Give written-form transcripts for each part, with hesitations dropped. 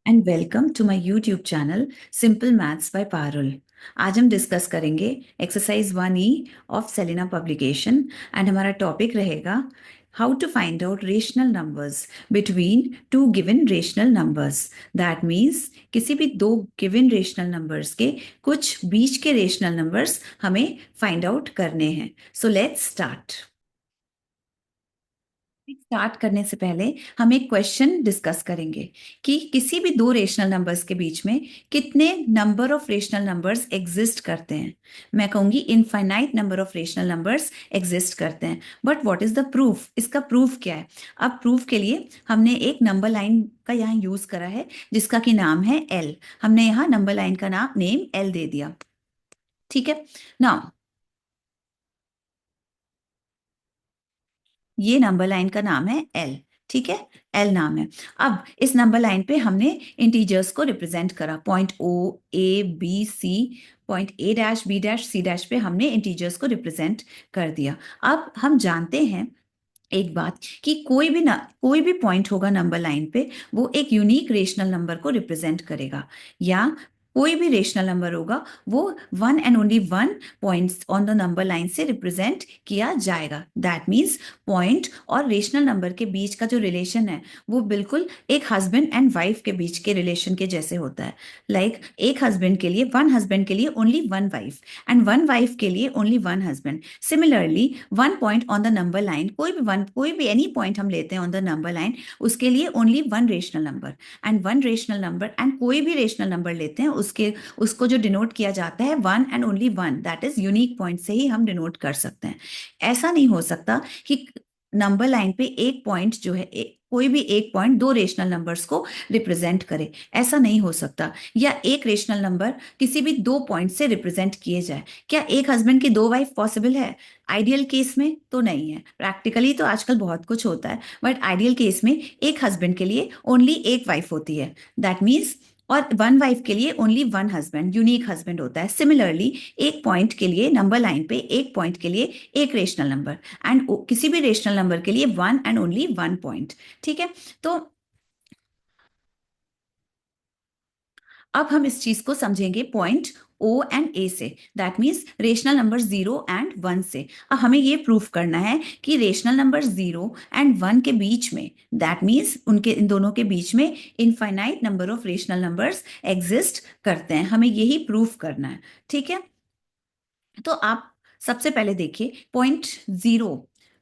And welcome to my YouTube channel simple maths by Parul. आज हम discuss करेंगे exercise 1E of Selina publication and हमारा topic रहेगा how to find out rational numbers between two given rational numbers. That means किसी भी दो given rational numbers के कुछ बीच के रेशनल नंबर्स हमें फाइंड आउट करने हैं। So let's start. स्टार्ट करने से पहले हम एक क्वेश्चन डिस्कस करेंगे कि किसी भी दो रेशनल नंबर्स के बीच में कितने number of rational numbers exist करते हैं। मैं कहूंगी infinite number of rational numbers exist करते हैं। But what is the proof? इसका प्रूफ क्या है? अब प्रूफ के लिए हमने एक नंबर लाइन का यहाँ यूज करा है जिसका कि नाम है एल। हमने यहाँ नंबर लाइन का नेम एल दे दिया। ठीक है। नाउ ये नंबर लाइन का नाम है एल। ठीक है, एल नाम है। अब इस नंबर लाइन पे हमने इंटीजर्स को रिप्रेजेंट करा। Point O, A, B, C, point A dash, B dash, C dash पे हमने इंटीजर्स को रिप्रेजेंट कर दिया। अब हम जानते हैं एक बात कि कोई भी पॉइंट होगा नंबर लाइन पे, वो एक यूनिक रेशनल नंबर को रिप्रेजेंट करेगा। या कोई भी रेशनल नंबर होगा वो one and only one points on the number line से रिप्रेजेंट किया जाएगा। दैट मीन्स पॉइंट और रेशनल नंबर के बीच का जो रिलेशन है वो बिल्कुल एक हस्बैंड एंड वाइफ के बीच के रिलेशन के जैसे होता है। लाइक एक हस्बैंड के लिए, वन हस्बैंड के लिए only one wife, and one wife के लिए only one husband. Similarly one point on the number line, कोई भी एनी पॉइंट हम लेते हैं ऑन द नंबर लाइन, उसके लिए only one rational number, and one rational number and कोई भी रेशनल नंबर लेते हैं उसके उसको जो डिनोट किया जाता है one and only one, that is unique point से ही हम डिनोट कर सकते हैं। ऐसा नहीं हो सकता कि नंबर लाइन पे एक पॉइंट जो है कोई भी एक पॉइंट दो रेशनल नंबर्स को रिप्रेजेंट करे। ऐसा नहीं हो सकता। या एक रेशनल नंबर किसी भी दो पॉइंट से रिप्रेजेंट किए जाए। क्या एक हस्बैंड की दो वाइफ पॉसिबल है? आइडियल केस में तो नहीं है। प्रैक्टिकली तो आजकल बहुत कुछ होता है, बट आइडियल केस में एक हस्बैंड के लिए ओनली एक वाइफ होती है। दैट मीन्स और वन वाइफ के लिए only one husband, unique husband होता है। सिमिलरली एक पॉइंट के लिए नंबर लाइन पे एक पॉइंट के लिए एक रेशनल नंबर, एंड किसी भी रेशनल नंबर के लिए one and only one point. ठीक है। तो अब हम इस चीज को समझेंगे पॉइंट ओ एंड ए से। That means rational number zero and one से। अब हमें ये प्रूफ करना है कि rational number zero and one के बीच में, दैट मीन्स उनके इन दोनों के बीच में infinite number of rational numbers exist करते हैं। हमें यही प्रूफ करना है। ठीक है। तो आप सबसे पहले देखिए पॉइंट जीरो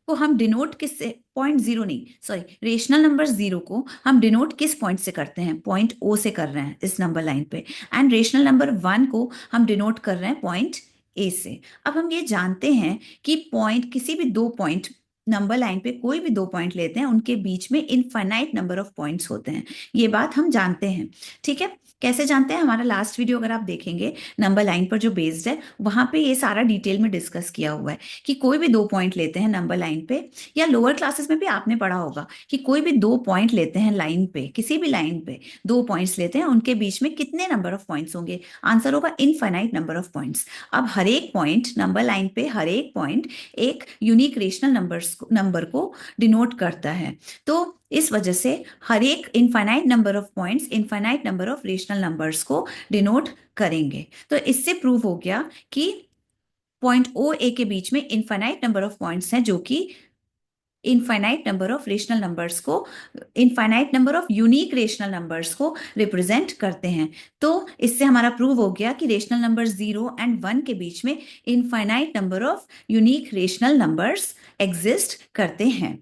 को हम डिनोट किससे, पॉइंट जीरो नहीं, सॉरी, रेशनल नंबर जीरो को हम डिनोट किस पॉइंट से करते हैं? पॉइंट ओ से कर रहे हैं इस नंबर लाइन पे। एंड रेशनल नंबर वन को हम डिनोट कर रहे हैं पॉइंट ए से। अब हम ये जानते हैं कि पॉइंट किसी भी दो पॉइंट नंबर लाइन पे कोई भी दो पॉइंट लेते हैं उनके बीच में इनफाइनाइट नंबर ऑफ पॉइंट्स होते हैं। ये बात हम जानते हैं। ठीक है। कैसे जानते हैं? हमारा लास्ट वीडियो अगर आप देखेंगे नंबर लाइन पर जो बेस्ड है, वहां पे ये सारा डिटेल में डिस्कस किया हुआ है कि कोई भी दो पॉइंट लेते हैं नंबर लाइन पे, या लोअर क्लासेस में भी आपने पढ़ा होगा कि कोई भी दो पॉइंट लेते हैं लाइन पे, किसी भी लाइन पे दो पॉइंट्स लेते हैं, उनके बीच में कितने नंबर ऑफ पॉइंट्स होंगे? आंसर होगा इनफाइनाइट नंबर ऑफ पॉइंट्स। अब हर एक पॉइंट नंबर लाइन पे, हर एक पॉइंट एक यूनिक रेशनल नंबर को डिनोट करता है। तो इस वजह से हर एक infinite number of points infinite number of rational numbers को डिनोट करेंगे। तो इससे प्रूव हो गया कि पॉइंट ओ ए के बीच में इनफाइनाइट नंबर ऑफ पॉइंट्स हैं जो कि infinite number of rational numbers को, infinite number of unique rational numbers को रिप्रेजेंट करते हैं। तो इससे हमारा प्रूव हो गया कि rational number zero and one के बीच में infinite number of unique rational numbers exist करते हैं।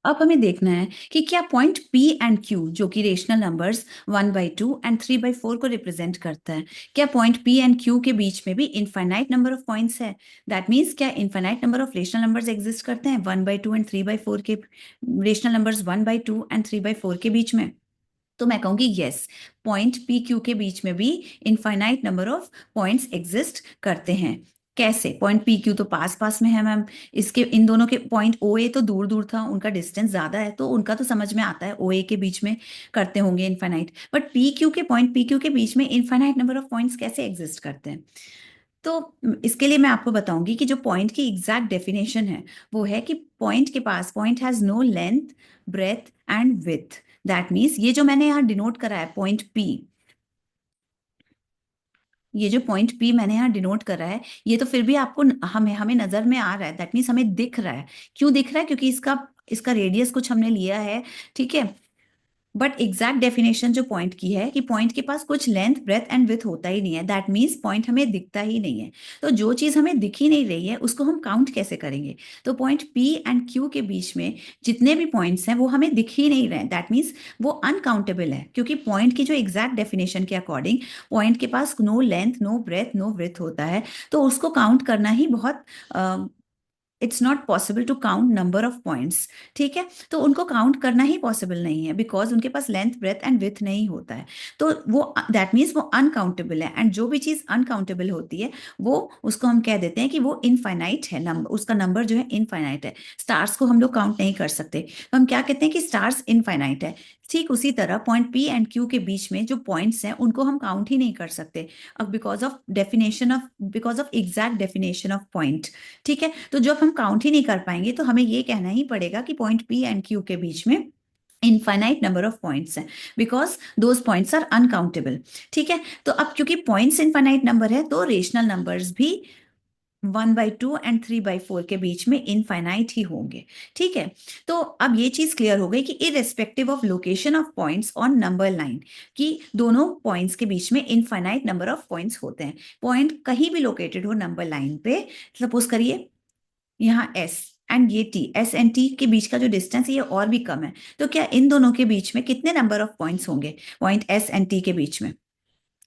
अब हमें देखना है कि क्या पॉइंट P एंड Q, जो कि रेशनल नंबर्स 1/2 एंड 3/4 को रिप्रेजेंट करता है, क्या पॉइंट P एंड Q के बीच में भी इनफाइनाइट नंबर ऑफ पॉइंट्स है? दैट मीन्स क्या infinite number of rational numbers exist करते हैं 1/2 एंड 3/4 के, रेशनल नंबर्स 1/2 एंड 3/4 के बीच में? तो मैं कहूंगी यस, पॉइंट पी क्यू के बीच में भी infinite number of points exist करते हैं। कैसे? पॉइंट पी क्यू तो पास पास में है मैम, इसके इन दोनों के पॉइंट ओ ए तो दूर दूर था, उनका डिस्टेंस ज्यादा है, तो उनका तो समझ में आता है ओ ए के बीच में करते होंगे infinite. But point P Q के बीच में इनफाइनाइट नंबर ऑफ पॉइंट्स कैसे एग्जिस्ट करते हैं? तो इसके लिए मैं आपको बताऊंगी कि जो पॉइंट की एग्जैक्ट डेफिनेशन है वो है कि पॉइंट के पास, point has no length, breadth and width. That means ये जो मैंने यहाँ डिनोट करा है पॉइंट पी, ये जो पॉइंट पी मैंने यहाँ डिनोट करा है, ये तो फिर भी आपको हमें हमें नजर में आ रहा है। दैट मीन्स हमें दिख रहा है। क्यों दिख रहा है? क्योंकि इसका इसका रेडियस कुछ हमने लिया है, ठीक है। बट एग्जैक्ट डेफिनेशन जो पॉइंट की है कि पॉइंट के पास कुछ लेंथ ब्रेथ एंड विथ होता ही नहीं है। दैट मीन्स पॉइंट हमें दिखता ही नहीं है। तो जो चीज हमें दिख ही नहीं रही है उसको हम काउंट कैसे करेंगे? तो पॉइंट पी एंड क्यू के बीच में जितने भी पॉइंट्स हैं वो हमें दिख ही नहीं रहे हैं। दैट मीन्स वो अनकाउंटेबल है, क्योंकि पॉइंट की जो एग्जैक्ट डेफिनेशन के अकॉर्डिंग पॉइंट के पास no length no breadth no width होता है। तो उसको काउंट करना ही बहुत it's not possible to count number of points, ठीक है। तो उनको काउंट करना ही पॉसिबल नहीं है, बिकॉज उनके पास लेंथ ब्रेथ एंड विथ नहीं होता है। तो वो दैट मीन्स वो अनकाउंटेबल है। एंड जो भी चीज अनकाउंटेबल होती है वो उसको हम कह देते हैं कि वो इनफाइनाइट है, नंबर उसका नंबर जो है इनफाइनाइट है। स्टार्स को हम लोग काउंट नहीं कर सकते, तो हम क्या कहते हैं कि स्टार्स इनफाइनाइट है। ठीक उसी तरह पॉइंट पी एंड क्यू के बीच में जो पॉइंट्स हैं उनको हम काउंट ही नहीं कर सकते, अब because of exact definition of point, ठीक है। तो जब हम काउंट ही नहीं कर पाएंगे तो हमें ये कहना ही पड़ेगा कि पॉइंट पी एंड क्यू के बीच में इनफाइनाइट नंबर ऑफ पॉइंट्स हैं, because those points are uncountable, ठीक है। तो अब क्योंकि पॉइंट्स इनफाइनाइट नंबर है तो रेशनल नंबर्स भी 1/2 एंड 3/4 के बीच में इनफाइनाइट ही होंगे, ठीक है। तो अब ये चीज क्लियर हो गई कि irrespective of location of points on number line, कि दोनों पॉइंट्स के बीच में इनफाइनाइट नंबर ऑफ पॉइंट्स होते हैं। पॉइंट कहीं भी लोकेटेड हो नंबर लाइन पे, सपोज करिए यहाँ एस एंड ये टी, एस एंड टी के बीच का जो डिस्टेंस है ये और भी कम है, तो क्या इन दोनों के बीच में कितने नंबर ऑफ पॉइंट्स होंगे? पॉइंट एस एंड टी के बीच में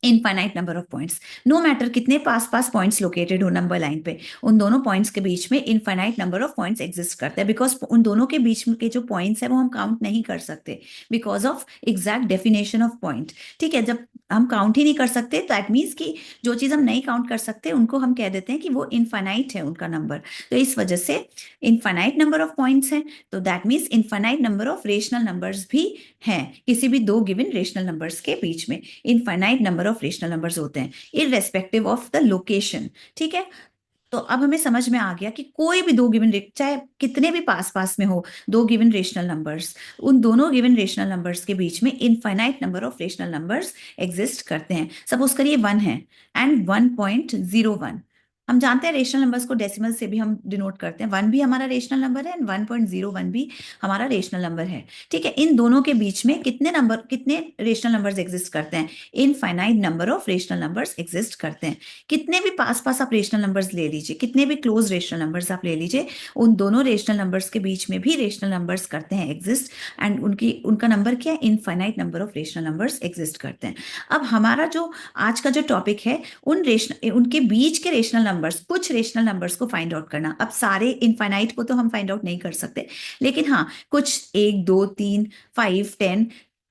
infinite number of points. No matter कितने पास पास पॉइंट्स लोकेटेड हो नंबर लाइन पे, उन दोनों पॉइंट्स के बीच में infinite number of points exist करते हैं, बिकॉज उन दोनों के बीच के जो पॉइंट्स है वो हम काउंट नहीं कर सकते because of exact definition of point, ठीक है। जब हम काउंट ही नहीं कर सकते तो दैट मीन्स कि जो चीज हम नहीं काउंट कर सकते उनको हम कह देते हैं कि वो इनफाइनाइट है उनका नंबर। तो इस वजह से इनफाइनाइट नंबर ऑफ पॉइंट्स हैं, तो that means infinite number of rational numbers भी हैं किसी भी दो गिवन रेशनल नंबर्स के बीच में। Infinite number of rational numbers होते हैं इररेस्पेक्टिव ऑफ द लोकेशन, ठीक है। तो अब हमें समझ में आ गया कि कोई भी दो गिवन चाहे कितने भी पास पास में हो दो गिवन रेशनल नंबर्स, उन दोनों गिवन रेशनल नंबर्स के बीच में infinite number of rational numbers exist करते हैं। सपोज करिए 1 है एंड 1.01। हम जानते हैं रेशनल नंबर्स को डेसिमल से भी हम डिनोट करते हैं। 1 भी हमारा रेशनल नंबर है एंड 1.01 भी हमारा रेशनल नंबर है, ठीक है। इन दोनों के बीच में कितने रेशनल नंबर्स एग्जिस्ट करते हैं? Infinite number of rational numbers exist करते हैं। कितने भी पास पास आप रेशनल नंबर्स ले लीजिए, कितने भी क्लोज रेशनल नंबर्स आप ले लीजिए, उन दोनों रेशनल नंबर्स के बीच में भी रेशनल नंबर्स करते हैं एग्जिस्ट, एंड उनका नंबर क्या है? Infinite number of rational numbers exist करते हैं। अब हमारा जो आज का जो टॉपिक है उनके बीच के रेशनल नंबर्स, कुछ रेशनल नंबर्स को फाइंड आउट करना। अब सारे इनफाइनाइट को तो हम फाइंड आउट नहीं कर सकते, लेकिन हाँ कुछ 1 2 3 5 10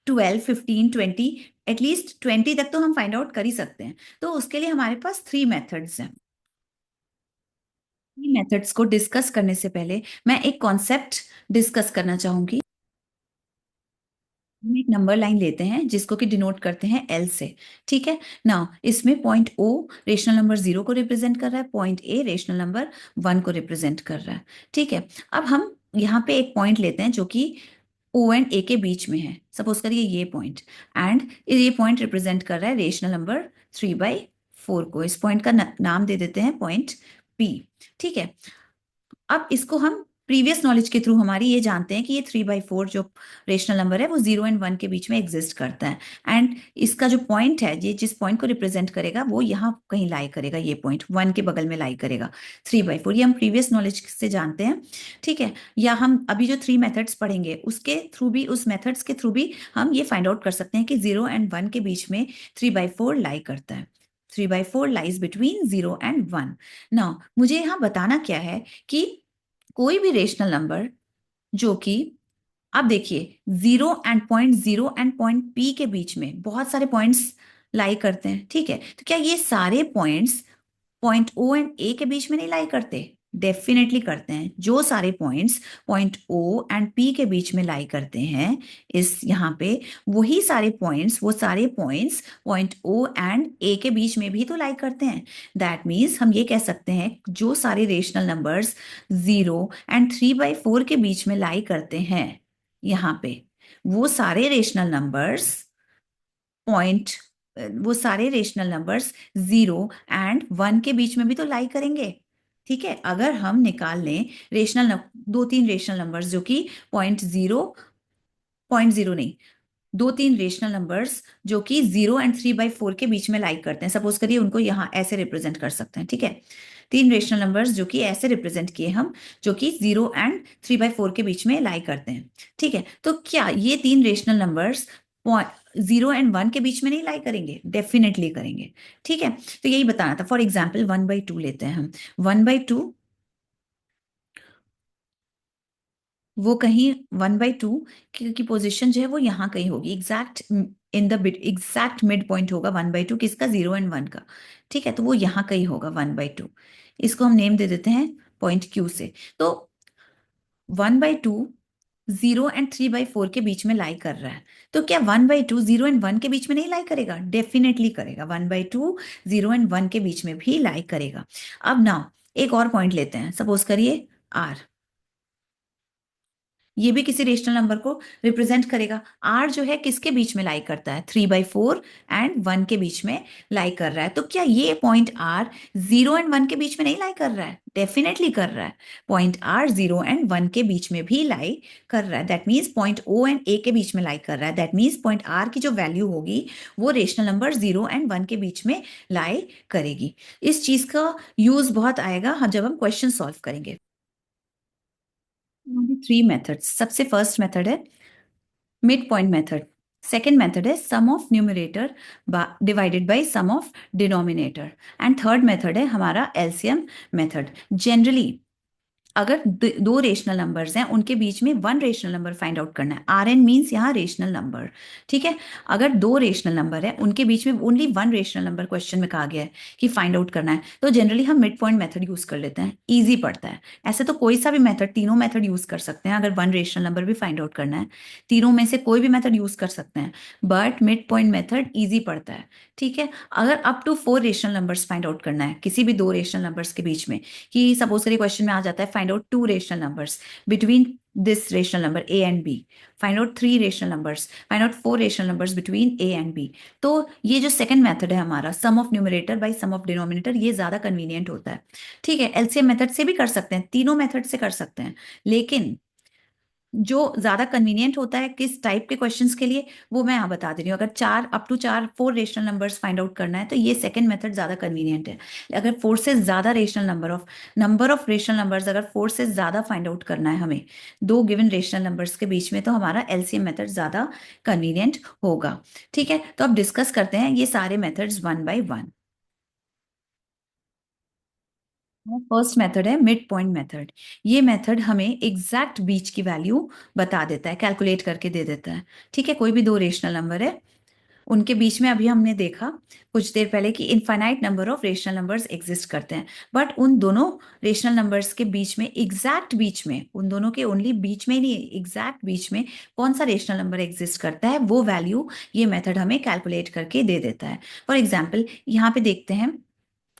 12 15 20 एटलीस्ट 20 तक तो हम फाइंड आउट कर ही सकते हैं। तो उसके लिए हमारे पास 3 मेथड्स हैं। मेथड्स को डिस्कस करने से पहले मैं एक कॉन्सेप्ट डिस्कस करना चाहूंगी। हम एक नंबर लाइन लेते हैं जिसको कि डिनोट करते हैं एल से, ठीक है ना। इसमें पॉइंट ओ रेशनल नंबर 0 को रिप्रेजेंट कर रहा है, पॉइंट ए रेशनल नंबर 1 को रिप्रेजेंट कर रहा है, ठीक है। अब हम यहाँ पे एक पॉइंट लेते हैं जो कि ओ एंड ए के बीच में है। सपोज करिए ये पॉइंट, एंड ये पॉइंट रिप्रेजेंट कर रहा है रेशनल नंबर 3/4 को। इस पॉइंट का नाम दे देते हैं पॉइंट पी, ठीक है। अब इसको हम प्रीवियस नॉलेज के थ्रू हमारी ये जानते हैं कि ये 3/4 जो रेशनल नंबर है वो 0 एंड 1 के बीच में एग्जिस्ट करता है, एंड इसका जो पॉइंट है, ये जिस पॉइंट को रिप्रेजेंट करेगा वो यहाँ कहीं लाई करेगा, ये पॉइंट 1 के बगल में लाई करेगा 3/4। ये हम प्रीवियस नॉलेज से जानते हैं, ठीक है। या हम अभी जो 3 मेथड्स पढ़ेंगे उसके थ्रू भी, उस मेथड्स के थ्रू भी हम ये फाइंड आउट कर सकते हैं कि 0 एंड 1 के बीच में 3/4 लाई करता है। 3/4 लाइज बिटवीन 0 एंड 1। नाउ मुझे यहाँ बताना क्या है कि कोई भी रेशनल नंबर जो कि, अब देखिए 0 एंड पॉइंट पी के बीच में बहुत सारे पॉइंट्स लाई करते हैं, ठीक है। तो क्या ये सारे points point O and A के बीच में नहीं लाई करते? डेफिनेटली करते हैं। जो सारे points point O and P के बीच में लाई करते हैं, इस यहाँ पे वही सारे पॉइंट्स, वो सारे points point O and A के बीच में भी तो लाई करते हैं। दैट मीन्स हम ये कह सकते हैं जो सारे रेशनल नंबर्स 0 एंड 3/4 के बीच में लाई करते हैं यहाँ पे, वो सारे रेशनल नंबर्स पॉइंट वो सारे रेशनल नंबर्स 0 और 1 के बीच में भी तो लाई करेंगे। ठीक है, अगर हम निकाल लें दो तीन रेशनल नंबर्स जो कि पॉइंट जीरो नहीं, दो तीन रेशनल नंबर्स जो कि 0 और 3/4 के बीच में लाइक करते हैं, सपोज करिए उनको यहाँ ऐसे रिप्रेजेंट कर सकते हैं। ठीक है, तीन रेशनल नंबर्स जो कि ऐसे रिप्रेजेंट किए हम, जो कि 0 और 3/4 के बीच में लाई करते हैं। ठीक है, तो क्या ये तीन रेशनल नंबर्स 0 और 1 के बीच में नहीं लाई करेंगे? डेफिनेटली करेंगे। ठीक है, तो यही बताना था। फॉर एग्जाम्पल 1/2 लेते हैं हम। 1/2 वो कहीं 1/2 की पोजीशन जो है वो यहाँ कहीं होगी, exact in the bit, exact mid point होगा 1/2 किसका? 0 और 1 का। ठीक है, तो वो यहाँ कहीं होगा 1/2। इसको हम नेम दे देते हैं पॉइंट क्यू से। तो 1/2 0 और 3/4 के बीच में लाई कर रहा है, तो क्या 1/2 0 और 1 के बीच में नहीं लाई करेगा? डेफिनेटली करेगा। 1/2 0 और 1 के बीच में भी लाई करेगा। अब ना एक और पॉइंट लेते हैं, सपोज करिए आर, ये भी किसी रेशनल नंबर को रिप्रेजेंट करेगा। आर जो है किसके बीच में लाई करता है? 3/4 और 1 के बीच में लाई कर रहा है। तो क्या ये पॉइंट आर 0 और 1 के बीच में नहीं लाई कर रहा है? डेफिनेटली कर रहा है। पॉइंट आर 0 और 1 के बीच में भी लाई कर रहा है। That means point O and A के बीच में लाई कर रहा है। दैट मीन्स पॉइंट आर की जो वैल्यू होगी वो रेशनल नंबर 0 और 1 के बीच में लाई करेगी। इस चीज का यूज बहुत आएगा जब हम क्वेश्चन सॉल्व करेंगे। 3 मेथड्स। सबसे फर्स्ट मेथड है mid point method. Second method है sum of numerator divided by sum of denominator. And third method है हमारा एलसीएम मेथड। जनरली अगर दो रेशनल नंबर्स हैं, उनके बीच में one rational number find out करना है। आर एन मीन्स यहाँ रेशनल नंबर। ठीक है, अगर दो रेशनल नंबर है, उनके बीच में only one rational number question में कहा गया है कि फाइंड आउट करना है, तो जनरली हम मिड पॉइंट मेथड यूज कर लेते हैं। इजी पड़ता है। ऐसे तो कोई सा भी मेथड, तीनों मेथड यूज कर सकते हैं अगर वन रेशनल नंबर भी फाइंड आउट करना है। तीनों में से कोई भी मेथड यूज कर सकते हैं, but mid point method easy पड़ता है। ठीक है, अगर up to 4 rational numbers find out करना है किसी भी दो रेशनल नंबर्स के बीच में, कि सपोज करिए क्वेश्चन में आ जाता है find out 2 rational numbers between this rational number a and b, find out 3 rational numbers, find out 4 rational numbers between a and b, तो ये जो सेकंड मेथड है हमारा sum of numerator by sum of denominator, ये ज्यादा convenient होता है। ठीक है, एलसीएम मेथड से भी कर सकते हैं, तीनों मेथड से कर सकते हैं, लेकिन जो ज्यादा कन्वीनियंट होता है किस टाइप के क्वेश्चंस के लिए, वो मैं यहाँ बता दे रही हूँ। अगर up to 4 rational numbers find out करना है तो ये सेकंड मेथड ज्यादा कन्वीनियंट है। अगर 4 से ज्यादा rational number of rational numbers अगर 4 से ज्यादा फाइंड आउट करना है हमें दो गिवन रेशनल नंबर्स के बीच में, तो हमारा एलसीएम मेथड ज्यादा कन्वीनियंट होगा। ठीक है, तो अब डिस्कस करते हैं ये सारे methods one by one. First method है मिड पॉइंट मेथड। ये मेथड हमें एग्जैक्ट बीच की वैल्यू बता देता है, कैलकुलेट करके दे देता है। ठीक है, कोई भी दो रेशनल नंबर है, उनके बीच में अभी हमने देखा कुछ देर पहले कि infinite number of rational numbers exist करते हैं, बट उन दोनों रेशनल नंबर्स के बीच में, एग्जैक्ट बीच में, उन दोनों के ओनली बीच में ही नहीं, एग्जैक्ट बीच में कौन सा रेशनल नंबर एग्जिस्ट करता है वो वैल्यू ये मेथड हमें कैलकुलेट करके दे देता है। फॉर एग्जाम्पल यहाँ पे देखते हैं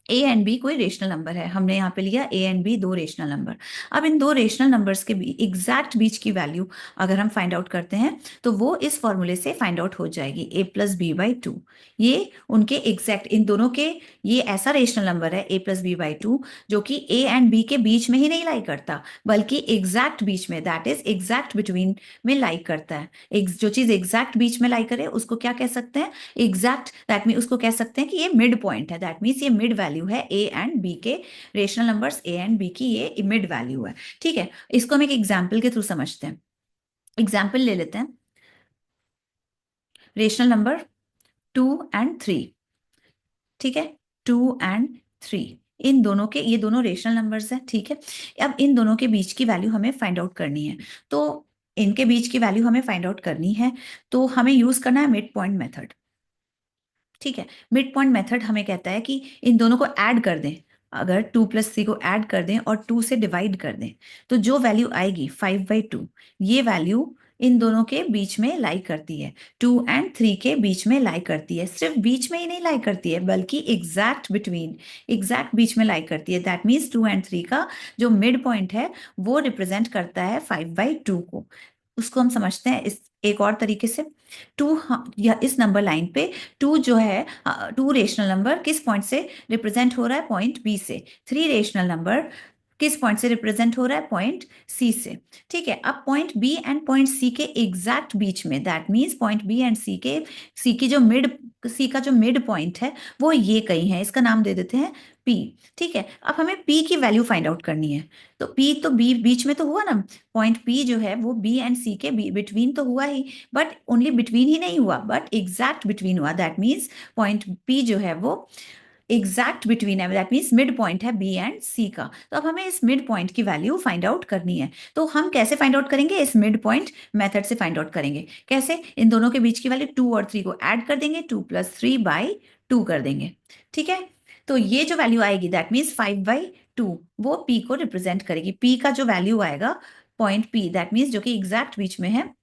ए एंड बी कोई रेशनल नंबर है, हमने यहाँ पे लिया ए एंड बी दो रेशनल नंबर। अब इन दो रेशनल नंबर्स के एग्जैक्ट बीच की वैल्यू अगर हम फाइंड आउट करते हैं तो वो इस फॉर्मूले से फाइंड आउट हो जाएगी, a+b/2। ये उनके एग्जैक्ट, इन दोनों के, ये ऐसा रेशनल नंबर है a+b/2 जो कि ए एंड बी के बीच में ही नहीं लाई करता, बल्कि एग्जैक्ट बीच में, दैट इज एग्जैक्ट बिटवीन में लाई करता है। जो चीज एग्जैक्ट बीच में लाई करे उसको क्या कह सकते हैं? एग्जैक्ट, दैट मीन उसको कह सकते हैं कि ये मिड पॉइंट है। दैट मीन्स ये मिड वैल्यू है ए एंड बी के, rational numbers A and B की ये मिड वैल्यू है। ठीक है, इसको हम एक एग्जाम्पल के थ्रू समझते हैं। एग्जाम्पल ले लेते हैं, रेशनल नंबर 2 और 3। ठीक है, 2 और 3, इन दोनों के, ये दोनों रेशनल नंबर्स हैं। ठीक है, अब इन दोनों के बीच की वैल्यू हमें फाइंड आउट करनी है, तो इनके बीच की वैल्यू हमें फाइंड आउट करनी है तो हमें यूज करना है मिड पॉइंट मेथड। ठीक है, मिड पॉइंट मेथड हमें कहता है कि इन दोनों को ऐड कर दें, अगर 2+3 को ऐड कर दें और 2 से डिवाइड कर दें, तो जो वैल्यू आएगी 5/2, ये वैल्यू इन दोनों के बीच में लाई करती है, 2 और 3 के बीच में लाई करती है। सिर्फ बीच में ही नहीं लाई करती है बल्कि एग्जैक्ट बिटवीन, एग्जैक्ट बीच में लाई करती है। दैट मीन्स 2 और 3 का जो मिड पॉइंट है वो रिप्रेजेंट करता है 5/2 को। उसको हम समझते हैं इस एक और तरीके से। टू, या इस नंबर लाइन पे टू जो है, टू रेशनल नंबर किस पॉइंट से रिप्रेजेंट हो रहा है, पॉइंट बी से। थ्री रेशनल नंबर किस पॉइंट से रिप्रेजेंट हो रहा है, पॉइंट सी से। ठीक है, अब point B and point C के एग्जैक्ट बीच में, that means point B and C की जो मिड, सी का जो मिड पॉइंट है वो ये कहीं है, इसका नाम दे देते हैं पी। ठीक है, अब हमें पी की वैल्यू फाइंड आउट करनी है। तो पी तो बी बीच में तो हुआ ना, पॉइंट पी जो है वो बी एंड सी के बिटवीन तो हुआ ही, बट ओनली बिटवीन ही नहीं हुआ, बट एग्जैक्ट बिटवीन हुआ। दैट मीन्स पॉइंट पी जो है वो एग्जैक्ट बिटवीन है, दैट मीन्स मिड पॉइंट है बी एंड सी का। तो अब हमें इस मिड पॉइंट की वैल्यू फाइंड आउट करनी है। तो हम कैसे फाइंड आउट करेंगे, इस मिड पॉइंट मेथड से फाइंड आउट करेंगे। कैसे, इन दोनों के बीच की वैल्यू 2 और 3 को ऐड कर देंगे, 2 + 3/2 कर देंगे। ठीक है, तो ये जो वैल्यू आएगी दैट मीन्स 5/2, वो पी को रिप्रेजेंट करेगी। पी का जो वैल्यू आएगा पॉइंट पी, दैट मीन्स जो कि एग्जैक्ट बीच में है,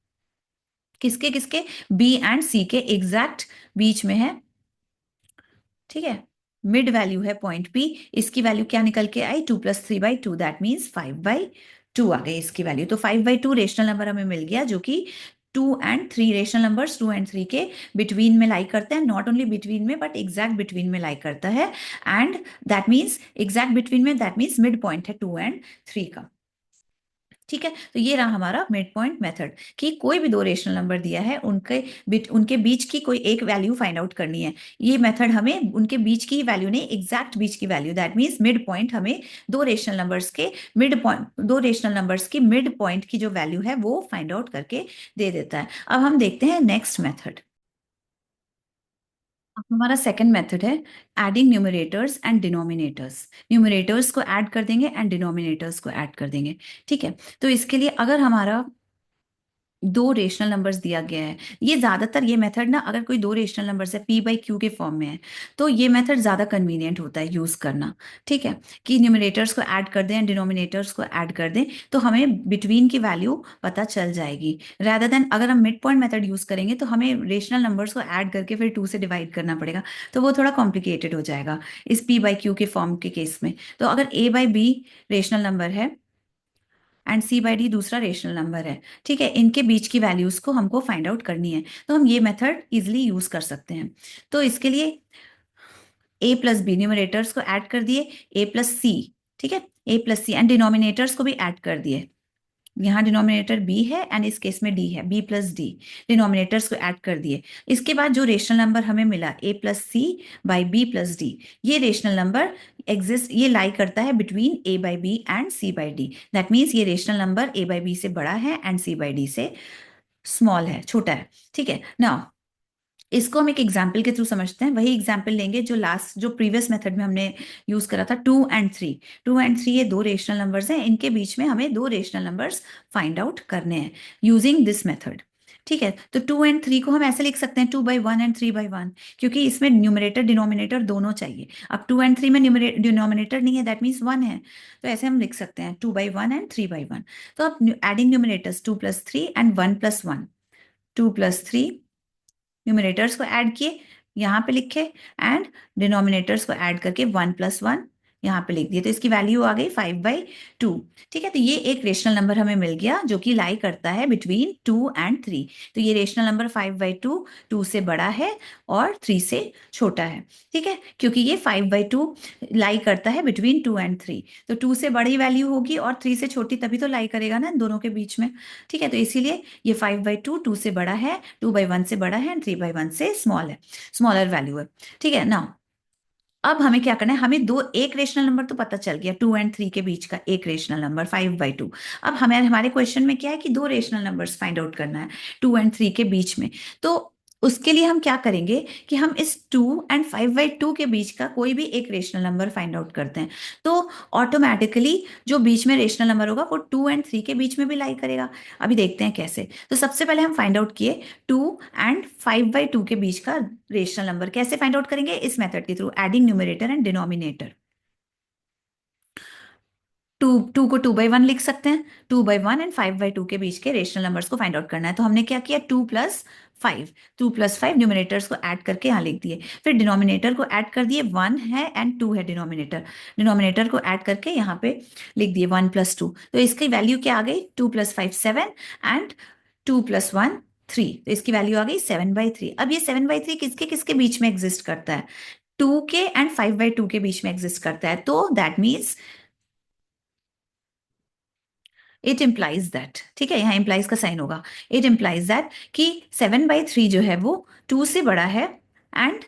किसके किसके, बी एंड सी के एग्जैक्ट बीच में है। ठीक है, मिड वैल्यू है पॉइंट पी, इसकी वैल्यू क्या निकल के आई, 2 + 3/2, दैट मीन्स 5/2 आ गई इसकी वैल्यू। तो 5/2 रेशनल नंबर हमें मिल गया, जो कि 2 and 3 रेशनल नंबर्स 2 and 3 के बिटवीन में लाई करते हैं, नॉट ओनली बिटवीन में बट एग्जैक्ट बिटवीन में लाई करता है। And that means exact between में, दैट मीन्स मिड पॉइंट है 2 and 3 का। ठीक है, तो ये रहा हमारा मिड पॉइंट मेथड, कि कोई भी दो रेशनल नंबर दिया है, उनके बीच की कोई एक वैल्यू फाइंड आउट करनी है। ये मेथड हमें उनके बीच की वैल्यू नहीं, एग्जैक्ट बीच की value, that means mid point, हमें दो रेशनल नंबर्स के मिड पॉइंट, दो रेशनल नंबर्स की मिड पॉइंट की जो वैल्यू है वो फाइंड आउट करके दे देता है। अब हम देखते हैं नेक्स्ट मेथड। अब हमारा सेकंड मेथड है adding numerators and denominators. Numerators को ऐड कर देंगे एंड डिनोमिनेटर्स को ऐड कर देंगे। ठीक है, तो इसके लिए अगर हमारा दो रेशनल नंबर्स दिया गया है, ये ज्यादातर ये मेथड ना, अगर कोई दो रेशनल नंबर्स है p/q के फॉर्म में है, तो ये मेथड ज्यादा कन्वीनियंट होता है यूज करना। ठीक है, कि न्यूमरेटर्स को ऐड कर दें, डिनोमिनेटर्स को ऐड कर दें, तो हमें बिटवीन की वैल्यू पता चल जाएगी। रादर देन अगर हम मिड पॉइंट मेथड यूज करेंगे तो हमें रेशनल नंबर्स को ऐड करके फिर 2 से डिवाइड करना पड़ेगा, तो वो थोड़ा कॉम्प्लिकेटेड हो जाएगा इस p/q के फॉर्म के केस में। तो अगर a/b रेशनल नंबर है एंड c/d दूसरा रेशनल नंबर है, ठीक है, इनके बीच की वैल्यूज को हमको फाइंड आउट करनी है, तो हम ये मेथड इजिली यूज कर सकते हैं। तो इसके लिए a+b न्यूमरेटर्स को ऐड कर दिए, a+c, ठीक है, a+c एंड डिनोमिनेटर्स को भी ऐड कर दिए। यहाँ डिनोमिनेटर b है एंड इस केस में d है, b+d, डिनोमिनेटर्स को ऐड कर दिए। इसके बाद जो रेशनल नंबर हमें मिला a+c/b+d, ये रेशनल नंबर एग्जिस्ट, ये लाई करता है between a/b and c/d। That means ये रेशनल नंबर a/b से बड़ा है एंड c/d से स्मॉल है, छोटा है। ठीक है, नाउ इसको हम एक एग्जाम्पल के थ्रू समझते हैं। वही एग्जाम्पल लेंगे जो लास्ट, जो प्रीवियस मेथड में हमने यूज करा था, 2 and 3। 2 and 3 ये दो रेशनल नंबर्स हैं, इनके बीच में हमें दो रेशनल नंबर्स फाइंड आउट करने हैं यूजिंग दिस मेथड। ठीक है, तो 2 and 3 को हम ऐसे लिख सकते हैं 2/1 एंड 3/1, क्योंकि इसमें न्यूमरेटर डिनोमिनेटर दोनों चाहिए। अब 2 and 3 में डिनोमिनेटर नहीं है, दैट मीन्स 1 है, तो ऐसे हम लिख सकते हैं 2/1 एंड 3/1। तो अब एडिंग न्यूमरेटर्स 2+3 एंड 1+1, 2+3 न्यूमिनेटर्स को ऐड किए, यहाँ पे लिखे, एंड डिनोमिनेटर्स को ऐड करके 1+1 यहाँ पे लिख दिए, तो इसकी वैल्यू आ गई 5/2। ठीक है, तो ये एक रेशनल नंबर हमें मिल गया जो कि लाई करता है बिटवीन 2 and 3। तो ये रेशनल नंबर 5/2 2 से बड़ा है और 3 से छोटा है। ठीक है, क्योंकि ये 5/2 लाई करता है बिटवीन 2 and 3, तो 2 से बड़ी वैल्यू होगी और 3 से छोटी, तभी तो लाई करेगा ना इन दोनों के बीच में। ठीक है, तो इसीलिए ये 5/2 2 से बड़ा है, 2/1 से बड़ा है एंड 3/1 से स्मॉल है, स्मॉलर वैल्यू है। ठीक है, नाउ अब हमें क्या करना है, हमें दो, एक रेशनल नंबर तो पता चल गया, 2 and 3 के बीच का एक रेशनल नंबर 5/2। अब हमें हमारे क्वेश्चन में क्या है कि दो रेशनल नंबर्स फाइंड आउट करना है 2 and 3 के बीच में। तो उसके लिए हम क्या करेंगे कि हम इस 2 and 5/2 के बीच का कोई भी एक रेशनल नंबर फाइंड आउट करते हैं, तो ऑटोमेटिकली जो बीच में रेशनल नंबर होगा वो 2 and 3 के बीच में भी लाई करेगा। अभी देखते हैं कैसे। तो सबसे पहले हम फाइंड आउट किए 2 and 5/2 के बीच का रेशनल नंबर। कैसे फाइंड आउट करेंगे, इस मेथड के through, adding numerator and denominator. 2 को 2/1 लिख सकते हैं, 2/1 एंड 5/2 के बीच के रेशनल नंबर्स को फाइंड आउट करना है। तो हमने क्या किया, 2+5 न्यूमिनेटर्स को ऐड करके यहाँ लिख दिए, फिर डिनोमिनेटर को ऐड कर दिए, 1 है एंड 2 है डिनोमिनेटर, डिनोमिनेटर को ऐड करके यहाँ पे लिख दिए 1+2। तो इसकी वैल्यू क्या आ गई, 2+5 7 एंड 2 + 1 3, तो इसकी वैल्यू आ गई 7/3। अब ये 7/3 किसके किसके बीच में एग्जिस्ट करता है? 2 के एंड 5/2 के बीच में एग्जिस्ट करता है, तो that means it implies that, ठीक है, यहाँ इम्प्लाइज का साइन होगा, इट इम्प्लाइज दैट कि 7/3 जो है वो 2 से बड़ा है, एंड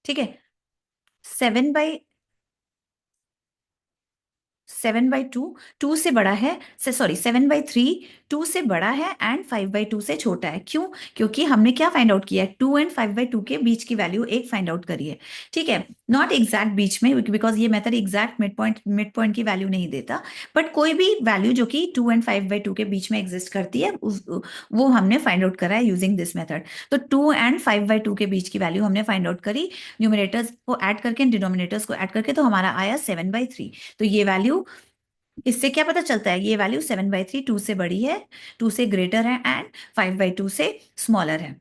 ठीक है, 7/2 7/2 2 से बड़ा है, से सॉरी 7/3 2 से बड़ा है एंड 5/2 से छोटा है। क्यों? क्योंकि हमने क्या फाइंड आउट किया है, 2 एंड 5/2 के बीच की वैल्यू एक फाइंड आउट करी है, ठीक है, नॉट एग्जैक्ट बीच में, बिकॉज ये मेथड एग्जैक्ट मिड पॉइंट की वैल्यू नहीं देता, बट कोई भी वैल्यू जो कि 2 एंड 5/2 के बीच में एग्जिस्ट करती है वो हमने फाइंड आउट करा है यूजिंग दिस मेथड। तो 2 एंड 5/2 के बीच की वैल्यू हमने फाइंड आउट करी, न्यूमरेटर्स को ऐड करके डिनोमिनेटर्स को ऐड करके, तो हमारा आया 7/3। तो ये वैल्यू, इससे क्या पता चलता है, ये वैल्यू 7/3 2 से बड़ी है, 2 से ग्रेटर है एंड 5/2 से स्मॉलर है।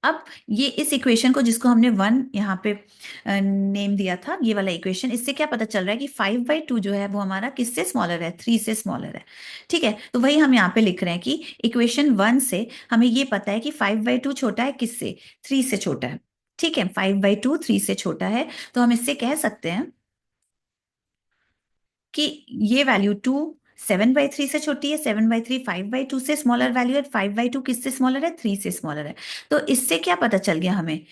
अब ये इस इक्वेशन को, जिसको हमने 1 यहाँ पे नेम दिया था, ये वाला इक्वेशन, इससे क्या पता चल रहा है कि 5/2 जो है वो हमारा किससे स्मॉलर है, 3 से स्मॉलर है, ठीक है। तो वही हम यहाँ पे लिख रहे हैं कि इक्वेशन 1 से हमें ये पता है कि 5/2 छोटा है किससे, 3 से छोटा है, ठीक है, 5/2 3 से छोटा है, तो हम इससे कह सकते हैं कि ये वैल्यू 2 7/3 से छोटी है, 7/3 5/2 से स्मॉलर वैल्यू है, 5/2 किससे स्मॉलर है, 3 से स्मॉलर है। तो इससे क्या पता चल गया हमें,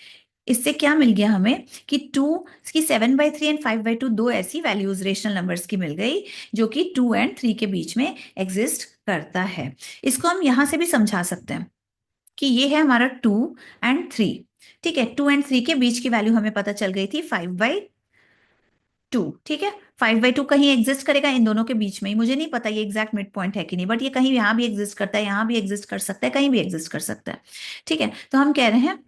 इससे क्या मिल गया हमें कि 2 की 7/3 एंड 5/2 दो ऐसी वैल्यूज रेशनल नंबर्स की मिल गई जो कि 2 एंड 3 के बीच में एग्जिस्ट करता है। इसको हम यहां से भी समझा सकते हैं कि ये है हमारा 2 एंड 3, ठीक है, 2 एंड 3 के बीच की वैल्यू हमें पता चल गई थी 5/2, ठीक है, 5/2 कहीं एग्जिस्ट करेगा इन दोनों के बीच में ही, मुझे नहीं पता ये एग्जैक्ट मिड पॉइंट है कि नहीं, बट ये कहीं यहां भी एग्जिस्ट करता है, यहां भी एग्जिस्ट कर सकता है, कहीं भी एग्जिस्ट कर सकता है, ठीक है। तो हम कह रहे हैं,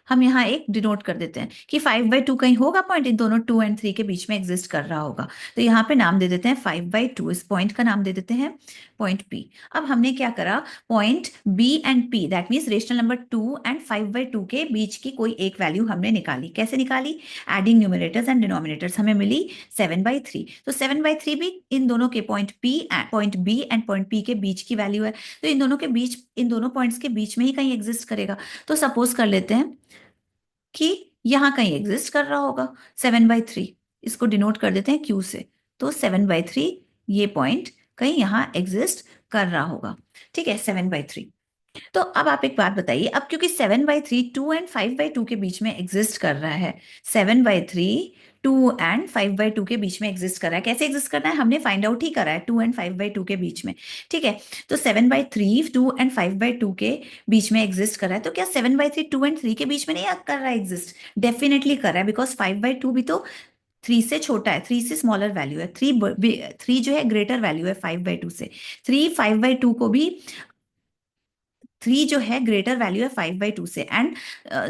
हम यहाँ एक डिनोट कर देते हैं कि 5/2 कहीं होगा पॉइंट, इन दोनों 2 एंड 3 के बीच में एग्जिस्ट कर रहा होगा, तो यहाँ पे नाम दे देते हैं 5/2, इस पॉइंट का नाम दे देते हैं पॉइंट P। अब हमने क्या करा, point B and P, that means rational number 2 and 5/2 के बीच की कोई एक वैल्यू हमने निकाली, कैसे निकाली, एडिंग न्यूमरेटर्स एंड डिनोमिनेटर्स, हमें मिली 7/3। तो 7/3 भी इन दोनों के point B and point P के बीच की वैल्यू है, तो इन दोनों के बीच, इन दोनों पॉइंट्स के बीच में ही कहीं एग्जिस्ट करेगा। तो सपोज कर लेते हैं कि यहां कहीं एग्जिस्ट कर रहा होगा 7/3, इसको डिनोट कर देते हैं Q से, तो 7/3 ये पॉइंट कहीं यहां एग्जिस्ट कर रहा होगा, ठीक है, 7/3। तो अब आप एक बात बताइए, अब क्योंकि 7/3 2 एंड 5/2 के बीच में एग्जिस्ट कर रहा है, 7/3 2 एंड 5/2 के बीच में एग्जिस्ट कर रहा है, कैसे एग्जिस्ट कर रहा है, हमने फाइंड आउट ही करा है, 2 एंड 5/2 के बीच में, ठीक है। तो 7/3 2 एंड 5/2 के बीच में एग्जिस्ट कर रहा है, तो क्या 7/3 2 एंड 3 के बीच में नहीं कर रहा है एग्जिस्ट, डेफिनेटली कर रहा है, बिकॉज 5/2 भी तो 3 से छोटा है, 3 से स्मॉलर वैल्यू है, 3 जो है ग्रेटर वैल्यू है 5/2 से, 3 5/2 को भी, 3 जो है ग्रेटर वैल्यू है 5/2 से, एंड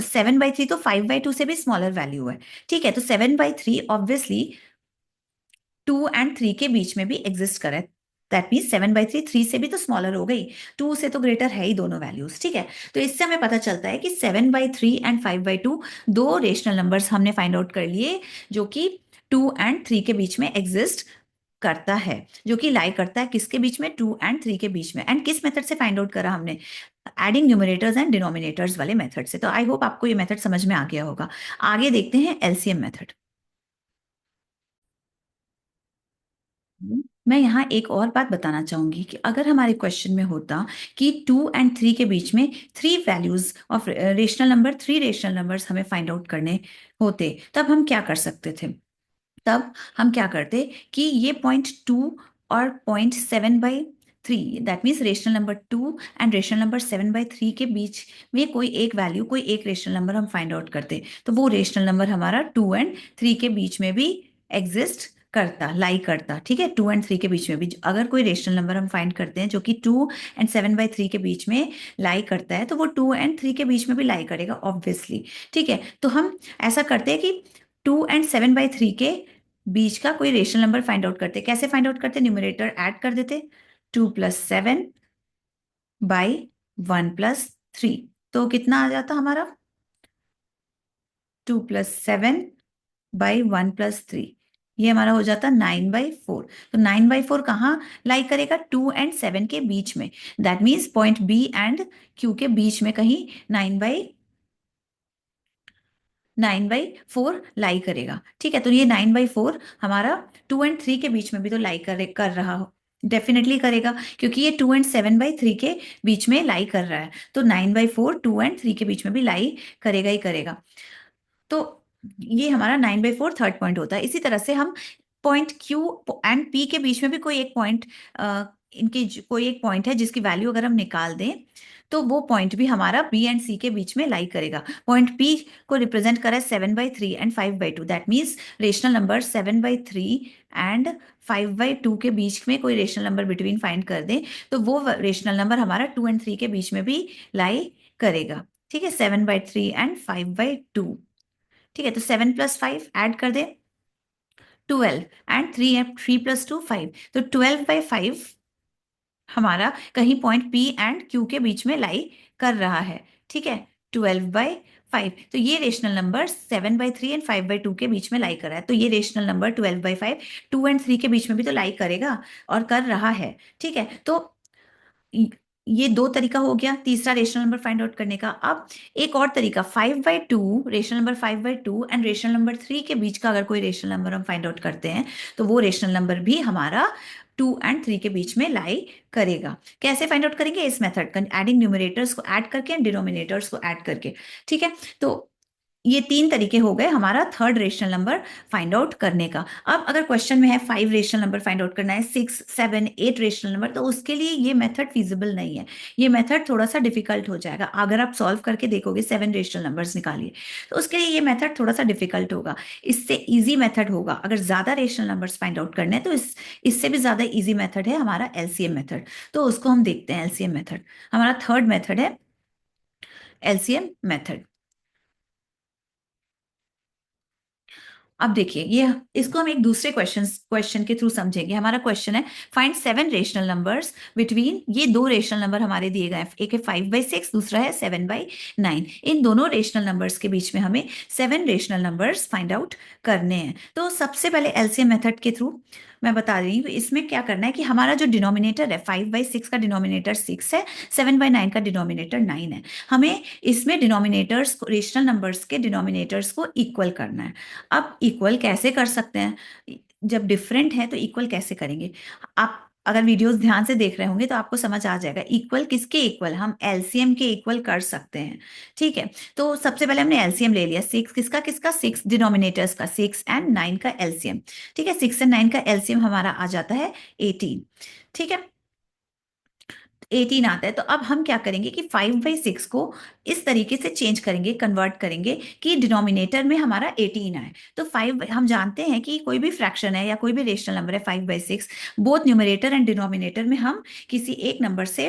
7/3 तो 5/2 से भी स्मॉलर वैल्यू है, ठीक है। तो 7/3 ऑब्वियसली 2 एंड 3 के बीच में भी एग्जिस्ट करे, दैट मीन 7/3 3 से भी तो स्मॉलर हो गई, 2 से तो ग्रेटर है ही दोनों वैल्यूज, ठीक है। तो इससे हमें पता चलता है कि 7/3 एंड 5/2 दो रेशनल नंबर्स हमने फाइंड आउट कर लिए जो कि 2 एंड 3 के बीच में एग्जिस्ट करता है, जो कि लाई करता है किसके बीच में, 2 एंड 3 के बीच में, एंड किस मेथड से फाइंड आउट करा हमने, एडिंग न्यूमरेटर्स एंड डिनोमिनेटर्स वाले मेथड से। तो आई होप आपको ये मेथड समझ में आ गया होगा। आगे देखते हैं एलसीएम मेथड। मैं यहाँ एक और बात बताना चाहूंगी कि अगर हमारे क्वेश्चन में होता कि 2 एंड 3 के बीच में three values of rational number, three rational numbers हमें फाइंड आउट करने होते, तब हम क्या कर सकते थे, तब हम क्या करते कि ये पॉइंट 2 और point 7/3, that means rational number 2 and rational number 7/3 के बीच में कोई एक वैल्यू, कोई एक रेशनल नंबर हम फाइंड आउट करते, तो वो रेशनल नंबर हमारा 2 एंड 3 के बीच में भी एग्जिस्ट करता, लाई करता, ठीक है, 2 एंड 3 के बीच में भी अगर कोई रेशनल नंबर हम फाइंड करते हैं जो कि 2 एंड 7/3 के बीच में लाई करता है, तो वो 2 एंड 3 के बीच में भी लाई करेगा ऑब्वियसली, ठीक है। तो हम ऐसा करते हैं कि 2 एंड 7/3 के बीच का कोई रेशनल नंबर फाइंड आउट करते, कैसे फाइंड आउट करते, न्यूमरेटर ऐड कर देते, 2 + 7/1 + 3, तो कितना आ जाता हमारा, 2 + 7/1 + 3, ये हमारा हो जाता 9/4। तो 9/4 कहाँ लाई करेगा? 2 और 7 के बीच में। That means point B and Q के बीच में कहीं 9/4 लाई करेगा। ठीक है, तो ये 9/4 हमारा 2 और 3 के बीच में भी तो लाई कर रहा हो, डेफिनेटली करेगा, क्योंकि ये 2 और 7/3 के बीच में लाई कर रहा है। तो 9/4 2 और 3 के बीच में भी लाई करेगा ही करेगा। तो ये हमारा 9/4 थर्ड पॉइंट होता है। इसी तरह से हम पॉइंट क्यू एंड पी के बीच में भी कोई एक पॉइंट, इनके कोई एक पॉइंट है जिसकी वैल्यू अगर हम निकाल दें तो वो पॉइंट भी हमारा बी एंड सी के बीच में लाई करेगा। पॉइंट पी को रिप्रेजेंट करा है 7/3 and 5/2। That means rational number 7/3 and 5/2 के बीच में कोई रेशनल नंबर बिटवीन फाइंड कर दें तो वो रेशनल नंबर हमारा 2 और 3 के बीच में भी लाई करेगा। ठीक है, 7/3 एंड 5/2। ठीक है, तो 7 + 5 ऐड कर दे 12 एंड 3 3 + 2 5। तो 12/5 हमारा कहीं पॉइंट पी एंड क्यू के बीच में लाई कर रहा है। ठीक है, 12/5। तो ये रेशनल नंबर 7/3 एंड 5/2 के बीच में लाई कर रहा है। तो ये रेशनल नंबर 12/5 2 और 3 के बीच में भी तो लाई करेगा और कर रहा है। ठीक है, तो ये दो तरीका हो गया तीसरा रेशनल नंबर फाइंड आउट करने का। अब एक और तरीका 5/2, rational number 5/2 and rational number 3 के बीच का अगर कोई रेशनल नंबर हम फाइंड आउट करते हैं तो वो रेशनल नंबर भी हमारा 2 और 3 के बीच में लाई करेगा। कैसे फाइंड आउट करेंगे? इस मेथड का, एडिंग न्यूमरेटर्स को ऐड करके एंड डिनोमिनेटर्स को ऐड करके। ठीक है, तो ये 3 तरीके हो गए हमारा third rational number find out करने का। अब अगर क्वेश्चन में है 5 रेशनल नंबर फाइंड आउट करना है, 6 7 8 रेशनल नंबर, तो उसके लिए ये मेथड फिजिबल नहीं है। ये मेथड थोड़ा सा डिफिकल्ट हो जाएगा। अगर आप सॉल्व करके देखोगे 7 रेशनल नंबर्स निकालिए तो उसके लिए ये मेथड थोड़ा सा डिफिकल्ट होगा। इससे इजी मेथड होगा अगर ज्यादा रेशनल नंबर्स फाइंड आउट करने हैं, तो इससे भी ज्यादा इजी मेथड है हमारा एलसीएम मेथड। तो उसको हम देखते हैं। एलसीएम मेथड हमारा थर्ड मेथड है, एलसीएम मेथड। अब देखिए, ये इसको हम एक दूसरे क्वेश्चन के थ्रू समझेंगे। हमारा क्वेश्चन है फाइंड 7 रेशनल नंबर्स बिटवीन, ये दो रेशनल नंबर हमारे दिए गए हैं, एक है 5/6, दूसरा है 7/9। इन दोनों रेशनल नंबर्स के बीच में हमें 7 रेशनल नंबर्स फाइंड आउट करने हैं। तो सबसे पहले एलसीएम मेथड के थ्रू मैं बता रही हूँ, इसमें क्या करना है कि हमारा जो डिनोमिनेटर है 5/6 का डिनोमिनेटर 6 है, 7/9 का डिनोमिनेटर 9 है। हमें इसमें डिनोमिनेटर्स को, रेशनल नंबर्स के डिनोमिनेटर्स को इक्वल करना है। अब इक्वल कैसे कर सकते हैं? जब डिफरेंट है तो इक्वल कैसे करेंगे? आप अगर वीडियोस ध्यान से देख रहे होंगे तो आपको समझ आ जाएगा। इक्वल किसके इक्वल? हम एलसीएम के इक्वल कर सकते हैं। ठीक है, तो सबसे पहले हमने एलसीएम ले लिया। 6 किसका किसका? 6 डिनोमिनेटर्स का, 6 और 9 का एलसीएम। ठीक है, 6 और 9 का एलसीएम हमारा आ जाता है 18। ठीक है, 18 आता है। तो अब हम क्या करेंगे कि 5/6 को इस तरीके से चेंज करेंगे, कन्वर्ट करेंगे कि डिनोमिनेटर में हमारा 18 आए। तो 5, हम जानते हैं कि कोई भी फ्रैक्शन है या कोई भी रेशनल नंबर है 5/6, बोथ न्यूमरेटर एंड डिनोमिनेटर में हम किसी एक नंबर से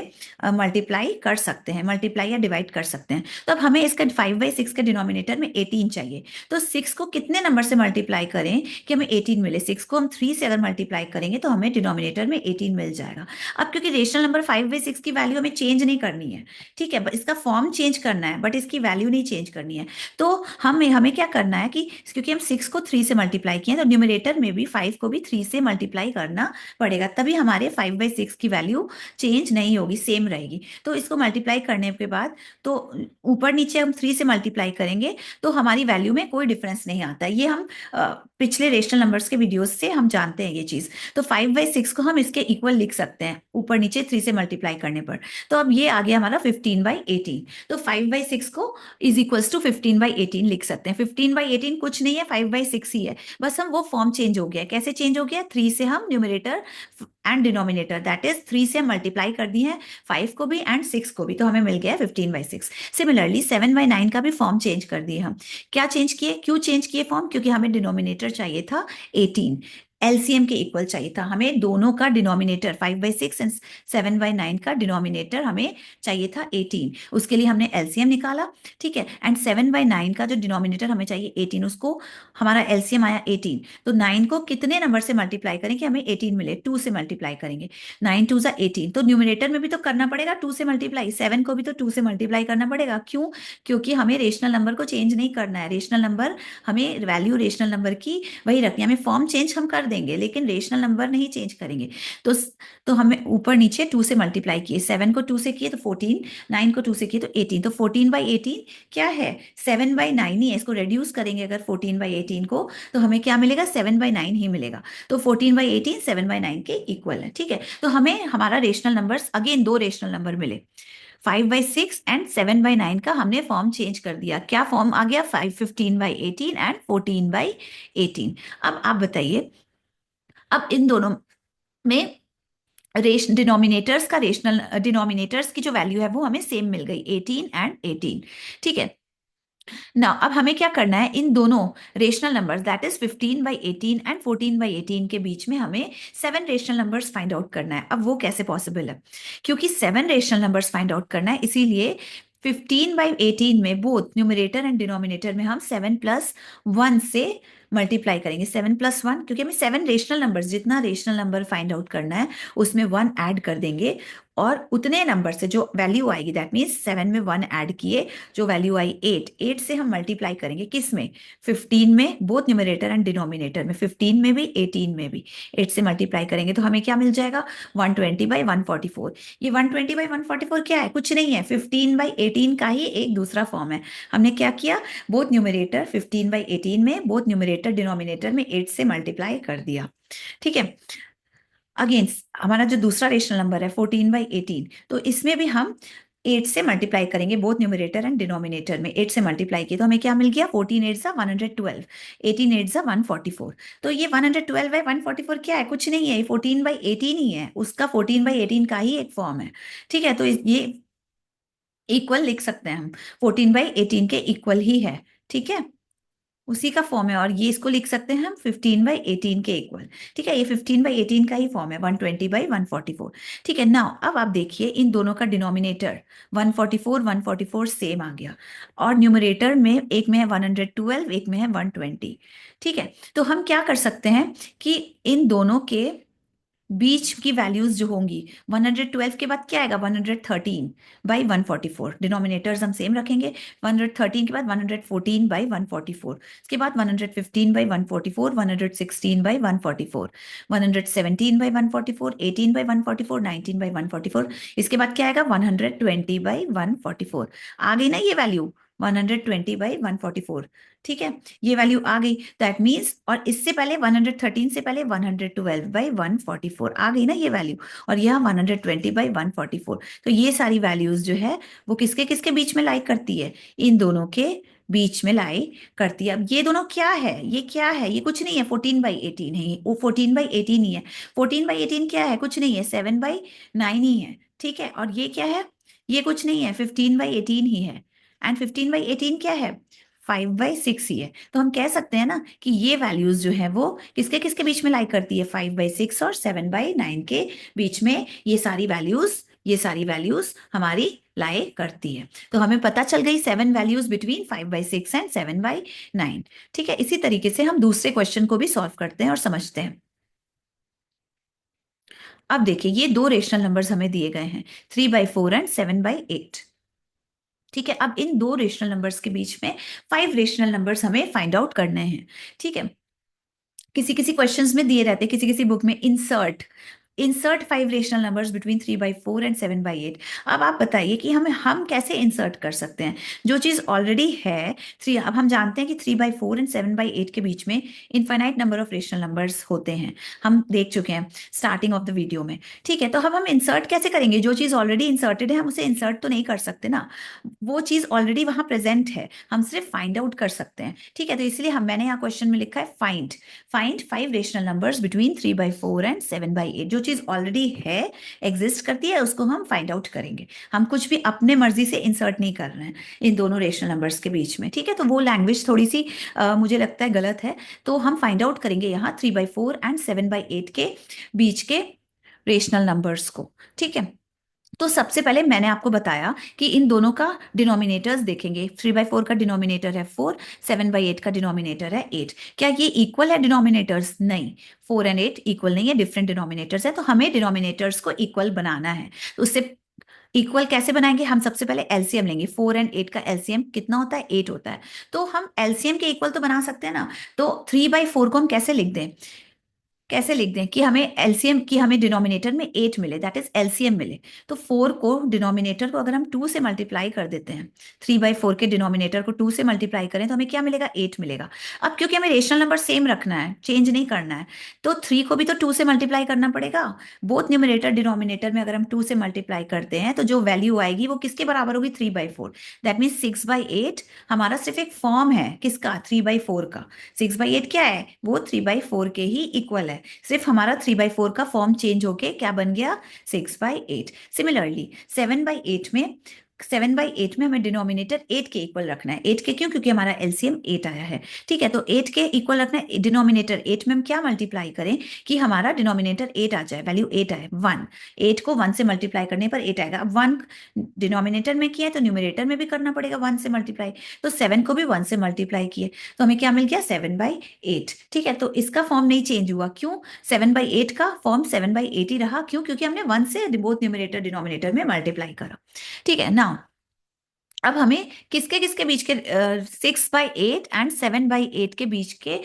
मल्टीप्लाई कर सकते हैं, मल्टीप्लाई या डिवाइड कर सकते हैं। तो अब हमें इसका 5/6 के डिनोमिनेटर में 18 चाहिए। तो 6 को कितने नंबर से मल्टीप्लाई करें कि हमें 18 मिले? 6 को हम 3 से अगर मल्टीप्लाई करेंगे तो हमें डिनोमिनेटर में 18 मिल जाएगा। अब क्योंकि रेशनल नंबर 5/6 की वैल्यू हमें चेंज नहीं करनी है, ठीक है, इसका फॉर्म चेंज करना है बट इसकी वैल्यू नहीं चेंज करनी है। तो हमें क्या करना है कि क्योंकि हम 6 को 3 से मल्टीप्लाई किए तो न्यूमरेटर में भी 5 को भी 3 से मल्टीप्लाई करना पड़ेगा, तभी हमारे 5/6 की वैल्यू चेंज नहीं होगी, सेम रहेगी। तो इसको मल्टीप्लाई करने के बाद तो ऊपर नीचे हम 3 से मल्टीप्लाई करेंगे तो हमारी वैल्यू में कोई डिफरेंस नहीं आता। ये हम पिछले रेशनल नंबर्स के वीडियोस से हम जानते हैं ये चीज। तो 5/6 को हम इसके इक्वल लिख सकते हैं ऊपर नीचे 3 से मल्टीप्लाई करने पर। तो अब ये आ गया हमारा 15/18। तो 5/6 को इज इक्वल्स टू 15/18 लिख सकते हैं। 15/18 कुछ नहीं है, 5/6 ही है, बस हम वो फॉर्म चेंज हो गया। कैसे चेंज हो गया? 3 से हम numerator and denominator, that is 3 से मल्टीप्लाई कर दी है 5 को भी एंड 6 को भी, तो हमें मिल गया 15/6। सिमिलरली 7/9 का भी फॉर्म चेंज कर दिए हम। क्या चेंज किए? क्यों चेंज किए फॉर्म? क्योंकि हमें डिनोमिनेटर चाहिए था 18। एलसीएम के इक्वल चाहिए था हमें, दोनों का डिनोमिनेटर 5/6 एंड 7/9 का डिनोमिनेटर हमें चाहिए था 18, उसके लिए हमने एलसीएम निकाला, ठीक है। एंड 7/9 का जो डिनोमिनेटर हमें चाहिए 18, उसको हमारा एलसीएम आया 18, तो 9 को कितने नंबर से मल्टीप्लाई करेंगे हमें 18 मिले, 2 से मल्टीप्लाई करेंगे, 9 2 ज़ा 18, तो न्यूमिनेटर में भी तो करना पड़ेगा 2 से मल्टीप्लाई, 7 को भी तो 2 से मल्टीप्लाई करना पड़ेगा, क्यों? क्योंकि हमें रेशनल नंबर को चेंज नहीं करना है, रेशनल नंबर हमें वैल्यू रेशनल नंबर की वही रखनी है, हमें फॉर्म चेंज हम कर देंगे लेकिन रेशनल नंबर नहीं चेंज करेंगे। तो तो हमें ऊपर नीचे 2 से मल्टीप्लाई किए, 7 को 2 से किए तो 14, 9 को 2 से किए तो 18, तो 14/18 क्या है 7/9 ही है, इसको रेड्यूस करेंगे अगर 14/18 को तो हमें क्या मिलेगा 7/9 ही मिलेगा, तो 14/18 7/9 के इक्वल है, ठीक है। तो हमें हमारा रेशनल नंबर्स अगेन दो रेशनल नंबर मिले, 5/6 एंड 7/9 का हमने फॉर्म चेंज कर दिया, क्या फॉर्म आ गया 15/18 एंड 14/18। अब आप बताइए, अब इन दोनों में डिनोमिनेटर्स का रेशनल डिनोमिनेटर्स की जो वैल्यू है वो हमें सेम मिल गई 18 एंड 18, ठीक है ना। अब हमें क्या करना है, इन दोनों rational numbers that is 15/18 and 14/18 के बीच में हमें 7 रेशनल नंबर्स फाइंड आउट करना है। अब वो कैसे पॉसिबल है, क्योंकि 7 रेशनल नंबर्स फाइंड आउट करना है, इसीलिए 15/18 में बोथ न्यूमरेटर एंड डिनोमिनेटर में हम 7+1 से मल्टीप्लाई करेंगे, 7+1, क्योंकि हमें 7 रेशनल नंबर्स, जितना रेशनल नंबर फाइंड आउट करना है उसमें 1 ऐड कर देंगे, और उतने नंबर से जो वैल्यू आएगी दैट मीन्स 7 में 1 ऐड किए, जो वैल्यू आई 8 से हम मल्टीप्लाई करेंगे किस में 15 में, बोथ न्यूमरेटर एंड डिनोमिनेटर में, 15 में भी 18 में भी 8 से मल्टीप्लाई करेंगे तो हमें क्या मिल जाएगा 120/144। ये 120/144 क्या है, कुछ नहीं है, 15/18 का ही एक दूसरा फॉर्म है। हमने क्या किया, बोथ न्यूमरेटर 15/18 में बोथ न्यूमरेटर डिनोमिनेटर में 8 से मल्टीप्लाई कर दिया, ठीक है। अगेन हमारा जो दूसरा रेशनल नंबर है 14/18, तो इसमें भी हम 8 से मल्टीप्लाई करेंगे, बोथ न्यूमरेटर एंड डिनोमिनेटर में 8 से मल्टीप्लाई किया तो हमें क्या मिल गया 14 8 ज़ा 112, 18 8 ज़ा 144। तो ये 112/144 क्या है, कुछ नहीं है, ये 14/18 ही है, उसका 14/18 का ही एक फॉर्म है, ठीक है। तो ये इक्वल लिख सकते हैं हम, 14/18 के इक्वल ही है, ठीक है, उसी का फॉर्म है, और ये इसको लिख सकते हैं हम 15/18 के इक्वल, ठीक है, ये 15/18 का ही फॉर्म है 120/144, ठीक है। नाउ अब आप देखिए इन दोनों का डिनोमिनेटर 144 सेम आ गया, और न्यूमरेटर में एक में है 112, एक में है 120, ठीक है। तो हम क्या कर सकते हैं कि इन दोनों के बीच की वैल्यूज जो होंगी 112 के बाद क्या आएगा 113/144, डिनोमिनेटर्स हम सेम रखेंगे, 113 के बाद 114/144, इसके बाद 115/144, 116/144, 117/144, 18/144, 19/144, इसके बाद क्या आएगा 120/144, आ गई ना ये वैल्यू 120/144, ठीक है, ये वैल्यू आ गई, दैट मीन्स, और इससे पहले 113 से पहले 112/144 आ गई ना ये वैल्यू, और यह 120/144, तो ये सारी वैल्यूज जो है वो किसके किसके बीच में लाई करती है, इन दोनों के बीच में लाई करती है। अब ये दोनों क्या है, ये क्या है, ये कुछ नहीं है 14/18 है, वो 14/18 ही है, 14/18 क्या है, कुछ नहीं है 7/9 ही है, ठीक है, और ये क्या है, ये कुछ नहीं है 15/18 ही है, एंड 15/18 क्या है 5/6 ही है। तो हम कह सकते हैं ना कि ये वैल्यूज जो है वो किसके किसके बीच में लाई करती है 5/6 और 7/9 के बीच में, ये सारी वैल्यूज हमारी लाई करती है। तो हमें पता चल गई 7 वैल्यूज बिटवीन 5/6 एंड 7/9, ठीक है। इसी तरीके से हम दूसरे क्वेश्चन को भी सॉल्व करते हैं और समझते हैं। अब देखिए ये दो रेशनल नंबर्स हमें दिए गए हैं 3/4 एंड 7/8, ठीक है। अब इन दो रेशनल नंबर्स के बीच में 5 रेशनल नंबर्स हमें फाइंड आउट करने हैं, ठीक है। किसी किसी क्वेश्चंस में दिए रहते हैं, किसी किसी बुक में insert 5 rational numbers between 3/4 and 7/8। अब आप बताइए कि हम कैसे इंसर्ट कर सकते हैं जो चीज़ ऑलरेडी है 3, अब हम जानते हैं कि 3/4 एंड 7/8 के बीच में infinite number of rational numbers होते हैं, हम देख चुके हैं स्टार्टिंग ऑफ द वीडियो में, ठीक है। तो हम इंसर्ट कैसे करेंगे, जो चीज़ ऑलरेडी इंसर्टेड है हम उसे इंसर्ट तो नहीं कर सकते ना, वो चीज़ ऑलरेडी वहाँ प्रेजेंट है, हम सिर्फ फाइंड आउट कर सकते हैं, ठीक है। तो इसलिए मैंने यहाँ क्वेश्चन में लिखा है find 5 rational numbers between 3/4 and 7/8, जो चीज ऑलरेडी है, एग्जिस्ट करती है, उसको हम फाइंड आउट करेंगे। हम कुछ भी अपने मर्जी से इंसर्ट नहीं कर रहे हैं इन दोनों रेशनल नंबर्स के बीच में, ठीक है। तो वो लैंग्वेज थोड़ी सी मुझे लगता है गलत है। तो हम फाइंड आउट करेंगे यहाँ 3/4 एंड 7/8 के बीच के रेशनल नंबर्स को, ठीक है। तो सबसे पहले मैंने आपको बताया कि इन दोनों का डिनोमिनेटर्स देखेंगे। 3/4 का डिनोमिनेटर है 4, 7/8 का डिनोमिनेटर है 8। क्या ये इक्वल है डिनोमिनेटर्स? नहीं, 4 एंड 8 इक्वल नहीं है, डिफरेंट डिनोमिनेटर्स है। तो हमें डिनोमिनेटर्स को इक्वल बनाना है। तो उससे इक्वल कैसे बनाएंगे? हम सबसे पहले एलसीएम लेंगे। 4 एंड 8 का एलसीएम कितना होता है? 8 होता है। तो हम एलसीएम के इक्वल तो बना सकते हैं ना। तो 3/4 को हम कैसे लिख दें? कैसे लिख दें कि हमें एलसीएम की हमें डिनोमिनेटर में 8 मिले, दैट इज एलसीएम मिले। तो 4 को डिनोमिनेटर को अगर हम 2 से मल्टीप्लाई कर देते हैं, 3/4 के डिनोमिनेटर को 2 से मल्टीप्लाई करें तो हमें क्या मिलेगा? 8 मिलेगा। अब क्योंकि हमें रेशनल नंबर सेम रखना है, चेंज नहीं करना है, तो 3 को भी तो 2 से मल्टीप्लाई करना पड़ेगा। बोथ न्यूमिनेटर डिनोमिनेटर में अगर हम 2 से मल्टीप्लाई करते हैं तो जो वैल्यू आएगी वो किसके बराबर होगी? 3/4। दैट मीन 6/8 हमारा सिर्फ एक फॉर्म है किसका? 3/4 का। 6/8 क्या है? वो 3/4 के ही इक्वल है। सिर्फ हमारा 3/4 का फॉर्म चेंज होके क्या बन गया? 6/8। सिमिलरली 7/8 में हमें डिनोमिनेटर 8 के इक्वल रखना है। 8 के क्यों? क्योंकि हमारा एलसीएम 8 आया है, ठीक है। तो 8 के इक्वल रखना है। डिनोमिनेटर 8 में हम क्या मल्टीप्लाई करें कि हमारा डिनोमिनेटर 8 आ जाए, वैल्यू 8 आए? 1। 8 को 1 से मल्टीप्लाई करने पर 8 आएगा। अब 1 डिनोमिनेटर में किया है तो न्यूमिनेटर में भी करना पड़ेगा 1 से मल्टीप्लाई। तो 7 को भी 1 से मल्टीप्लाई किए तो हमें क्या मिल गया? 7/8, ठीक है। तो इसका फॉर्म नहीं चेंज हुआ, क्यों? 7/8 का फॉर्म 7/8 ही रहा, क्यों? क्योंकि हमने 1 से बोथ न्यूमिनेटर डिनोमिनेटर में मल्टीप्लाई करा, ठीक है ना। अब हमें किसके किसके बीच के 6/8 एंड 7/8 के बीच के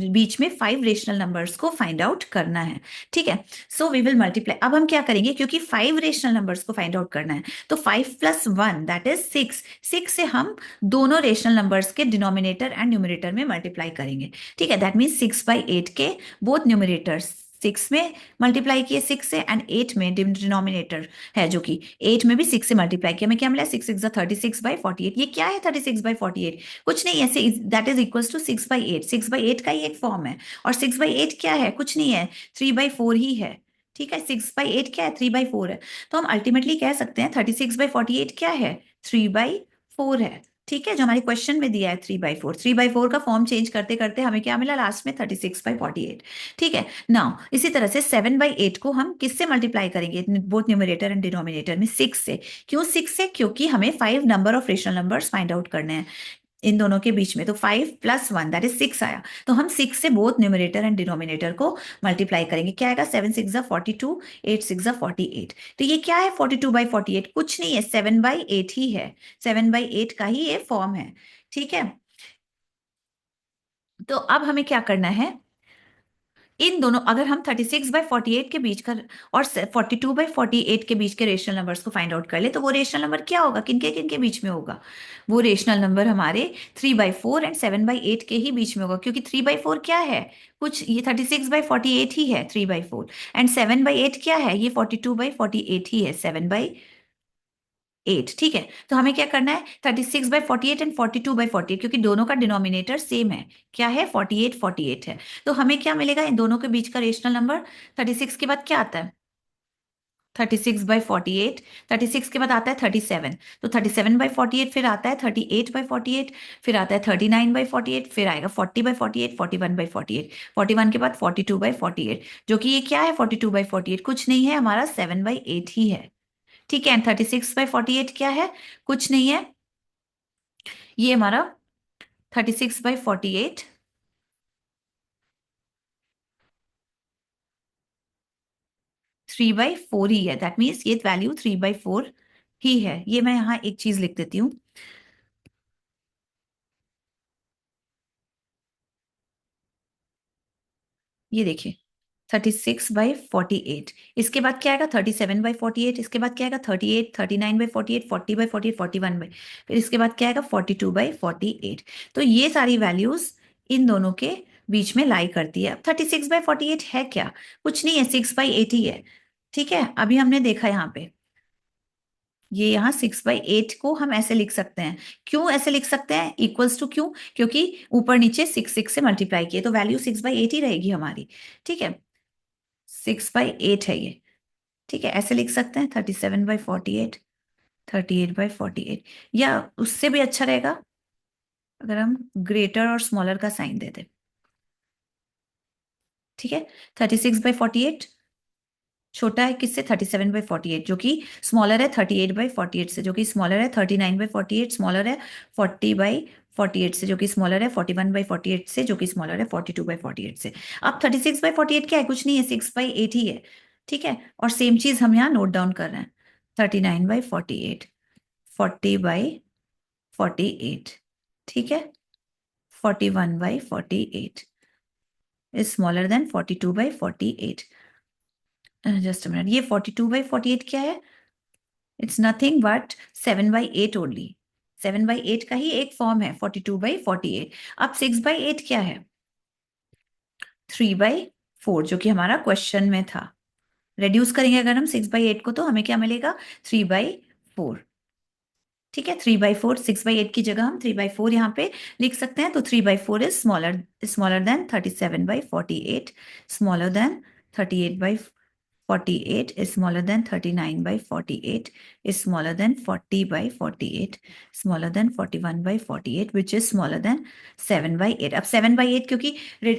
बीच में 5 रेशनल नंबर्स को फाइंड आउट करना है, ठीक है। So we will multiply. अब हम क्या करेंगे? क्योंकि 5 रेशनल नंबर्स को फाइंड आउट करना है तो 5 + 1 दैट इज 6। 6 से हम दोनों रेशनल नंबर्स के डिनोमिनेटर एंड न्यूमिनेटर में मल्टीप्लाई करेंगे, ठीक है। दैट मीन 6/8 के बोथ न्यूमिनेटर्स 6 में मल्टीप्लाई किए 6 से, एंड 8 में डिनोमिनेटर है जो कि 8 में भी 6 से मल्टीप्लाई किया। हमें क्या मिला? 6 6 36/48। ये क्या है 36/48? कुछ नहीं है, दैट इज इक्वल्स टू 6/8। 6/8 का ही एक फॉर्म है। और 6/8 क्या है? कुछ नहीं है, 3/4 ही है, ठीक है। 6/8 क्या है? 3/4 है। तो हम अल्टीमेटली कह सकते हैं 36/48 क्या है? 3/4 है, ठीक है। जो हमारे क्वेश्चन में दिया है 3/4। 3/4 का फॉर्म चेंज करते करते हमें क्या मिला लास्ट में? 36/48, ठीक है। नाउ इसी तरह से 7/8 को हम किससे मल्टीप्लाई करेंगे बोथ न्यूमरेटर एंड डिनोमिनेटर में? 6 से। क्यों 6 से? क्योंकि हमें 5 number of rational numbers find out करने हैं इन दोनों के बीच में। तो 5 + 1 दैट इज 6 आया। तो हम 6 से बोथ न्यूमरेटर एंड डिनोमिनेटर को मल्टीप्लाई करेंगे। क्या आएगा? 7 6 42, 8 6 48। तो ये क्या है? 42/48 कुछ नहीं है, 7/8 ही है। 7/8 का ही ये फॉर्म है, ठीक है। तो अब हमें क्या करना है? इन दोनों, अगर हम 36/48 के बीच का और 42/48 के बीच के रेशनल नंबर्स को फाइंड आउट कर ले तो वो रेशनल नंबर क्या होगा? किनके किनके बीच में होगा? वो रेशनल नंबर हमारे 3/4 एंड 7/8 के ही बीच में होगा। क्योंकि 3/4 क्या है? कुछ, ये 36/48 ही है 3/4। एंड 7/8 क्या है? ये 42/48 ही है 7/8, ठीक है। तो हमें क्या करना है? 36/48 एंड 42/48, क्योंकि दोनों का डिनोमिनेटर सेम है। क्या है? 48/48 है। तो हमें क्या मिलेगा इन दोनों के बीच का रेशनल नंबर? 36 के बाद क्या आता है? 36/48। 36 के बाद आता है 37। तो 37/48, फिर आता है 38/48, फिर आता है 39/48, फिर आएगा 40/48, 41/48, 41 के बाद 42/48, जो कि ये क्या है? 42/48 कुछ नहीं है, हमारा 7/8 ही है, ठीक है। 36/48 क्या है? कुछ नहीं है, ये हमारा 36/48 3/4 ही है। दैट मीन्स ये वैल्यू 3/4 ही है। ये मैं यहाँ एक चीज लिख देती हूँ, ये देखिए 36/48। इसके बाद क्या आएगा? 37/48। इसके बाद क्या आएगा? 38, 39/48, 40/48, 41 फिर इसके बाद क्या आएगा? 42/48। तो ये सारी वैल्यूज इन दोनों के बीच में लाई करती है। अब 36/48 है क्या? कुछ नहीं है, 6/8 ही है, ठीक है। अभी हमने देखा यहाँ पे, ये यहाँ 6/8 को हम ऐसे लिख सकते हैं। क्यों ऐसे लिख सकते हैं? इक्वल्स टू क्यों? क्योंकि ऊपर नीचे 6 6 से मल्टीप्लाई किए तो वैल्यू 6/8 ही रहेगी हमारी, ठीक है। 6/8 है ये, ठीक है, ऐसे लिख सकते हैं 37/48, 38/48, या उससे भी अच्छा रहेगा अगर हम ग्रेटर और स्मॉलर का साइन दे दें, ठीक है। 36/48 छोटा है किससे, 37/48, जो कि स्मॉलर है 38/48 से, जो कि स्मॉलर है 39/48, स्मॉलर है 40/48 से, जो कि स्मॉलर है 41/48 से, जो कि स्मॉलर है 42/48 से। अब 36/48 क्या है, कुछ नहीं है, 6/8 ही है, ठीक है। और सेम चीज हम यहाँ नोट डाउन कर रहे हैं, 39/48, 40/48, ठीक है, 41/48 is smaller than 42/48। Just a minute, ये 42/48 क्या है, इट्स नथिंग बट 7/8 ओनली, 7/8 का ही एक फॉर्म है 42/48। अब 6/8 क्या है, 3/4, जो कि हमारा क्वेश्चन में था। रेड्यूस करेंगे अगर हम 6/8 को, तो हमें क्या मिलेगा, 3/4, ठीक है। 3/4, 6/8 की जगह हम 3/4 यहाँ पे लिख सकते हैं, तो 3/4 is smaller than 37/48, smaller than 38/48 is smaller than 39/48, is smaller than 40/48, smaller than 41/48, which is smaller than 7/8। अब 7/8 क्योंकि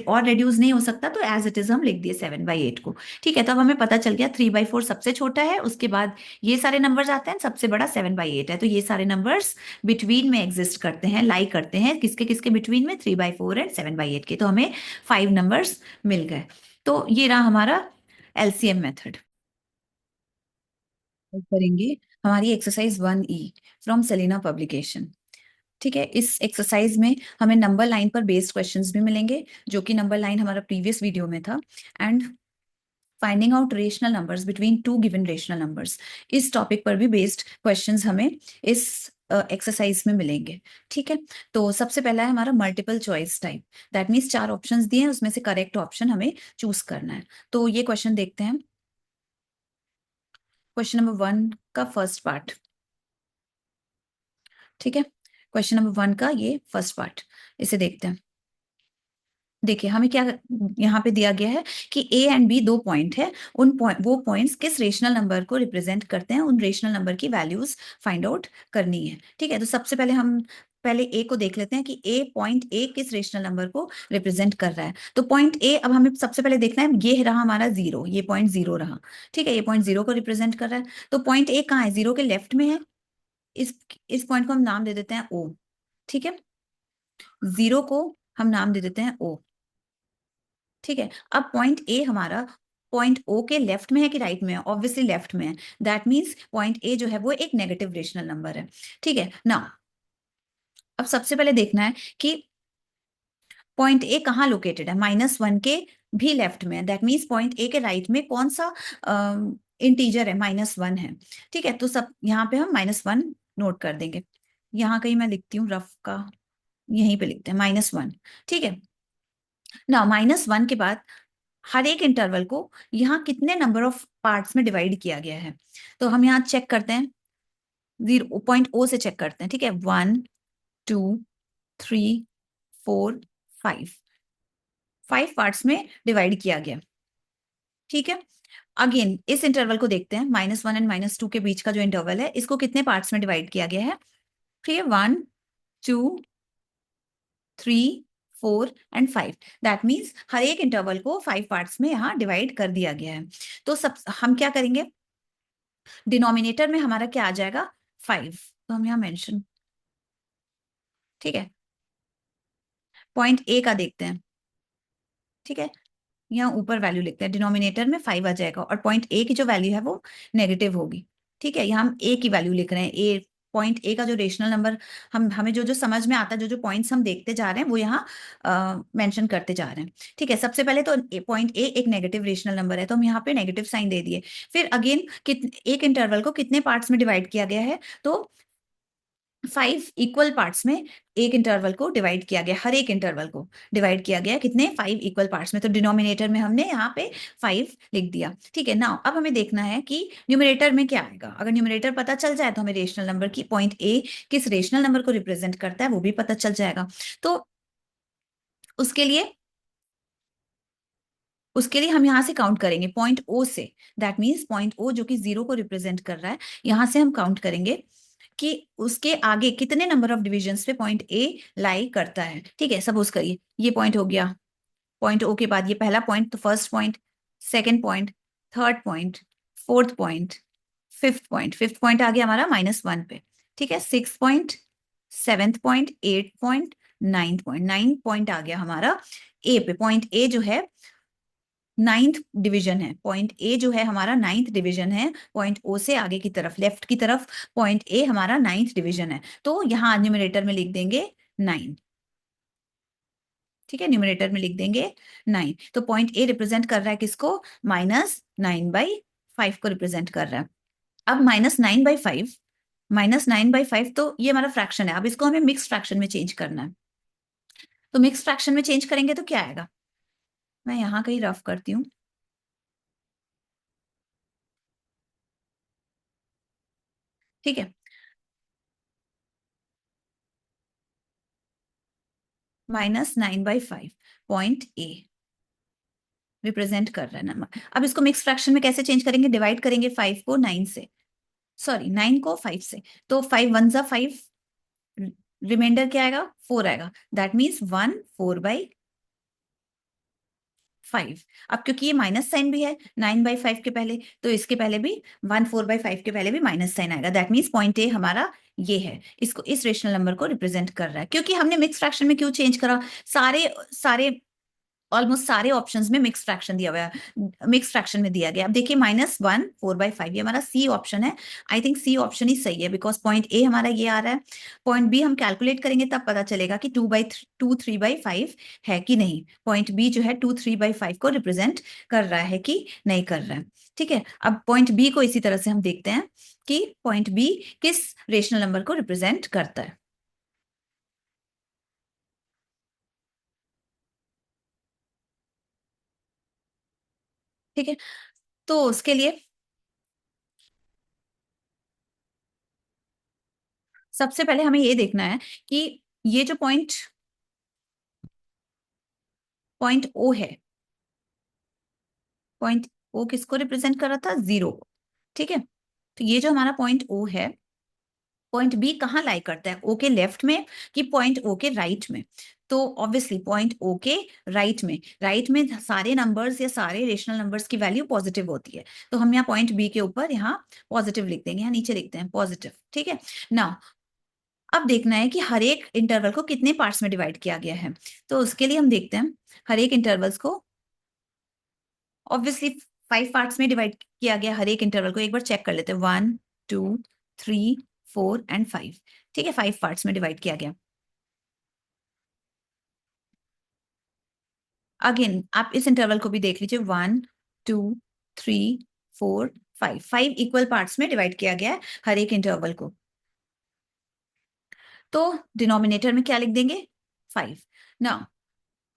और reduce नहीं हो सकता, तो as it is हम लिख दिए 7/8 को, ठीक है। तो अब हमें पता चल गया 3/4 सबसे छोटा है, उसके बाद ये सारे नंबर्स आते हैं, सबसे बड़ा 7/8 है, तो ये सारे नंबर्स बिटवीन में एग्जिस्ट करते हैं, लाई करते हैं, किसके किसके बिटवीन में, 3/4 एंड 7/8 के। तो हमें 5 नंबर्स मिल गए। तो ये रहा हमारा एलसीएम मेथड। करेंगे हमारी exercise 1E from Selina publication, ठीक है। इस एक्सरसाइज में हमें नंबर लाइन पर बेस्ड क्वेश्चंस भी मिलेंगे, जो कि नंबर लाइन हमारा प्रीवियस वीडियो में था, and finding out rational numbers between two given rational numbers, इस टॉपिक पर भी बेस्ड क्वेश्चंस हमें इस एक्सरसाइज में मिलेंगे, ठीक है। तो सबसे पहला है हमारा multiple choice type, that means 4 options दिए हैं, उसमें से करेक्ट ऑप्शन हमें चूज करना है। तो ये क्वेश्चन देखते हैं, क्वेश्चन नंबर 1 का फर्स्ट पार्ट, ठीक है। क्वेश्चन नंबर 1 का ये फर्स्ट पार्ट, इसे देखते हैं। देखिए हमें क्या यहाँ पे दिया गया है कि ए एंड बी दो पॉइंट है, उन वो पॉइंट्स किस रेशनल नंबर को रिप्रेजेंट करते हैं, उन रेशनल नंबर की वैल्यूज फाइंड आउट करनी है, ठीक है। तो सबसे पहले हम पहले ए को देख लेते हैं कि ए पॉइंट ए किस रेशनल नंबर को रिप्रेजेंट कर रहा है। तो पॉइंट ए, अब हमें सबसे पहले देखना है, ये रहा हमारा 0, ये पॉइंट 0 रहा, ठीक है, ये पॉइंट 0 को रिप्रेजेंट कर रहा है। तो पॉइंट ए कहाँ है, 0 के लेफ्ट में है, इस इस पॉइंट को हम नाम दे देते हैं ओ, ठीक है, 0 को हम नाम दे देते हैं ओ, ठीक है। अब पॉइंट ए हमारा पॉइंट ओ के लेफ्ट में है कि राइट में है, ऑब्वियसली लेफ्ट में है, दैट मीन्स पॉइंट ए जो है वो एक नेगेटिव रेशनल नंबर है, ठीक है ना। अब सबसे पहले देखना है कि पॉइंट ए कहाँ लोकेटेड है, -1 के भी लेफ्ट में है, दैट मीन्स पॉइंट ए के राइट में कौन सा इंटीजर है, -1 है, ठीक है। तो सब यहाँ पे हम -1 नोट कर देंगे, यहाँ कहीं मैं लिखती हूँ रफ का, यहीं पे लिखते हैं -1, ठीक है ना। -1 के बाद हर एक इंटरवल को यहाँ कितने नंबर ऑफ पार्ट्स में डिवाइड किया गया है, तो हम यहाँ चेक करते हैं, 0 पॉइंट ओ से चेक करते हैं, ठीक है, 1 2 3 4 5, 5 पार्ट्स में डिवाइड किया गया, ठीक है। अगेन इस इंटरवल को देखते हैं, -1 एंड -2 के बीच का जो इंटरवल है, इसको कितने पार्ट्स में डिवाइड किया गया है, फिर 1 2 3 4 एंड 5, दैट मीन्स हर एक इंटरवल को 5 पार्ट्स में यहाँ डिवाइड कर दिया गया है। तो सब हम क्या करेंगे, डिनोमिनेटर में हमारा क्या आ जाएगा, 5, तो हम यहाँ मेंशन, ठीक है। पॉइंट ए का देखते हैं, ठीक है, यहाँ ऊपर वैल्यू लिखते हैं, डिनोमिनेटर में 5 आ जाएगा, और पॉइंट ए की जो वैल्यू है वो नेगेटिव होगी, ठीक है। यहाँ हम ए की वैल्यू लिख रहे हैं, ए पॉइंट ए का जो रेशनल नंबर, हमें जो जो समझ में आता है, जो जो पॉइंट्स हम देखते जा रहे हैं, वो यहाँ मेंशन करते जा रहे हैं, ठीक है। सबसे पहले तो पॉइंट ए एक नेगेटिव रेशनल नंबर है, तो हम यहाँ पे नेगेटिव साइन दे दिए। फिर अगेन एक इंटरवल को कितने पार्ट्स में डिवाइड किया गया है, तो 5 इक्वल पार्ट्स में एक इंटरवल को डिवाइड किया गया, हर एक इंटरवल को डिवाइड किया गया कितने, 5 इक्वल पार्ट्स में, तो डिनोमिनेटर में हमने यहाँ पे 5 लिख दिया, ठीक है ना। अब हमें देखना है कि न्यूमरेटर में क्या आएगा, अगर न्यूमरेटर पता चल जाए तो हमें रेशनल नंबर की पॉइंट ए किस रेशनल नंबर को रिप्रेजेंट करता है वो भी पता चल जाएगा। तो उसके लिए उसके लिए हम यहाँ से काउंट करेंगे पॉइंट ओ से, दैट मीन्स पॉइंट ओ जो कि 0 को रिप्रेजेंट कर रहा है, यहाँ से हम काउंट करेंगे कि उसके आगे कितने नंबर ऑफ डिविजन्स पे पॉइंट ए लाई करता है। ठीक है, सपोज करिए ये पॉइंट हो गया, पॉइंट ओ के बाद ये पहला पॉइंट, तो first point, second point, third point, fourth point, fifth point आ गया हमारा -1 पे। ठीक है, six point, seventh point, eight point, ninth point, 9 point आ गया हमारा ए पे। पॉइंट ए जो है नाइन्थ डिवीजन है, पॉइंट ए जो है हमारा नाइन्थ डिवीजन है, पॉइंट ओ से आगे की तरफ लेफ्ट की तरफ पॉइंट ए हमारा नाइन्थ डिवीजन है, तो यहाँ न्यूमरेटर में लिख देंगे 9। ठीक है, न्यूमरेटर में लिख देंगे 9। तो पॉइंट ए रिप्रेजेंट कर रहा है किसको, -9/5 को रिप्रेजेंट कर रहा है। अब -9/5, -9/5 तो ये हमारा फ्रैक्शन है, अब इसको हमें मिक्स फ्रैक्शन में चेंज करना है। तो मिक्स फ्रैक्शन में चेंज करेंगे तो क्या आएगा, मैं यहाँ कहीं रफ करती हूँ। ठीक है, -9/5 पॉइंट ए रिप्रेजेंट कर रहा है नंबर। अब इसको मिक्स फ्रैक्शन में कैसे चेंज करेंगे, डिवाइड करेंगे 5 को 9 से, सॉरी 9 को 5 से, तो 5 1 जा 5, रिमाइंडर क्या आएगा, 4 आएगा, दैट मीन्स 1 4/5। अब क्योंकि ये माइनस साइन भी है 9/5 के पहले, तो इसके पहले भी 1 4/5 के पहले भी माइनस साइन आएगा, दैट मीन्स पॉइंट ए हमारा ये है, इसको इस रेशनल नंबर को रिप्रेजेंट कर रहा है। क्योंकि हमने मिक्स फ्रैक्शन में क्यों चेंज करा, सारे सारे ऑलमोस्ट सारे ऑप्शंस में मिक्स फ्रैक्शन दिया हुआ है, मिक्स फ्रैक्शन में दिया गया। अब देखिए -1 4/5 ये हमारा सी ऑप्शन है, आई थिंक सी ऑप्शन ही सही है, बिकॉज पॉइंट ए हमारा ये आ रहा है, पॉइंट बी हम कैलकुलेट करेंगे तब पता चलेगा कि 3/5 है कि नहीं, पॉइंट बी जो है 3/5 को रिप्रेजेंट कर रहा है कि नहीं कर रहा है। ठीक है, अब पॉइंट बी को इसी तरह से हम देखते हैं कि पॉइंट बी किस रेशनल नंबर को रिप्रेजेंट करता है। ठीक है, तो उसके लिए सबसे पहले हमें ये देखना है कि ये जो पॉइंट पॉइंट ओ है, पॉइंट ओ किसको रिप्रेजेंट कर रहा था, 0 को। ठीक है, तो ये जो हमारा पॉइंट ओ है, पॉइंट बी कहाँ लाई करता है, ओ के लेफ्ट में कि पॉइंट ओ के राइट में। तो ऑब्वियसली पॉइंट ओ के राइट में सारे नंबर्स या सारे रेशनल नंबर्स की वैल्यू पॉजिटिव होती है, तो हम यहाँ पॉइंट बी के ऊपर यहाँ पॉजिटिव लिख देंगे, यहाँ नीचे लिखते हैं पॉजिटिव। ठीक है, नाउ अब देखना है कि हर एक इंटरवल को कितने पार्ट्स में डिवाइड किया गया है, तो उसके लिए हम देखते हैं हर एक इंटरवल्स को, ऑब्वियसली 5 पार्ट्स में डिवाइड किया गया हर एक इंटरवल को, एक बार चेक कर लेते हैं, 1 2 3 4 एंड 5। ठीक है, 5 पार्ट्स में डिवाइड किया गया। अगेन आप इस इंटरवल को भी देख लीजिए, 1 2 3 4 5, 5 इक्वल पार्ट्स में डिवाइड किया गया है हर एक इंटरवल को, तो डिनोमिनेटर में क्या लिख देंगे, 5। ना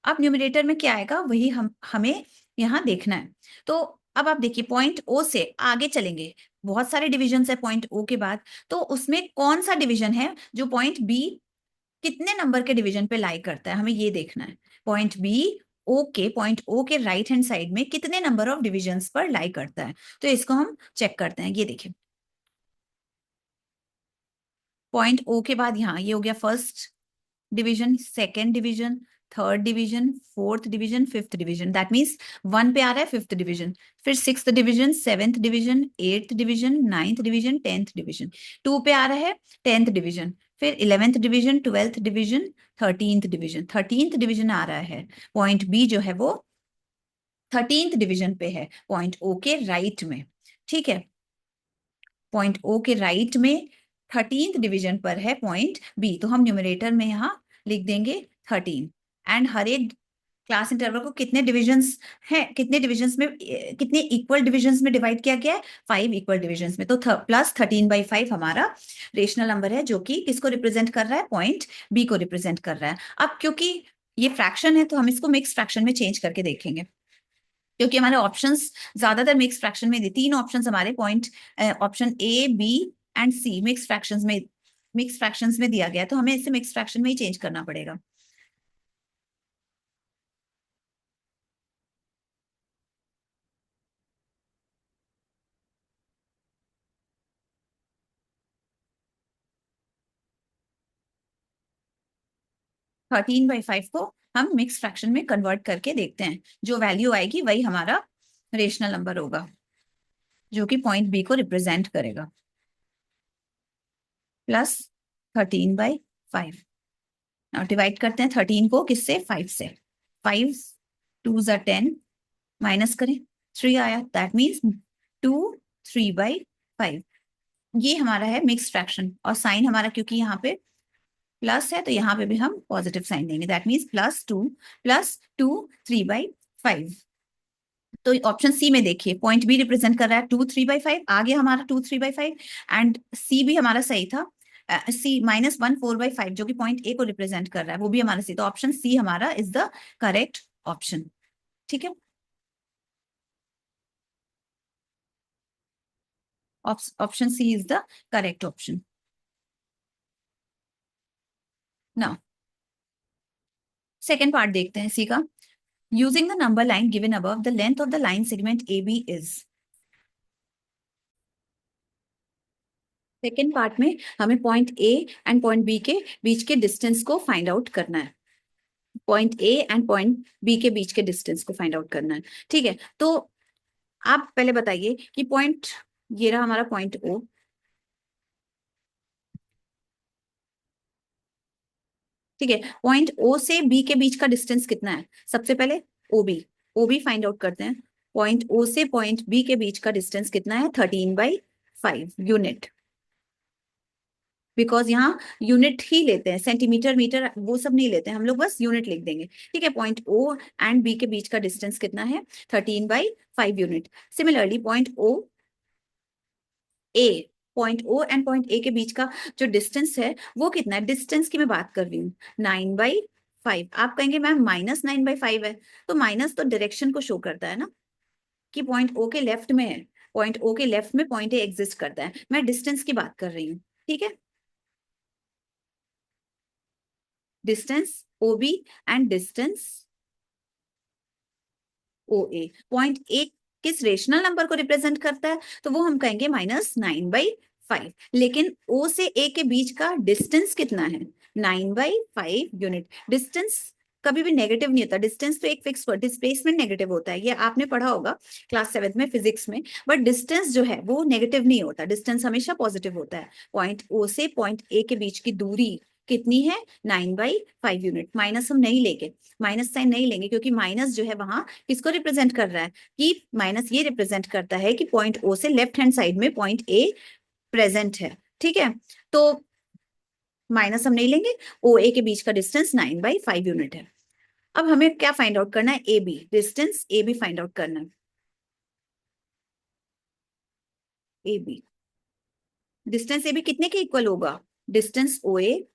अब न्यूमरेटर में क्या आएगा वही हम हमें यहाँ देखना है। तो अब आप देखिए पॉइंट ओ से आगे चलेंगे, बहुत सारे डिविजन है पॉइंट ओ के बाद, तो उसमें कौन सा डिवीजन है जो पॉइंट बी कितने नंबर के डिवीजन पे लाई करता है, हमें ये देखना है। पॉइंट ओ के राइट हैंड साइड में कितने नंबर ऑफ डिविजन्स पर लाई करता है, तो इसको हम चेक करते हैं। ये देखिए पॉइंट ओ के बाद यहाँ ये हो गया first division, second division, third division, fourth division, fifth division, that means 1 पे आ रहा है फिफ्थ डिवीजन, फिर sixth division, seventh division, eighth division, ninth division, tenth division, 2 पे आ रहा है टेंथ डिवीजन, फिर 11th division, 12th division, 13th division आ रहा है। पॉइंट बी जो है वो 13th डिवीजन पे है, पॉइंट ओ के राइट में। ठीक है, पॉइंट ओ के राइट में 13th डिवीजन पर है पॉइंट बी, तो हम न्यूमरेटर में यहाँ लिख देंगे 13। एंड हर एक क्लास इंटरवल को कितने डिविजन्स हैं, कितने डिविजन्स में, कितने इक्वल डिविजन्स में डिवाइड किया गया है, 5 इक्वल डिविजन्स में, तो +13/5 हमारा रेशनल नंबर है जो कि किसको रिप्रेजेंट कर रहा है, पॉइंट बी को रिप्रेजेंट कर रहा है। अब क्योंकि ये फ्रैक्शन है तो हम इसको मिक्स फ्रैक्शन में चेंज करके देखेंगे, क्योंकि हमारे ऑप्शंस ज्यादातर मिक्स फ्रैक्शन में, 3 ऑप्शंस हमारे point option A B and C mix fractions में दिया गया है, तो हमें इसे मिक्स फ्रैक्शन में ही चेंज करना पड़ेगा। 13/5 को हम मिक्स फ्रैक्शन में कन्वर्ट करके देखते हैं, जो वैल्यू आएगी वही हमारा रेशनल नंबर होगा, जो कि पॉइंट बी को रिप्रेजेंट करेगा। प्लस 13/5, और डिवाइड करते हैं 13 को किससे, 5 से। 5 2 ज़ा 10, माइनस करें 3 आया, दैट मीन्स 2 3/5। ये हमारा है मिक्स फ्रैक्शन, और साइन हमारा क्योंकि यहाँ पे प्लस है तो यहाँ पे भी हम पॉजिटिव साइन देंगे, दैट मीन्स +2 3/5। तो ऑप्शन सी में देखिए पॉइंट बी रिप्रेजेंट कर रहा है 2 3/5, आ गया हमारा 2 3/5, एंड सी भी हमारा सही था, सी -1 4/5 जो कि पॉइंट ए को रिप्रेजेंट कर रहा है, वो भी हमारा सही, तो ऑप्शन सी हमारा इज द करेक्ट ऑप्शन। ठीक है, option C is the correct option. Now second part देखते हैं सी का। Using the number line given above, the length of the line segment A B is. Second part में हमें point A and point B के बीच के distance को find out करना है, point A and point B के बीच के डिस्टेंस को फाइंड आउट करना है। ठीक है, तो आप पहले बताइए कि पॉइंट, ये रहा हमारा पॉइंट ओ, ठीक है, पॉइंट ओ से बी के बीच का डिस्टेंस कितना है, सबसे पहले ओबी, ओबी फाइंड आउट करते हैं। पॉइंट ओ से पॉइंट बी के बीच का डिस्टेंस कितना है, 13/5 यूनिट, बिकॉज यहाँ यूनिट ही लेते हैं, सेंटीमीटर मीटर वो सब नहीं लेते हैं हम लोग, बस यूनिट लिख देंगे। ठीक है, पॉइंट ओ एंड बी के बीच का डिस्टेंस कितना है, 13/5 unit. Similarly point O A, point O and point A के बीच का जो डिस्टेंस है वो कितना है, डिस्टेंस की मैं बात कर रही हूँ, 9/5। आप कहेंगे मैम -9/5 है, तो माइनस तो डायरेक्शन को शो करता है ना, कि पॉइंट ओ के लेफ्ट में है, पॉइंट ओ के लेफ्ट में पॉइंट ए एग्जिस्ट करता है, मैं डिस्टेंस की बात कर रही हूँ। ठीक है, distance O B and distance O A, point A किस रेशनल नंबर को रिप्रेजेंट करता है, तो वो हम कहेंगे -9/5। लेकिन ओ से ए के बीच का डिस्टेंस कितना है, 9/5 यूनिट। डिस्टेंस कभी भी नेगेटिव नहीं होता, डिस्टेंस तो एक फिक्स वर्ड, डिस्प्लेसमेंट नेगेटिव होता है, ये आपने पढ़ा होगा क्लास 7 में फिजिक्स में, बट डिस्टेंस जो है वो नेगेटिव नहीं होता, डिस्टेंस हमेशा पॉजिटिव होता है। पॉइंट ओ से पॉइंट ए के बीच की दूरी कितनी है, 9/5 यूनिट। माइनस हम नहीं लेंगे, माइनस साइन नहीं लेंगे, क्योंकि माइनस जो है वहां किसको रिप्रेजेंट कर रहा है, कि माइनस ये रिप्रेजेंट करता है कि पॉइंट ओ से लेफ्ट हैंड साइड में पॉइंट ए प्रेजेंट है। ठीक है, तो माइनस हम नहीं लेंगे, ओ ए के बीच का डिस्टेंस 9/5 यूनिट है। अब हमें क्या फाइंड आउट करना है, A B, distance A B find out करना है। A B, distance A B कितने के इक्वल होगा, distance O A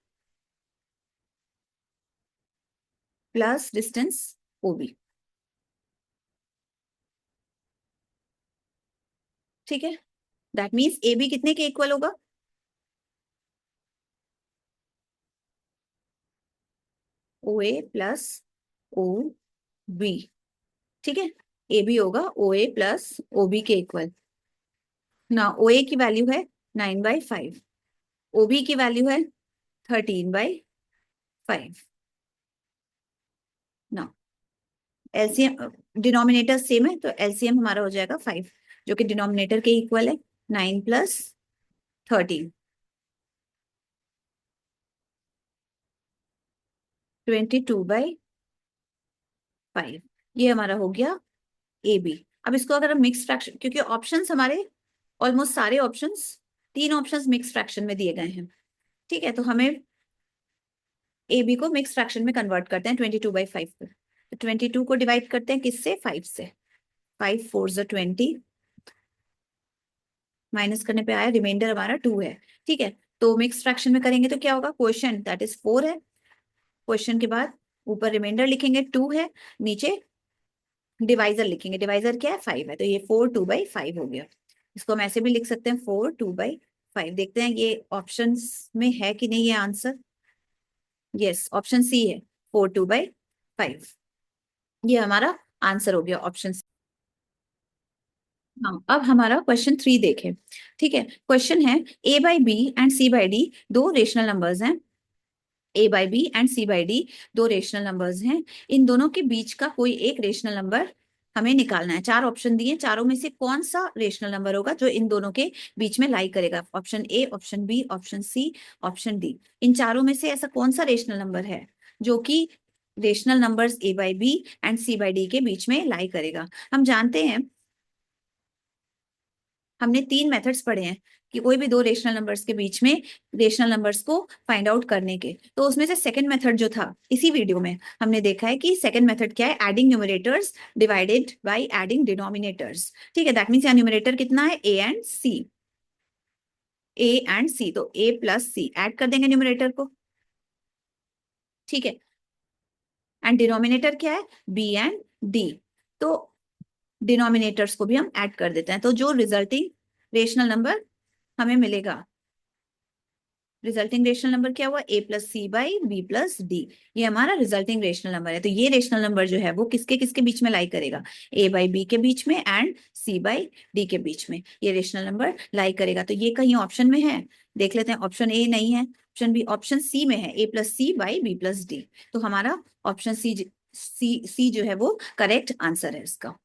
plus distance O B. ठीक है, दैट मीन्स ए बी कितने के इक्वल होगा, ओ ए प्लस ओ बी। ठीक है, ए बी होगा ओ ए प्लस ओ बी के इक्वल। ना ओ ए की वैल्यू है 9/5, ओ बी की वैल्यू है 13/5। ना एलसीएम, डिनोमिनेटर सेम है तो एलसीएम हमारा हो जाएगा 5, जो कि डिनोमिनेटर के इक्वल है, 9 + 13, 22/5। ये हमारा हो गया ए बी। अब इसको अगर हम मिक्स फ्रैक्शन, क्योंकि ऑप्शंस हमारे ऑलमोस्ट सारे ऑप्शंस, 3 ऑप्शंस मिक्स फ्रैक्शन में दिए गए हैं। ठीक है, तो हमें ए बी को मिक्स फ्रैक्शन में कन्वर्ट करते हैं 22/5 पर। तो 22 को डिवाइड करते हैं किससे, 5 से। 5 4 ज़ा 20, माइनस करने पे आया, रिमाइंडर हमारा 2 है। ठीक है, तो मिक्स फ्रैक्शन में करेंगे तो क्या होगा, क्वेश्चन दैट इज 4 है, क्वेश्चन के बाद ऊपर रिमाइंडर लिखेंगे 2 है, नीचे डिवाइजर लिखेंगे, डिवाइजर क्या है, 5 है, तो ये 4 2/5 हो गया। इसको हम ऐसे भी लिख सकते हैं 4 2/5। देखते हैं ये ऑप्शंस में है कि नहीं ये आंसर। यस, ऑप्शन सी है, 4 2/5। ये हमारा आंसर हो गया ऑप्शन। हाँ, अब हमारा क्वेश्चन 3 देखें। ठीक है, क्वेश्चन है A/B एंड C/D दो रेशनल नंबर्स हैं, A by B and C by D दो रेशनल नंबर्स हैं। इन दोनों के बीच का कोई एक रेशनल नंबर हमें निकालना है। चार ऑप्शन दिए, चारों में से कौन सा रेशनल नंबर होगा जो इन दोनों के बीच में लाई करेगा। Option A, option B, option C, option D. इन चारों में से ऐसा कौन सा रेशनल नंबर है जो कि rational numbers A by B and C by D के बीच में लाई करेगा। हम जानते हैं, हमने तीन मेथड्स पढ़े हैं कि कोई भी दो रेशनल नंबर्स के बीच में रेशनल नंबर्स को फाइंड आउट करने के। तो उसमें से सेकंड मेथड जो था इसी वीडियो में हमने देखा है कि सेकंड मेथड क्या है, adding numerators divided by adding denominators. ठीक है, दैट मींस यहाँ न्यूमरेटर कितना है, A and C. A and सी, तो ए प्लस सी ऐड कर देंगे न्यूमरेटर को। ठीक है, एंड डिनोमिनेटर क्या है, बी एंड डी। तो डिनोमिनेटर्स को भी हम ऐड कर देते हैं। तो जो रिजल्टिंग रेशनल नंबर हमें मिलेगा, रिजल्टिंग रेशनल नंबर क्या हुआ, A plus C by B plus D. ये हमारा रिजल्टिंग रेशनल नंबर है। तो ये रेशनल नंबर जो है वो किसके किसके बीच में लाई करेगा, ए बाई बी के बीच में एंड सी बाई डी के बीच में ये रेशनल नंबर लाई करेगा। तो ये कहीं ऑप्शन में है, देख लेते हैं। ऑप्शन ए नहीं है, ऑप्शन बी, ऑप्शन सी में है, A plus C by B plus D. तो हमारा ऑप्शन सी जो है वो करेक्ट आंसर है इसका।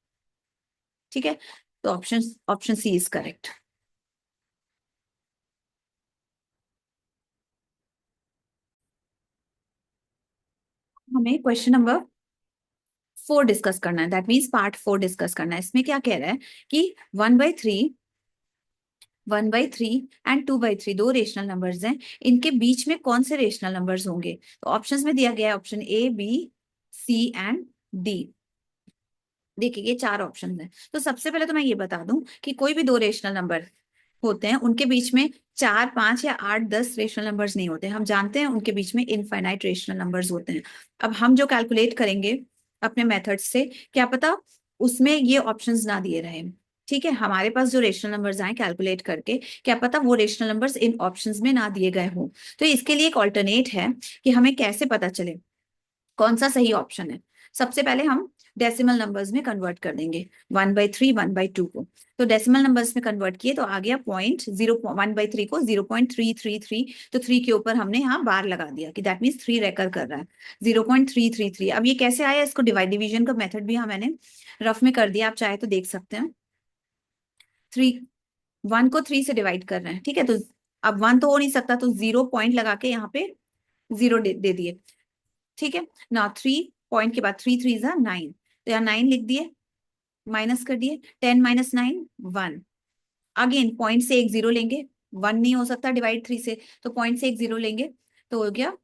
ठीक है, तो option option C is correct. हमें क्वेश्चन नंबर 4 डिस्कस करना है, दैट मीन्स पार्ट 4 डिस्कस करना है। इसमें क्या कह रहा है कि 1/3 एंड 2/3 दो रेशनल नंबर्स हैं, इनके बीच में कौन से रेशनल नंबर्स होंगे। तो ऑप्शंस में दिया गया है option A, B, C and D. देखिए ये चार ऑप्शन हैं। तो सबसे पहले तो मैं ये बता दूं कि कोई भी दो रेशनल नंबर होते हैं उनके बीच में 4, 5 या 8, 10 रेशनल नंबर्स नहीं होते। हम जानते हैं उनके बीच में इनफाइनाइट रेशनल नंबर्स होते हैं। अब हम जो कैलकुलेट करेंगे अपने मेथड से, क्या पता उसमें ये ऑप्शंस ना दिए रहे। ठीक है, हमारे पास जो रेशनल नंबर्स आए कैलकुलेट करके, क्या पता वो रेशनल नंबर्स इन ऑप्शंस में ना दिए गए हों। तो इसके लिए एक ऑल्टरनेट है कि हमें कैसे पता चले कौन सा सही ऑप्शन है। सबसे पहले हम डेसिमल नंबर्स में कन्वर्ट कर देंगे 1/3, 1/2 को। तो डेसिमल नंबर्स में कन्वर्ट किए तो आ गया 1/3 को 0.333। तो 3 के ऊपर हमने यहाँ बार लगा दिया कि दैट मीन्स 3 रेकर कर रहा है, 0.333। अब ये कैसे आया, इसको डिवाइड डिवीजन का मेथड भी मैंने रफ में कर दिया, आप चाहे तो देख सकते हैं। 1 को 3 से डिवाइड कर रहे हैं, ठीक है। तो अब 1 तो हो नहीं सकता, तो 0 पॉइंट लगा के यहाँ पे 0 दे दिए। ठीक है ना, 3 पॉइंट के बाद 3 3 जा 9, तो यहाँ 9 लिख दिए, माइनस कर दिए। 10 - 9 1। अगेन पॉइंट से एक 0 लेंगे, 1 नहीं हो सकता डिवाइड 3 से, तो पॉइंट से एक 0 लेंगे तो हो गया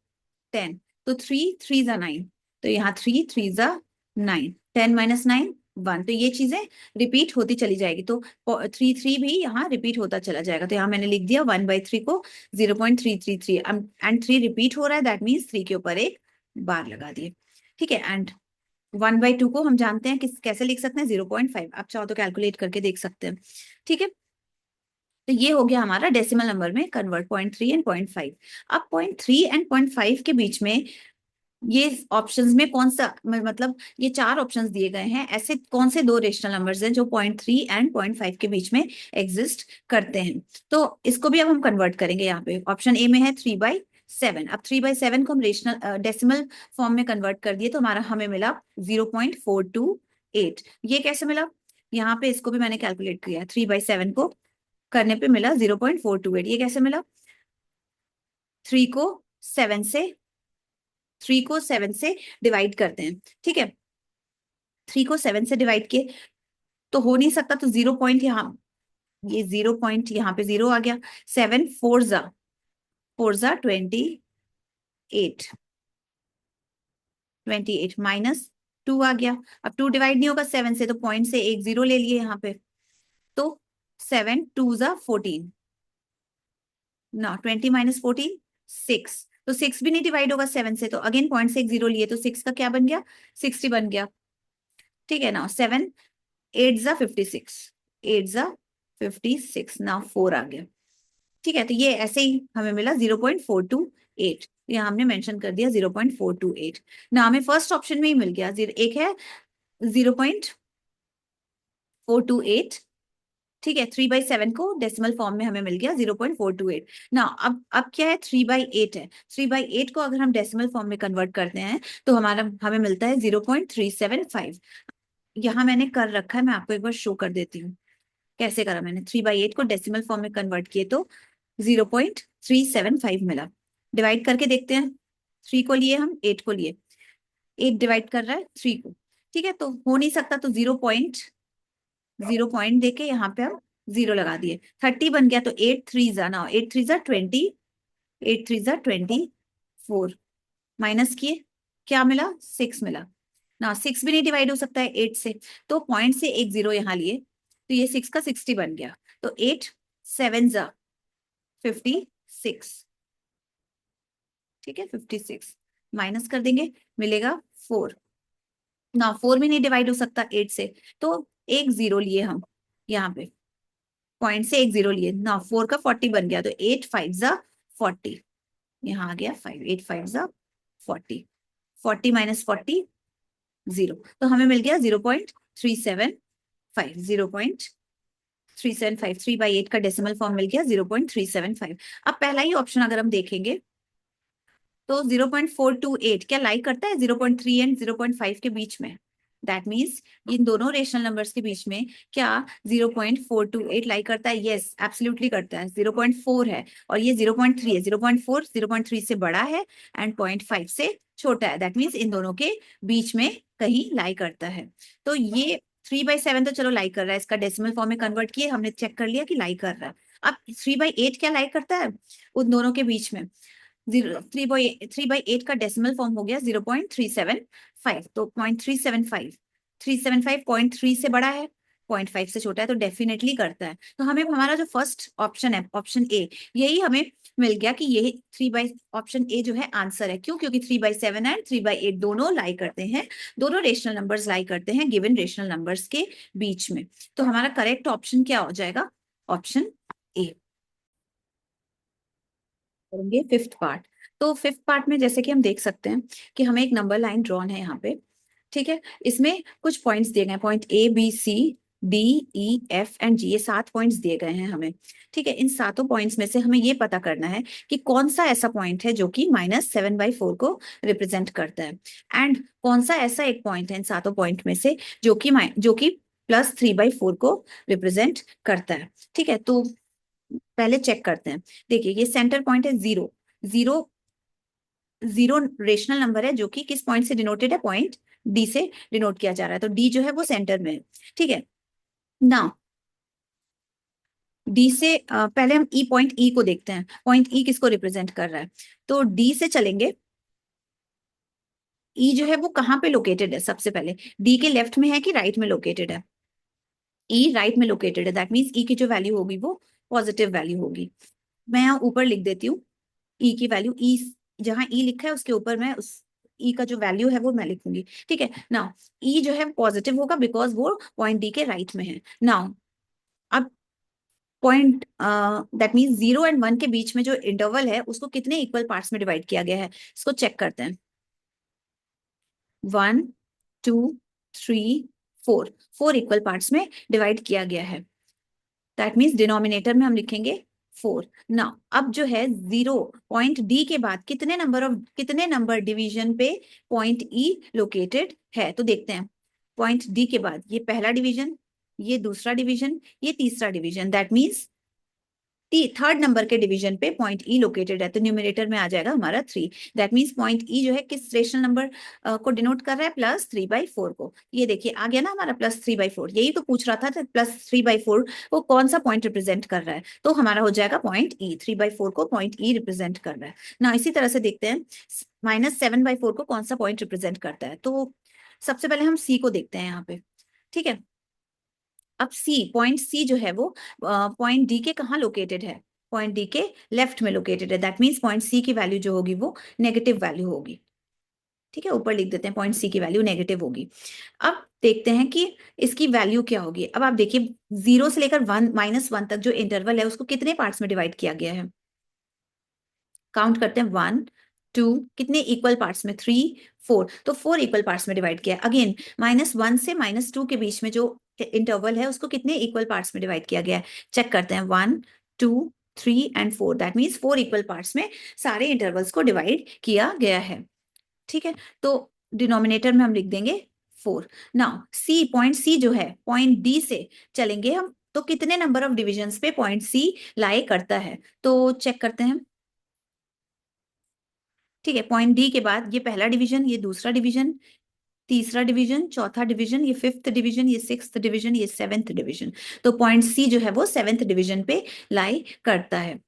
10। तो 3 3 जा 9, तो यहाँ 3 3 जा 9, 10 - 9 1। तो ये चीजें रिपीट होती चली जाएगी, तो 3 3 भी यहाँ रिपीट होता चला जाएगा। तो यहाँ मैंने लिख दिया 1/3 को 0.333 एंड 3 रिपीट हो रहा है, दैट मीन्स 3 के ऊपर एक बार लगा दिए। ठीक है, एंड 1/2 को हम जानते हैं किस कैसे लिख सकते हैं, 0.5। आप चाहो तो कैलकुलेट करके देख सकते हैं। ठीक है, तो ये हो गया हमारा डेसिमल नंबर में कन्वर्ट 0.3 एंड 0.5। अब 0.3 एंड 0.5 के बीच में ये ऑप्शंस में कौन सा, मतलब ये चार ऑप्शंस दिए गए हैं, ऐसे कौन से दो रेशनल नंबर्स हैं जो 0.3 एंड 0.5 के बीच में एग्जिस्ट करते हैं। तो इसको भी अब हम कन्वर्ट करेंगे। यहाँ पे ऑप्शन ए में है 3/7। अब 3/7 को हम रेशनल डेसिमल फॉर्म में कन्वर्ट कर दिए, तो हमारा हमें मिला 0.428। ये कैसे मिला, यहाँ पे इसको भी मैंने कैलकुलेट किया, 3/7 को करने पे मिला 0.428। ये कैसे मिला, 3 को 7 से 3 को 7 से डिवाइड करते हैं। ठीक है, 3 को 7 से डिवाइड किए तो हो नहीं सकता, तो 0 पॉइंट यहाँ, ये 0 पॉइंट यहाँ पे 0 आ गया। 7 4 जा 28, 28 -2 आ गया। अब 2 डिवाइड नहीं होगा 7 से, तो पॉइंट से एक 0 ले लिए यहाँ पे, तो 7 2 जा 14 ना, 20 - 14 6। तो 6 भी नहीं डिवाइड होगा 7 से, तो अगेन पॉइंट से एक 0 लिए, तो 6 का क्या बन गया, 60 बन गया। ठीक है ना, 7 8 जा 56, 8 जा 56 ना 4 आ गया। ठीक है, तो ये ऐसे ही हमें मिला 0.428। यहाँ हमने मेंशन कर दिया 0.428 ना, हमें फर्स्ट ऑप्शन में ही मिल गया। एक है 0.428 ठीक है, 3/7 को डेसिमल फॉर्म में हमें मिल गया 0.428 ना। अब क्या है, 3/8 है। 3/8 को अगर हम डेसिमल फॉर्म में कन्वर्ट करते हैं तो हमें मिलता है 0.375। यहाँ मैंने कर रखा है, मैं आपको एक बार शो कर देती हूँ कैसे करा मैंने। 3/8 को डेसिमल फॉर्म में कन्वर्ट किए तो 0.375 मिला। डिवाइड करके देखते हैं, 3 को लिए हम, 8 को लिए, 8 डिवाइड कर रहा है 3 को। ठीक है, तो हो नहीं सकता, तो 0 पॉइंट देके यहाँ पे हम 0 लगा दिए, 30 बन गया। तो 8 3 ना, 8 3 20, 8 3 24 माइनस किए, क्या मिला, 6 मिला ना। 6 भी नहीं डिवाइड हो सकता है 8 से, तो पॉइंट से एक 0 यहाँ लिए, तो ये 6 का 60 बन गया। तो 8 7 56, ठीक है, 56 माइनस कर देंगे, मिलेगा 4 ना। 4 भी नहीं डिवाइड हो सकता 8 से, तो एक 0 लिए हम यहाँ पे, पॉइंट से एक 0 लिए ना। 4 का 40 बन गया, तो 8 5 40, यहाँ आ गया 5, 8 5 40, 40 माइनस 40 0, तो हमें मिल गया 0.375, 0.375। 3/8 का डेसिमल फॉर्म मिल गया 0.375। अब पहला ही ऑप्शन अगर हम देखेंगे तो 0.428 क्या लाई करता है 0.3 एंड 0.5 के बीच में? दैट मीन्स इन दोनों रेशनल नंबर्स के बीच में क्या 0.428 लाई करता है? यस, एब्सोल्युटली करता है। 0.4 है और ये 0.3 है। 0.4 0.3 से बड़ा है एंड 0.5 से छोटा है, दैट मीन्स इन दोनों के बीच में कहीं लाई करता है। तो ये 3/7 तो चलो लाई कर रहा है, इसका डेसिमल फॉर्म में कन्वर्ट किए, हमने चेक कर लिया कि लाई कर रहा है। अब 3/8 क्या लाई करता है उन दोनों के बीच में? 3/8 का डेसिमल फॉर्म हो गया 0.375, तो 0.375, 375 0.3 से बड़ा है, 0.5 से छोटा है, तो डेफिनेटली करता है। तो हमें हमारा जो फर्स्ट ऑप्शन है, ऑप्शन ए, यही हमें मिल गया कि ये ऑप्शन ए जो है आंसर है। क्यों? क्योंकि 3/7 एंड 3/8 दोनों लाई करते हैं, दोनों रेशनल नंबर्स लाई करते हैं गिवन रेशनल नंबर्स के बीच में। तो हमारा करेक्ट ऑप्शन क्या हो जाएगा? Option A. करेंगे फिफ्थ पार्ट। तो फिफ्थ पार्ट में जैसे कि हम देख सकते हैं कि हमें एक नंबर लाइन ड्रॉन है यहाँ पे, ठीक है। इसमें कुछ पॉइंट्स दिए गए हैं, point A B C D E F and G, ये 7 पॉइंट्स दिए गए हैं हमें, ठीक है। इन सातों पॉइंट्स में से हमें ये पता करना है कि कौन सा ऐसा पॉइंट है जो कि -7/4 को रिप्रेजेंट करता है, एंड कौन सा ऐसा एक पॉइंट है इन सातों पॉइंट में से जो कि +3/4 को रिप्रेजेंट करता है, ठीक है। तो पहले चेक करते हैं। देखिए, ये सेंटर पॉइंट है 0, 0, 0 रेशनल नंबर है जो कि किस पॉइंट से डिनोटेड है? पॉइंट डी से डिनोट किया जा रहा है, तो डी जो है वो सेंटर में है, ठीक है ना। डी से पहले हम पॉइंट ई को देखते हैं, पॉइंट ई किसको रिप्रेजेंट कर रहा है? तो डी से चलेंगे, ई जो है वो कहाँ पे लोकेटेड है? सबसे पहले डी के लेफ्ट में है कि राइट में लोकेटेड है? ई राइट में लोकेटेड है, दैट मीन्स ई की जो वैल्यू होगी वो पॉजिटिव वैल्यू होगी। मैं यहाँ ऊपर लिख देती हूँ ई की वैल्यू, ई जहां ई लिखा है उसके ऊपर मैं उस ई का जो वैल्यू है वो मैं लिखूंगी, ठीक है ना। ई जो है पॉजिटिव होगा बिकॉज वो पॉइंट डी के राइट में है। नाउ अब पॉइंट दैट मीन्स 0 और 1 के बीच में जो इंटरवल है उसको कितने इक्वल पार्ट्स में डिवाइड किया गया है, इसको चेक करते हैं। 1 2 3 4, 4 इक्वल पार्ट्स में डिवाइड किया गया है, दैट मीन्स डिनोमिनेटर में हम लिखेंगे 4 ना। अब जो है 0 पॉइंट डी के बाद कितने नंबर डिवीजन पे पॉइंट ई लोकेटेड है, तो देखते हैं। पॉइंट डी के बाद ये पहला डिवीजन, ये दूसरा डिवीजन, ये तीसरा division, that means third number के डिवीजन पे पॉइंट ई लोकेटेड है, तो न्यूमिनेटर में आ जाएगा हमारा 3। दैट मीन्स पॉइंट ई जो है किस रेशनल नंबर को डिनोट कर रहा है? +3/4 को। ये देखिए आ गया ना हमारा +3/4, यही तो पूछ रहा था, +3/4 को कौन सा पॉइंट रिप्रेजेंट कर रहा है, तो हमारा हो जाएगा पॉइंट ई। 3/4 को पॉइंट ई रिप्रेजेंट कर रहा है ना। इसी तरह से देखते हैं -7/4 को कौन सा पॉइंट रिप्रेजेंट करता है, तो सबसे पहले हम सी को देखते हैं यहाँ पे, ठीक है। अब सी, पॉइंट सी जो है वो पॉइंट डी के कहाँ लोकेटेड है? पॉइंट डी के लेफ्ट में लोकेटेड है, दैट मीन्स पॉइंट सी की वैल्यू जो होगी वो नेगेटिव वैल्यू होगी, ठीक है। ऊपर लिख देते हैं पॉइंट सी की वैल्यू नेगेटिव होगी। अब देखते हैं कि इसकी वैल्यू क्या होगी। अब आप देखिए 0 से लेकर -1 तक जो इंटरवल है उसको कितने पार्ट्स में डिवाइड किया गया है? काउंट करते हैं, 1 2, कितने इक्वल पार्ट्स में? 3 4, तो 4 इक्वल पार्ट्स में डिवाइड किया। अगेन -1 से -2 के बीच में जो इंटरवल है उसको कितने इक्वल पार्ट्स में डिवाइड किया गया है, चेक करते हैं। 1 2 3 and 4, that means 4 equal parts में सारे इंटरवल्स को डिवाइड किया गया है। ठीक है, तो डिनोमिनेटर में हम लिख देंगे 4। नाउ सी, पॉइंट सी जो है, पॉइंट डी से चलेंगे हम, तो कितने नंबर ऑफ डिविजन्स पे पॉइंट सी लाई करता है, तो चेक करते हैं। ठीक है, पॉइंट डी के बाद ये पहला डिवीजन, ये दूसरा डिवीजन, तीसरा डिवीजन, चौथा डिवीजन, ये फिफ्थ डिवीजन, ये सिक्स्थ डिवीजन, ये सेवेंथ डिवीजन। तो पॉइंट सी जो है वो सेवेंथ डिवीजन पे लाई करता है।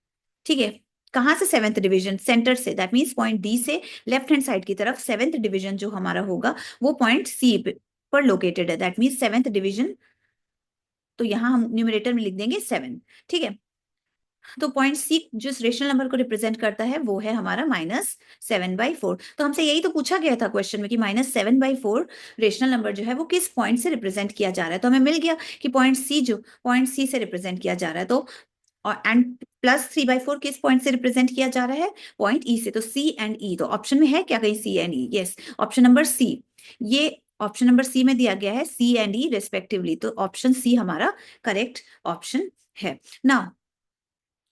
ठीक है, कहां से सेवेंथ डिवीजन, सेंटर से, दैट मीन्स पॉइंट डी से लेफ्ट हैंड साइड की तरफ सेवेंथ डिवीजन जो हमारा होगा वो पॉइंट सी पर लोकेटेड है, दैट मीन्स सेवेंथ डिवीजन। तो यहां हम न्यूमरेटर में लिख देंगे 7। ठीक है, तो पॉइंट सी जिस रेशनल नंबर को रिप्रेजेंट करता है वो है हमारा -7/4। तो हमसे यही तो पूछा गया था क्वेश्चन में कि -7/4 रेशनल नंबर जो है वो किस पॉइंट से रिप्रेजेंट किया जा रहा है, तो हमें मिल गया कि पॉइंट सी, जो पॉइंट सी से रिप्रेजेंट किया जा रहा है। तो और एंड +3/4 किस पॉइंट से रिप्रेजेंट किया जा रहा है, पॉइंट ई से। तो सी एंड ई, तो ऑप्शन में है क्या कहीं C and E, yes, option number C. ये ऑप्शन नंबर सी में दिया गया है सी एंड ई रेस्पेक्टिवली, तो ऑप्शन सी हमारा करेक्ट ऑप्शन है। नाउ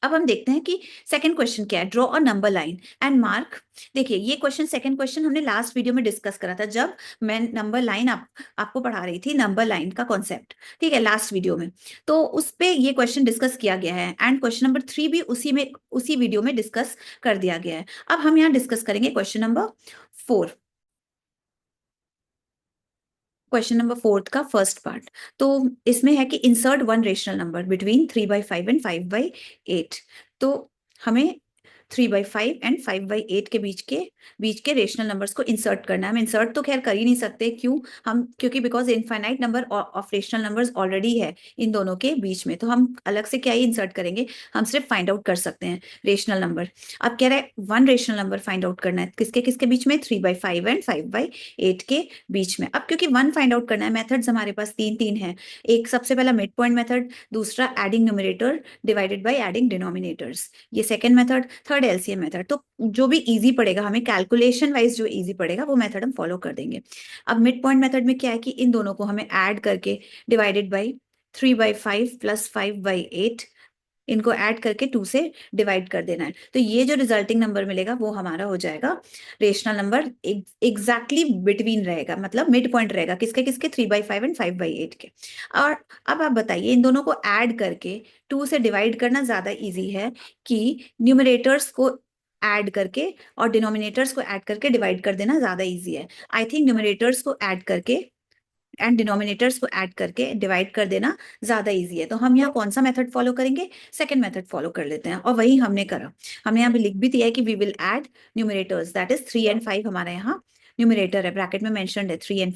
अब हम देखते हैं कि सेकंड क्वेश्चन क्या है, draw a number line and mark. देखिए ये क्वेश्चन, सेकंड क्वेश्चन हमने लास्ट वीडियो में डिस्कस करा था, जब मैं नंबर लाइन आपको पढ़ा रही थी, नंबर लाइन का कॉन्सेप्ट, ठीक है, लास्ट वीडियो में। तो उस पे ये क्वेश्चन डिस्कस किया गया है एंड क्वेश्चन नंबर 3 भी उसी वीडियो में डिस्कस कर दिया गया है। अब हम यहाँ डिस्कस करेंगे क्वेश्चन नंबर 4, क्वेश्चन नंबर 4 का फर्स्ट पार्ट। तो इसमें है कि insert one rational number between 3/5 and 5/8। तो हमें 3/5 एंड 5/8 के बीच के रेशनल नंबर्स को इंसर्ट करना है। हम इंसर्ट तो खैर कर ही नहीं सकते, क्यों, हम क्योंकि because infinite number of rational numbers already है इन दोनों के बीच में, तो हम अलग से क्या ही इंसर्ट करेंगे, हम सिर्फ फाइंड आउट कर सकते हैं रेशनल नंबर। अब कह रहा है one rational number find out करना है, किसके किसके बीच में, 3/5 एंड 5/8 के बीच में। अब क्योंकि वन फाइंड आउट करना है, मेथड्स हमारे पास तीन तीन है। एक सबसे पहला मिड पॉइंट मेथड, दूसरा adding numerator divided by adding denominators, ये second method, third LCM method. तो जो भी इजी पड़ेगा हमें, कैलकुलेशन वाइज जो इजी पड़ेगा वो मेथड हम फॉलो कर देंगे। अब मिड पॉइंट मेथड में क्या है कि इन दोनों को हमें ऐड करके डिवाइडेड बाई 3/5 प्लस 5/8, इनको ऐड करके 2 से डिवाइड कर देना है। तो ये जो रिजल्टिंग नंबर मिलेगा वो हमारा हो जाएगा रेशनल नंबर, एग्जैक्टली बिटवीन रहेगा, मतलब मिड पॉइंट रहेगा, किसके किसके, 3/5 एंड 5/8 के। और अब आप बताइए, इन दोनों को ऐड करके 2 से डिवाइड करना ज्यादा इजी है कि न्यूमरेटर्स को ऐड करके और डिनोमिनेटर्स को ऐड करके डिवाइड कर देना ज्यादा इजी है। आई थिंक न्यूमरेटर्स को ऐड करके एंड डिनोमिनेटर्स को ऐड करके डिवाइड कर देना ज्यादा इजी है। तो हम यहाँ कौन सा मेथड फॉलो करेंगे, सेकंड मेथड फॉलो कर लेते हैं, और वही हमने करा। हमने यहाँ भी लिख भी दिया है कि we will add numerators, that is 3 and 5 हमारा यहाँ न्यूमरेटर है, ब्रैकेट में मेंशन्ड है 3 एंड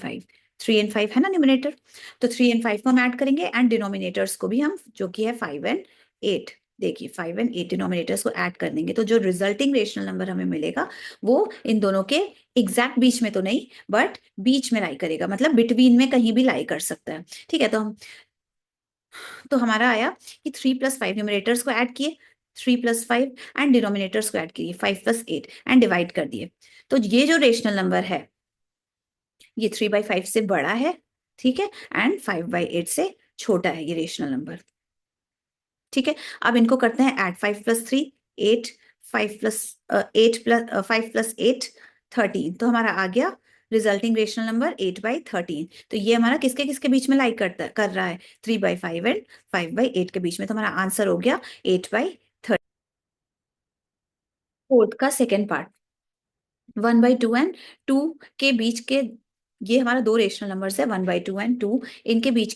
5 है ना न्यूमरेटर। तो 3 एंड 5 को हम ऐड करेंगे एंड डिनोमिनेटर्स को भी हम, जो कि है 5 एंड 8, देखिए 5 एंड 8 डिनोमिनेटर्स को ऐड कर देंगे। तो जो रिजल्टिंग रेशनल नंबर हमें मिलेगा वो इन दोनों के एग्जैक्ट बीच में तो नहीं, बट बीच में लाई करेगा, मतलब बिटवीन में कहीं भी लाई कर सकता है। ठीक है, तो हमारा आया कि 3+5 न्यूमरेटर्स को ऐड किए, 3+5 एंड डिनोमिनेटर्स को ऐड किए 5+8 एंड डिवाइड कर दिए। तो ये जो रेशनल नंबर है ये 3/5 से बड़ा है, ठीक है, एंड 5/8 से छोटा है ये रेशनल नंबर। ठीक है, अब इनको करते हैं ऐड, 5+3 8, 5+8 13। तो हमारा आ गया रिजल्टिंग रेशनल नंबर 8/13। तो ये हमारा किसके किसके बीच में लाइक कर रहा है, 3/5 एंड 5/8 के बीच में। तो हमारा आंसर हो गया 8/13। फोर्थ का सेकेंड पार्ट, 1/2 एंड 2 के बीच के, ये हमारा दो रेशनल नंबर्स है, 1/2 एंड 2, इनके बीच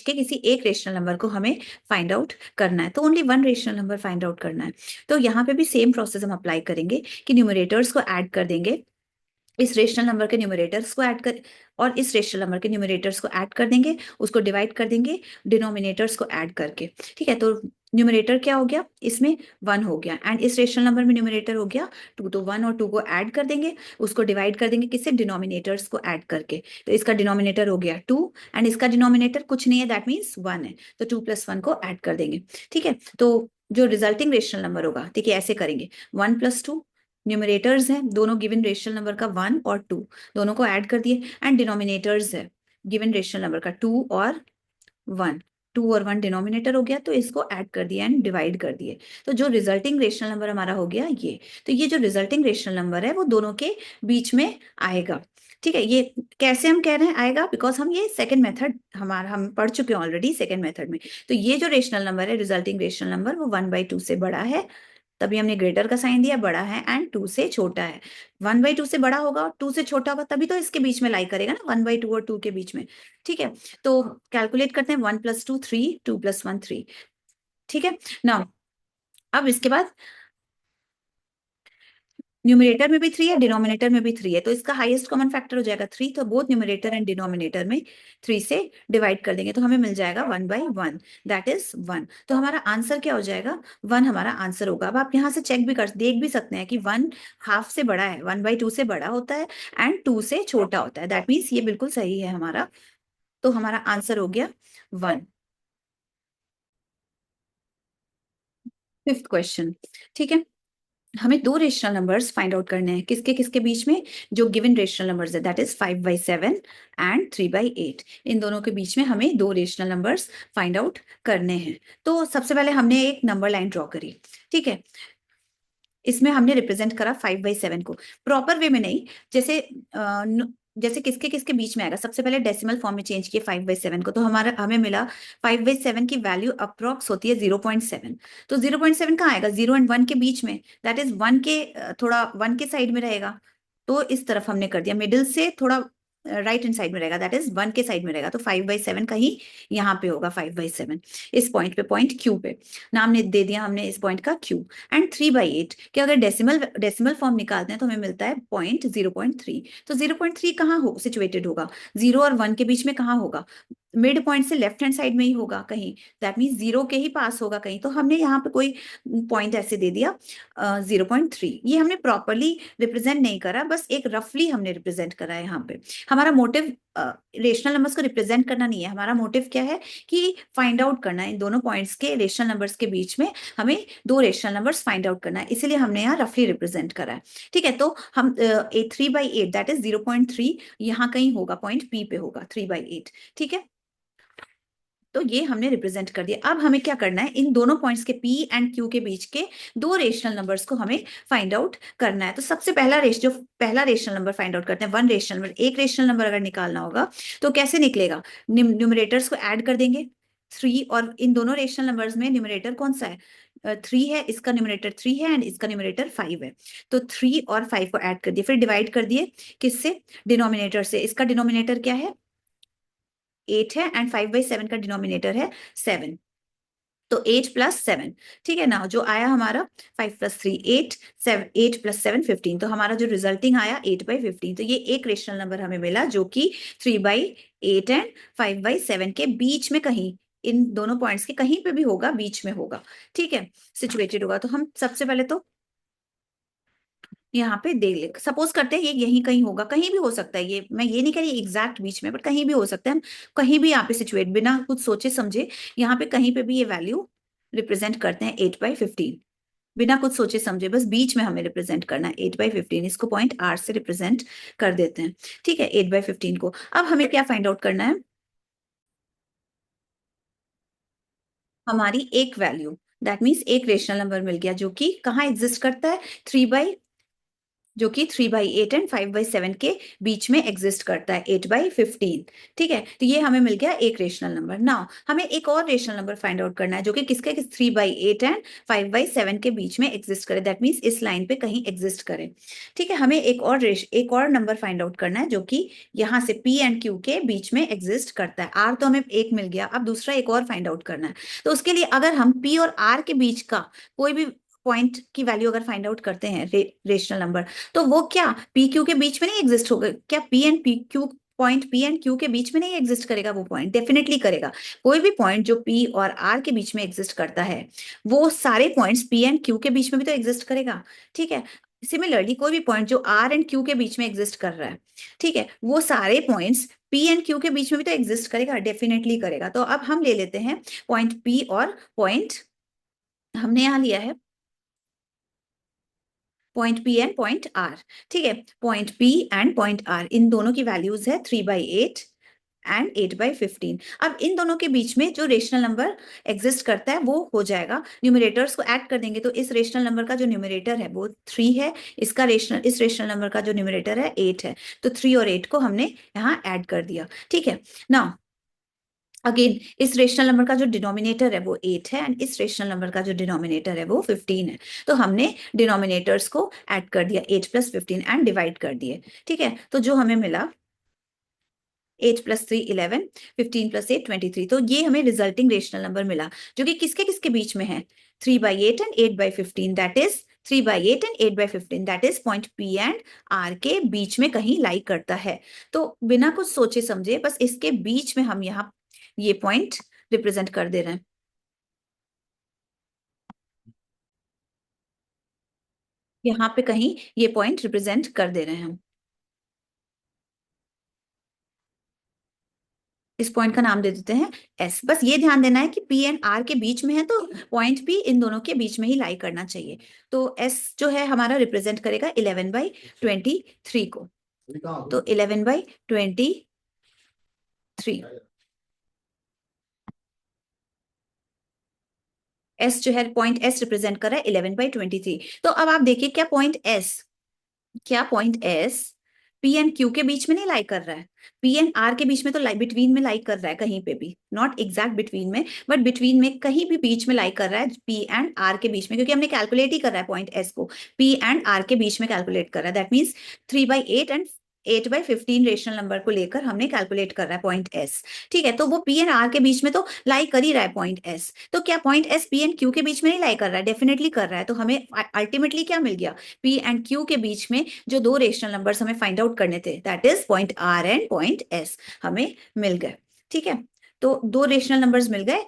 के किसी एक रेशनल नंबर को हमें फाइंड आउट करना है। तो only one rational number find out करना है। तो यहाँ पे भी सेम प्रोसेस हम अप्लाई करेंगे कि न्यूमरेटर्स को ऐड कर देंगे, इस रेशनल नंबर के न्यूमरेटर्स को ऐड कर, और इस रेशनल नंबर के न्यूमरेटर्स को ऐड कर देंगे, उसको डिवाइड कर देंगे डिनोमिनेटर्स को ऐड करके। ठीक है, तो न्यूमरेटर क्या हो गया, इसमें 1 हो गया, एंड इस रेशनल नंबर में न्यूमरेटर हो गया 2। तो 1 और 2 को ऐड कर देंगे, उसको डिवाइड कर देंगे किससे, डिनोमिनेटर्स को ऐड करके। तो इसका डिनोमिनेटर हो गया 2 एंड इसका डिनोमिनेटर कुछ नहीं है, दैट मीन्स 1 है। तो 2+1 को ऐड कर देंगे। ठीक है, तो जो रिजल्टिंग रेशनल नंबर होगा, देखिए ऐसे करेंगे, 1+2 न्यूमरेटर्स हैं दोनों गिवन रेशनल नंबर का, 1 और 2 दोनों को ऐड कर दिए, एंड डिनोमिनेटर्स है गिवन रेशनल नंबर का 2 और 1, 2 और 1 डिनोमिनेटर हो गया, तो इसको ऐड कर दिया एंड डिवाइड कर दिए, तो जो रिजल्टिंग रेशनल नंबर हमारा हो गया ये। तो ये जो रिजल्टिंग रेशनल नंबर है वो दोनों के बीच में आएगा। ठीक है, ये कैसे हम कह रहे हैं आएगा, बिकॉज हम ये सेकंड मेथड हमारा हम पढ़ चुके हैं ऑलरेडी सेकंड मेथड में। तो ये जो रेशनल नंबर है, रिजल्टिंग रेशनल नंबर, वो 1/2 से बड़ा है, तभी हमने ग्रेटर का साइन दिया, बड़ा है एंड 2 से छोटा है। 1/2 से बड़ा होगा और 2 से छोटा होगा, तभी तो इसके बीच में लाई करेगा ना, 1/2 और 2 के बीच में। ठीक है, तो कैलकुलेट करते हैं, 1 + 2 3, 2 + 1 3। ठीक है ना, अब इसके बाद न्यूमरेटर में भी 3 है, डिनोमिनेटर में भी 3 है, तो इसका हाईएस्ट कॉमन फैक्टर हो जाएगा 3, तो बोथ न्यूमरेटर एंड डिनोमिनेटर में 3 से डिवाइड कर देंगे, तो हमें मिल जाएगा 1/1, दैट इज 1। तो हमारा आंसर क्या हो जाएगा, 1 हमारा आंसर होगा। अब आप यहाँ से चेक भी कर देख भी सकते हैं कि 1 हाफ से बड़ा है, 1/2 से बड़ा होता है एंड 2 से छोटा होता है, दैट मीन्स ये बिल्कुल सही है हमारा। तो हमारा आंसर हो गया 1। Fifth question. ठीक है, हमें दो रेशनल नंबर्स फाइंड आउट करने हैं, किसके किसके बीच में, जो गिवन रेशनल नंबर्स है, दैट इज 5/7 एंड 3/8, इन दोनों के बीच में हमें दो रेशनल नंबर्स फाइंड आउट करने हैं। तो सबसे पहले हमने एक नंबर लाइन ड्रॉ करी। ठीक है, इसमें हमने रिप्रेजेंट करा 5/7 को प्रॉपर वे में नहीं, जैसे जैसे किसके किसके बीच में आएगा, सबसे पहले डेसिमल फॉर्म में चेंज किए 5/7 को, तो हमारा हमें मिला 5/7 की वैल्यू अप्रॉक्स होती है 0.7। तो 0.7 कहाँ आएगा, 0 एंड 1 के बीच में, दैट इज 1 के थोड़ा 1 के साइड में रहेगा, तो इस तरफ हमने कर दिया, मिडिल से थोड़ा राइट हैंड साइड में रहेगा, दैट इज 1 के साइड में रहेगा, तो 5/7 कहीं यहाँ पे होगा, 5/7 इस पॉइंट पे, पॉइंट क्यू पे, नाम ने दे दिया हमने इस पॉइंट का क्यू। एंड 3/8 कि अगर डेसिमल फॉर्म निकालते हैं तो हमें मिलता है पॉइंट 0.3। तो 0.3 कहाँ हो सिचुएटेड होगा, 0 और 1 के बीच में कहाँ होगा, मिड पॉइंट से लेफ्ट हैंड साइड में ही होगा कहीं, दैट मीन 0 के ही पास होगा कहीं, तो हमने यहाँ पे कोई पॉइंट ऐसे दे दिया 0.3। ये हमने प्रॉपरली रिप्रेजेंट नहीं करा, बस एक रफली हमने रिप्रेजेंट करा है यहाँ पे। हमारा मोटिव रेशनल नंबर्स को रिप्रेजेंट करना नहीं है, हमारा मोटिव क्या है कि फाइंड आउट करना है इन दोनों पॉइंट्स के रेशनल नंबर्स के बीच में, हमें दो रेशनल नंबर्स फाइंड आउट करना है, इसीलिए हमने यहाँ रफली रिप्रेजेंट करा है। ठीक है, तो हम 3/8 दैट इज 0.3 यहाँ कहीं होगा, पॉइंट पी पे होगा 3/8। ठीक है, तो ये हमने रिप्रेजेंट कर दिया। अब हमें क्या करना है, इन दोनों पॉइंट्स के पी एंड क्यू के बीच के दो रेशनल नंबर्स को हमें फाइंड आउट करना है। तो सबसे पहला रेशनल नंबर फाइंड आउट करते हैं, वन रेशनल नंबर, एक रेशनल नंबर अगर निकालना होगा तो कैसे निकलेगा, न्यूमरेटर्स को ऐड कर देंगे 3, और इन दोनों रेशनल नंबर्स में न्यूमरेटर कौन सा है, 3 है, इसका न्यूमरेटर 3 है एंड इसका न्यूमरेटर 5 है, तो 3 और 5 को ऐड कर दिए, फिर डिवाइड कर दिए किससे, डिनोमिनेटर से, इसका डिनोमिनेटर क्या है 8 है एंड 5/7 का डिनोमिनेटर है 7, तो 8 + 7। ठीक है ना, जो आया हमारा 5 + 3 8, 7 8 + 7 15, तो हमारा जो रिजल्टिंग आया 8/15, तो ये एक रेशनल नंबर हमें मिला जो कि 3/8 एंड 5/7 के बीच में कहीं, इन दोनों पॉइंट्स के कहीं पे भी होगा, बीच में होगा। ठीक है, सिचुएटेड होगा, तो हम सबसे पहले तो यहाँ पे देख ले, सपोज करते हैं ये यहीं कहीं होगा, कहीं भी हो सकता है, ये मैं ये नहीं कह रही एग्जैक्ट बीच में, बट कहीं भी हो सकता है, हम कहीं भी यहाँ पे सिचुएट, बिना कुछ सोचे समझे यहाँ पे कहीं पे भी ये वैल्यू रिप्रेजेंट करते हैं 8/15, बिना कुछ सोचे समझे, बस बीच में हमें रिप्रेजेंट करना है 8/15, इसको पॉइंट आर से रिप्रेजेंट कर देते हैं। ठीक है, 8/15 को अब हमें क्या फाइंड आउट करना है, हमारी एक वैल्यू, दैट मीन्स एक रेशनल नंबर मिल गया जो कि कहाँ एग्जिस्ट करता है, 3/8 एंड 5/7 के बीच में एग्जिस्ट करता है, 8/15। ठीक है, तो ये हमें मिल गया एक रेशनल नंबर। नाउ हमें एक और रेशनल नंबर फाइंड आउट करना है जो कि किसके 3/8 एंड 5/7 के बीच में एग्जिस्ट करे, दैट मीन्स इस लाइन पे कहीं एग्जिस्ट करे। ठीक है, हमें एक और नंबर फाइंड आउट करना है जो कि यहाँ से पी एंड क्यू के बीच में एग्जिस्ट करता है। आर तो हमें एक मिल गया, अब दूसरा एक और फाइंड आउट करना है, तो उसके लिए अगर हम पी और आर के बीच का कोई भी पॉइंट की वैल्यू अगर फाइंड आउट करते हैं रेशनल नंबर, तो वो क्या पी क्यू के बीच में नहीं एग्जिस्ट होगा क्या, पी एंड क्यू के बीच में नहीं एग्जिस्ट करेगा, वो पॉइंट डेफिनेटली करेगा। कोई भी पॉइंट जो पी और आर के बीच में एग्जिस्ट करता है, वो सारे पॉइंट्स पी एंड क्यू के बीच में भी तो एग्जिस्ट करेगा। ठीक है, सिमिलरली कोई भी पॉइंट जो आर एंड क्यू के बीच में एग्जिस्ट कर रहा है, ठीक है, वो सारे पॉइंट्स पी एंड क्यू के बीच में भी तो एग्जिस्ट करेगा, डेफिनेटली करेगा। तो अब हम ले लेते हैं पॉइंट पी और पॉइंट, हमने यहाँ लिया है point P and point R. ठीक है, point P and point R, इन दोनों की वैल्यूज है 3/8 एंड 8/15। अब इन दोनों के बीच में जो रेशनल नंबर एग्जिस्ट करता है वो हो जाएगा, न्यूमरेटर्स को ऐड कर देंगे तो इस रेशनल नंबर का जो न्यूमरेटर है वो 3 है, इस रेशनल नंबर का जो न्यूमरेटर है 8 है, तो 3 और 8 को हमने यहाँ ऐड कर दिया। ठीक है ना, अगेन इस रेशनल नंबर का जो डिनोमिनेटर है वो 8 है एंड इस रेशनल नंबर का जो डिनोमिनेटर है वो 15 है, तो हमने डिनोमिनेटर्स को ऐड कर दिया 8+15 एंड डिवाइड कर दिए। ठीक है, तो जो हमें मिला 8+3 11, 15+8 23, तो ये हमें रिजल्टिंग रेशनल नंबर मिला जो कि किसके किसके बीच में है, 3/8 and 8/15, that is 3/8 and 8/15, that is point P and R के बीच में कहीं लाई करता है। तो बिना कुछ सोचे समझे बस इसके बीच में हम यहाँ ये पॉइंट रिप्रेजेंट कर दे रहे हैं, यहाँ पे कहीं ये पॉइंट रिप्रेजेंट कर दे रहे हैं हम। इस पॉइंट का नाम दे देते हैं एस। बस ये ध्यान देना है कि पी एंड आर के बीच में है तो पॉइंट भी इन दोनों के बीच में ही लाई करना चाहिए। तो एस जो है हमारा रिप्रेजेंट करेगा 11/23 को, तो 11/23 एस जो है, पॉइंट एस रिप्रेजेंट कर रहा है 11/23। तो अब आप देखिए क्या point S P and Q के बीच में नहीं लाई कर रहा है, पी एंड आर के बीच में तो बिटवीन में लाई कर रहा है, कहीं पे भी नॉट एग्जैक्ट बिटवीन में बट बिटवीन में कहीं भी बीच में लाई कर रहा है पी एंड आर के बीच में, क्योंकि हमने कैलकुलेट ही कर रहा है पॉइंट एस को पी एंड आर के बीच में कैलकुलेट कर रहा है, that means 3/8 and 8/15 rational number को लेकर हमने कैलकुलेट कर रहा है पॉइंट एस। ठीक है, तो वो पी एंड आर के बीच में तो लाई कर ही रहा है पॉइंट एस, तो क्या point S P and Q के बीच में नहीं लाई कर रहा है, डेफिनेटली कर रहा है। तो हमें अल्टीमेटली क्या मिल गया, पी एंड क्यू के बीच में जो दो रेशनल नंबर्स हमें फाइंड आउट करने थे, that is point R and point S, हमें मिल गए। ठीक है, तो दो रेशनल नंबर्स मिल गए,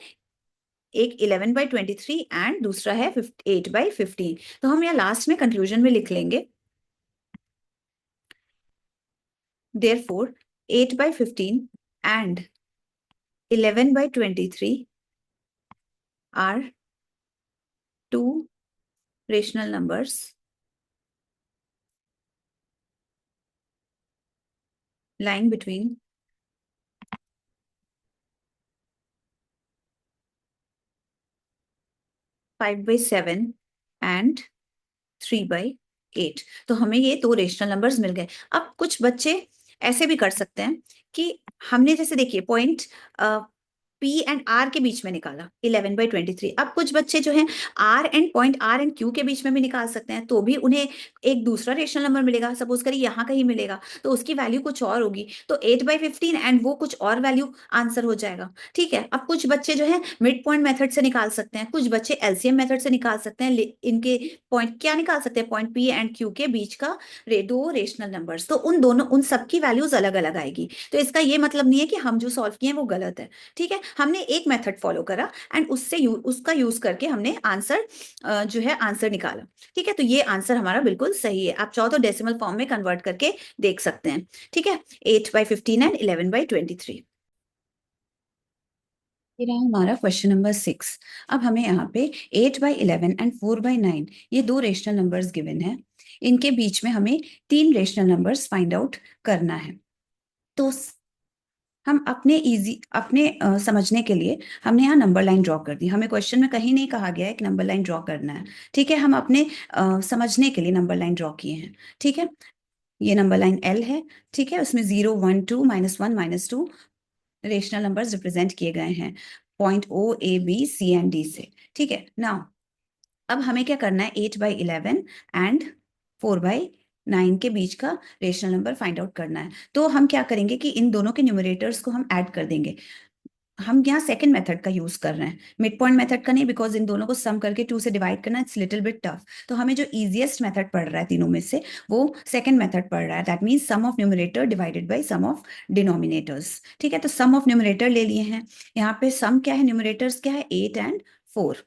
एक 11/23 एंड दूसरा है 8/15। तो हम यहाँ लास्ट में कंक्लूजन में लिख लेंगे, therefore 8/15 and 11/23 are two rational numbers lying between 5/7 and 3/8। तो हमें ये दो रेशनल नंबर्स मिल गए। अब कुछ बच्चे ऐसे भी कर सकते हैं कि हमने जैसे देखिए पॉइंट पी एंड आर के बीच में निकाला 11/23। अब कुछ बच्चे जो हैं पॉइंट आर एंड क्यू के बीच में भी निकाल सकते हैं, तो भी उन्हें एक दूसरा रेशनल नंबर मिलेगा, सपोज करिए यहाँ कहीं मिलेगा तो उसकी वैल्यू कुछ और होगी, तो 8/15 एंड वो कुछ और वैल्यू आंसर हो जाएगा। ठीक है, अब कुछ बच्चे जो है मिड पॉइंट मेथड से निकाल सकते हैं, कुछ बच्चे एलसीएम मेथड से निकाल सकते हैं, इनके पॉइंट क्या निकाल सकते हैं, पॉइंट पी एंड क्यू के बीच का दो रेशनल नंबर्स, तो उन सबकी वैल्यूज अलग अलग आएगी। तो इसका ये मतलब नहीं है कि हम जो सॉल्व किए हैं वो गलत है। ठीक है, हमने एक मेथड फॉलो करा एंड उसका यूज करके हमने आंसर जो है आंसर निकाला। ठीक है, तो ये आंसर हमारा बिल्कुल सही है, आप चाहो तो डेसिमल फॉर्म में कन्वर्ट करके देख सकते हैं। ठीक है, 8/15 एंड 11/23। ये रहा हमारा क्वेश्चन नंबर 6। अब हमें यहाँ पे 8/11 एंड 4/9 ये दो रेशनल नंबर्स गिवन है, इनके बीच में हमें तीन रेशनल नंबर्स फाइंड आउट करना है। तो हम अपने समझने के लिए हमने यहाँ नंबर लाइन ड्रॉ कर दी, हमें क्वेश्चन में कहीं नहीं कहा गया है कि नंबर लाइन ड्रॉ करना है। ठीक है, हम अपने समझने के लिए नंबर लाइन ड्रॉ किए हैं। ठीक है, ये नंबर लाइन L है। ठीक है, उसमें 0 1 2 -1 -2 रेशनल नंबर्स रिप्रेजेंट किए गए हैं point O A B C and D से। ठीक है, नाउ अब हमें क्या करना है, 8/11 एंड 4/9 के बीच का रेशनल नंबर फाइंड आउट करना है। तो हम क्या करेंगे कि इन दोनों के न्यूमरेटर्स को हम ऐड कर देंगे। हम यहाँ सेकंड मेथड का यूज कर रहे हैं, मिड पॉइंट मेथड का नहीं, बिकॉज इन दोनों को सम करके 2 से डिवाइड करना इट्स लिटिल बिट टफ। तो हमें जो इजीएस्ट मेथड पड़ रहा है तीनों में से वो सेकंड मेथड पड़ रहा है, that means sum of numerator divided by sum of denominators. ठीक है, तो सम ऑफ न्यूमरेटर ले लिए हैं, यहाँ पे सम क्या है, न्यूमरेटर्स क्या है 8 एंड 4,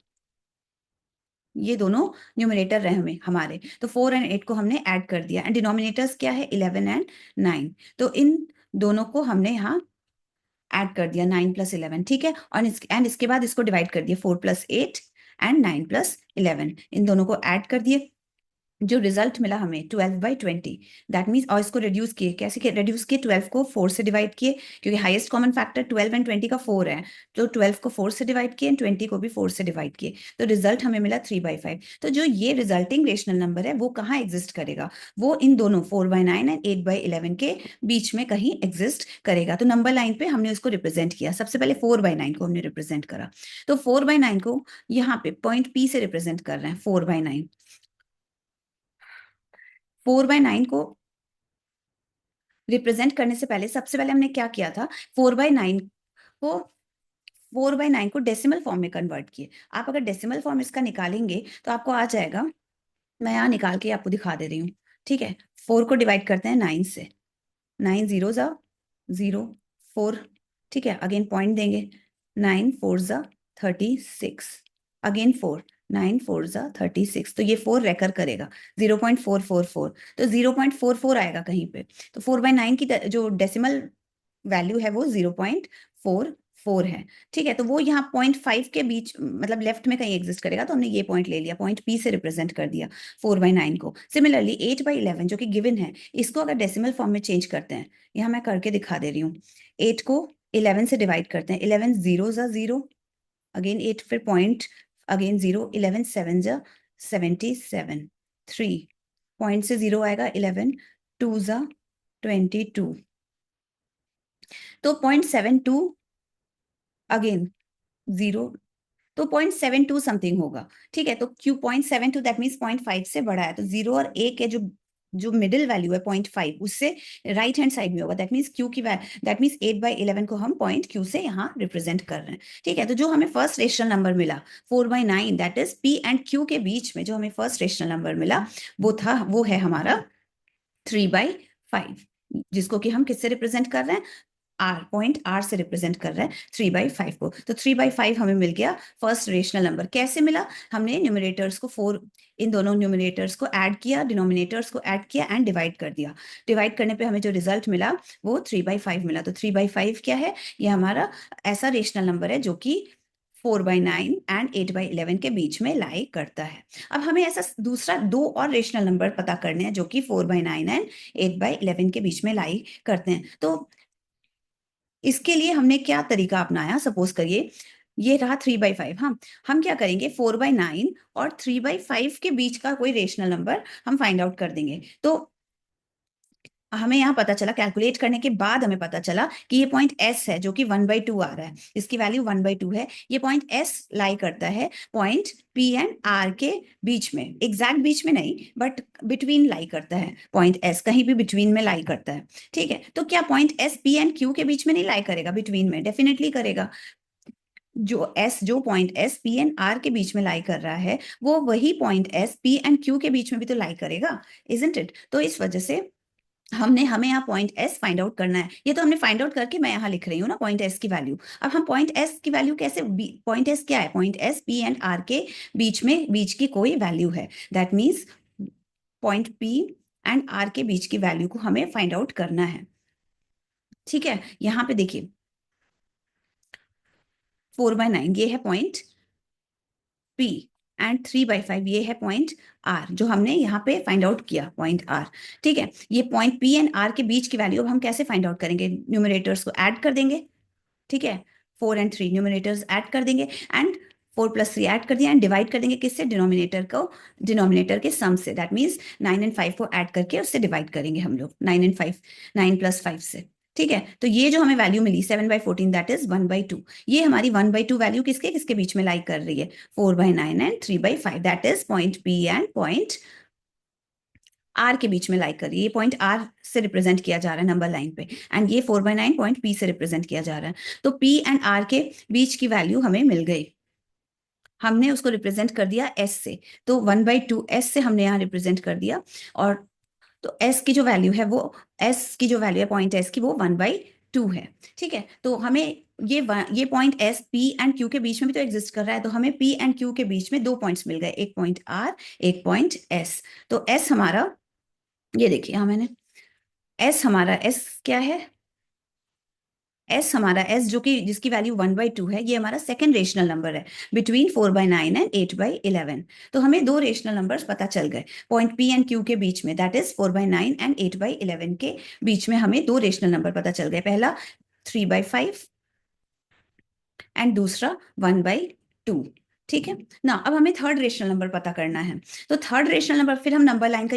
ये दोनों न्यूमरेटर रहे हमें हमारे, तो 4 एंड 8 को हमने ऐड कर दिया एंड डिनोमिनेटर्स क्या है 11 एंड 9, तो इन दोनों को हमने यहाँ ऐड कर दिया 9+11। ठीक है, और इसके बाद इसको डिवाइड कर दिया 4+8 एंड 9+11, इन दोनों को ऐड कर दिए जो रिजल्ट मिला हमें 12/20, दैट मीन्स, और इसको रिड्यूस किए, कैसे रिड्यूस किए, 12 को 4 से डिवाइड किए, क्योंकि हाईएस्ट कॉमन फैक्टर 12 एंड 20 का 4 है, तो 12 को 4 से डिवाइड किए एंड 20 को भी 4 से डिवाइड किए, तो रिजल्ट हमें मिला 3/5। तो जो ये रिजल्टिंग रेशनल नंबर है वो कहाँ एग्जिस्ट करेगा, वो इन दोनों 4/9 एंड 8/11 के बीच में कहीं एग्जिस्ट करेगा। तो नंबर लाइन पे हमने उसको रिप्रेजेंट किया, सबसे पहले 4/9 को हमने रिप्रेजेंट करा, तो 4/9 को यहाँ पे पॉइंट पी से रिप्रेजेंट कर रहे हैं। 4/9, 4/9 को रिप्रेजेंट करने से पहले सबसे पहले हमने क्या किया था, 4/9 को 4/9 को डेसिमल फॉर्म में कन्वर्ट किए। आप अगर डेसिमल फॉर्म इसका निकालेंगे तो आपको आ जाएगा, मैं यहाँ निकाल के आपको दिखा दे रही हूँ। ठीक है, 4 को डिवाइड करते हैं 9 से, 9 जीरो जा 0, 4, ठीक है, अगेन पॉइंट देंगे, 9 4 जा 36, अगेन 4, 9 4 जा 36, तो ये 4 रेकर करेगा 0.444, तो 0.44 आएगा कहीं पे, तो 4/9 की जो डेसिमल वैल्यू है वो 0.44 है। ठीक है, तो वो यहाँ 0.5 के बीच, मतलब लेफ्ट में कहीं एग्जिस्ट करेगा, तो हमने ये पॉइंट ले लिया, पॉइंट पी से रिप्रेजेंट कर दिया 4/9 को। सिमिलरली 8/11 जो कि गिवन है, इसको अगर डेसिमल फॉर्म में चेंज करते हैं, यहाँ मैं करके दिखा दे रही हूँ, 8 को 11 से डिवाइड करते हैं, 11 जीरो जा 0, अगेन 8, फिर पॉइंट, अगेन 0, 11 7 जा 77, 3 पॉइंट से 0 आएगा, 11 2 जा 22, तो 0.72, अगेन 0, तो 0.72 समथिंग होगा। ठीक है, तो क्यू 0.72 दैट मीन्स 0.5 से बड़ा है, तो 0 और 1 के जो जो मिडिल वैल्यू है 0.5, उससे राइट हैंड साइड में होगा, दैट मीन्स क्यू की दैट मीन्स 8/11 को हम पॉइंट क्यू से यहाँ रिप्रेजेंट कर रहे हैं। ठीक है, तो जो हमें फर्स्ट रेशनल नंबर मिला 4/9, that is P and Q के बीच में जो हमें फर्स्ट रेशनल नंबर मिला, वो है हमारा 3/5, जिसको कि हम किससे रिप्रेजेंट कर रहे हैं, आर, पॉइंट आर से रिप्रेजेंट कर रहा है 3/5 को। तो 3/5 हमें मिल गया फर्स्ट रेशनल नंबर। कैसे मिला, हमने न्यूमरेटर्स को 4, इन दोनों न्यूमरेटर्स को ऐड किया, डिनोमिनेटर्स को ऐड किया एंड डिवाइड कर दिया। डिवाइड करने पे हमें जो रिजल्ट मिला वो 3/5 मिला। तो 3/5 क्या है, ये हमारा ऐसा रेशनल नंबर है जो कि 4/9 एंड 8/11 के बीच में लाई करता है। अब हमें ऐसा दूसरा दो और रेशनल नंबर पता करने हैं जो कि 4/9 एंड 8/11 के बीच में लाई करते हैं। तो इसके लिए हमने क्या तरीका अपनाया, सपोज करिए ये रहा 3/5, हम क्या करेंगे, 4/9 और 3/5 के बीच का कोई रेशनल नंबर हम फाइंड आउट कर देंगे। तो हमें यहाँ पता चला, कैलकुलेट करने के बाद हमें पता चला कि ये पॉइंट एस है जो कि 1/2 आ रहा है, इसकी वैल्यू 1/2 है। ये पॉइंट एस लाई करता है पॉइंट पी एंड आर के बीच में, एग्जैक्ट बीच में नहीं बट बिटवीन लाई करता है, पॉइंट एस कहीं भी बिटवीन में लाई करता है। ठीक है, तो क्या point S P and Q के बीच में नहीं लाई करेगा, बिटवीन में डेफिनेटली करेगा। जो point S P and R के बीच में लाई कर रहा है, वो वही point S P and Q के बीच में भी तो लाई करेगा, इजंट इट। तो इस वजह से हमें यहाँ पॉइंट एस फाइंड आउट करना है। ये तो हमने फाइंड आउट करके मैं यहाँ लिख रही हूँ ना पॉइंट एस की वैल्यू। अब हम पॉइंट एस की वैल्यू कैसे, पॉइंट एस क्या है, point S P and R के बीच की कोई वैल्यू है, that means point P and R के बीच की वैल्यू को हमें फाइंड आउट करना है। ठीक है, यहाँ पे देखिए 4/9 ये है पॉइंट पी एंड 3/5 ये है पॉइंट आर, जो हमने यहाँ पे फाइंड आउट किया पॉइंट आर। ठीक है, ये पॉइंट पी एंड आर के बीच की वैल्यू अब हम कैसे फाइंड आउट करेंगे, न्यूमरेटर्स को ऐड कर देंगे। ठीक है, 4 एंड 3 न्यूमिनेटर्स ऐड कर देंगे एंड 4 + 3 ऐड कर दिया एंड डिवाइड कर देंगे किससे, डिनोमिनेटर के सम से, दैट मीन्स 9 एंड 5 को ऐड करके उससे डिवाइड करेंगे हम लोग, 9 एंड 5, 9 + 5 से। ठीक है, तो ये जो हमें वैल्यू मिली 7/14 दैट इज 1/2, ये हमारी 1/2 वैल्यू किसके किसके बीच में लाई कर रही है, 4/9 and 3/5, that is point P and point R के बीच में लाई कर रही है। ये पॉइंट आर से रिप्रेजेंट किया जा रहा है नंबर लाइन पे, एंड ये 4/9 पॉइंट पी से रिप्रेजेंट किया जा रहा है। तो पी एंड आर के बीच की वैल्यू हमें मिल गई, हमने उसको रिप्रेजेंट कर दिया एस से, तो 1/2 एस से हमने यहाँ रिप्रेजेंट कर दिया। और तो एस की जो वैल्यू है वो, एस की जो वैल्यू है पॉइंट एस की, वो 1/2 है। ठीक है, तो हमें ये point S P and Q के बीच में भी तो एग्जिस्ट कर रहा है, तो हमें पी एंड क्यू के बीच में दो पॉइंट्स मिल गए, एक पॉइंट आर, एक पॉइंट एस। तो एस हमारा, ये देखिए यहाँ मैंने, एस हमारा, एस क्या है, एस हमारा एस जो कि जिसकी वैल्यू 1/2 है, ये हमारा सेकंड रेशनल नंबर है बिटवीन 4/9 एंड 8/11। तो हमें दो रेशनल नंबर्स पता चल गए पॉइंट पी एंड क्यू के बीच में, दैट इज 4/9 एंड 8/11 के बीच में हमें दो रेशनल नंबर पता चल गए, पहला 3/5 एंड दूसरा 1/2। ठीक है ना। अब हमें थर्ड रेशनल नंबर पता करना है। तो थर्ड रेशनल नंबर, फिर हम नंबर लाइन का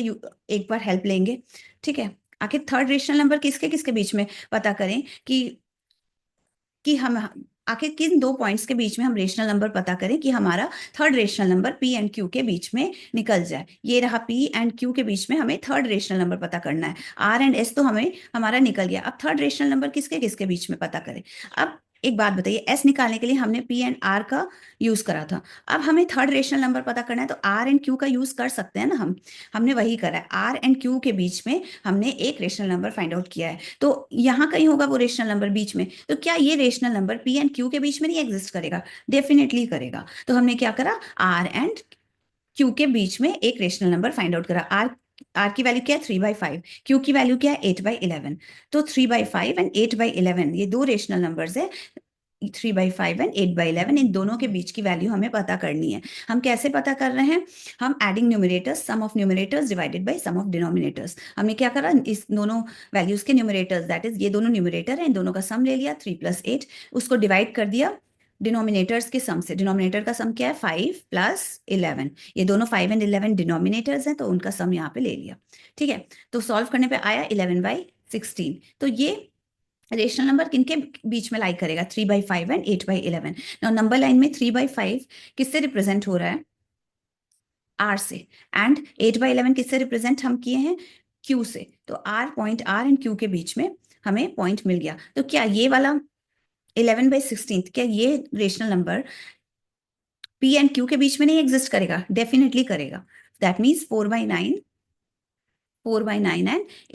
एक बार हेल्प लेंगे। ठीक है, आखिर थर्ड रेशनल नंबर किसके किसके बीच में पता करें कि हम आखिर किन दो पॉइंट्स के बीच में हम रेशनल नंबर पता करें कि हमारा third rational number P and Q के बीच में निकल जाए। ये रहा पी एंड क्यू के बीच में हमें थर्ड रेशनल नंबर पता करना है। आर एंड एस तो हमें हमारा निकल गया। अब थर्ड रेशनल नंबर किसके किसके बीच में पता करें। अब एक बात बताइए, एस निकालने के लिए हमने पी एंड आर का यूज करा था। अब हमें थर्ड रेशनल नंबर पता करना है तो आर एंड क्यू का यूज कर सकते हैं ना हम। हमने वही करा है, आर एंड क्यू के बीच में हमने एक रेशनल नंबर फाइंड आउट किया है। तो यहाँ कहीं होगा वो रेशनल नंबर बीच में। तो क्या ये rational number P and Q के बीच में नहीं एग्जिस्ट करेगा? डेफिनेटली करेगा। तो हमने क्या करा, आर एंड क्यू के बीच में एक रेशनल नंबर फाइंड आउट करा। आर की वैल्यू क्या है 3/5, क्यू की वैल्यू क्या है 8/11। तो 3/5 एंड 8/11 ये दो रेशनल नंबर्स है। 3/5 एंड 8/11 इन दोनों के बीच की वैल्यू हमें पता करनी है। हम कैसे पता कर रहे हैं? हम adding numerators, sum of numerators divided by sum of denominators. हमने क्या करा, इस दोनों वैल्यूज के न्यूमरेटर्स, दैट इज ये दोनों न्यूमरेटर है, इन दोनों का सम ले लिया 3 + 8, उसको डिवाइड कर दिया डिनोमिनेटर्स के सम से। डिनोमिनेटर का सम क्या है 5 + 11। ये दोनों 5 एंड 11 डिनोमिनेटर्स हैं तो उनका सम यहाँ पे ले लिया। ठीक है, तो सॉल्व करने पे आया 11/16। तो ये रेशनल नंबर किनके बीच में लाई करेगा, 3/5 एंड 8/11। नंबर लाइन में 3/5 किससे रिप्रेजेंट हो रहा है, आर से, एंड 8/11 किससे रिप्रेजेंट हम किए हैं, क्यू से। तो R point, R and Q के बीच में हमें पॉइंट मिल गया। तो क्या ये वाला 11/16, क्या ये rational number P and Q के बीच में नहीं एग्जिस्ट करेगा? डेफिनेटली करेगा। दैट मीन्स 4/9 एंड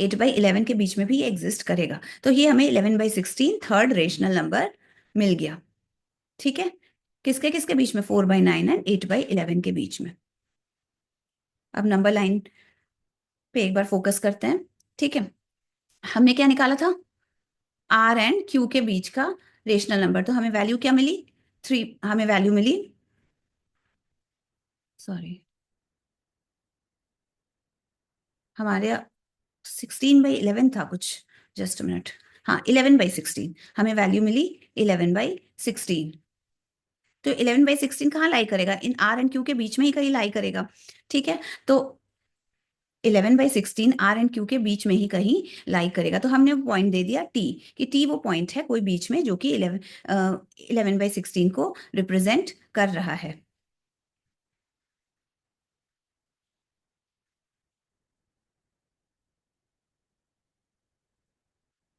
8/11 के बीच में भी एग्जिस्ट करेगा। तो ये हमें 11/16 थर्ड रेशनल नंबर मिल गया। ठीक है, किसके किसके बीच में, 4/9 एंड 8/11 के बीच में। अब नंबर लाइन पे एक बार फोकस करते हैं। ठीक है, हमने क्या निकाला था, आर एंड क्यू के बीच का रेशनल नंबर। तो हमें वैल्यू क्या मिली, 3। हमें वैल्यू मिली, सॉरी, हमारे 16/11 था कुछ, जस्ट मिनट, हाँ 11/16 हमें वैल्यू मिली, 11/16। तो 11/16 कहाँ लाई करेगा, इन आर एंड क्यू के बीच में ही कहीं लाई करेगा। ठीक है, तो 11/16 आर एंड क्यू के बीच में ही कहीं लाई करेगा। तो हमने पॉइंट दे दिया टी, कि टी वो पॉइंट है कोई बीच में जो कि 11/16 को रिप्रेजेंट कर रहा है।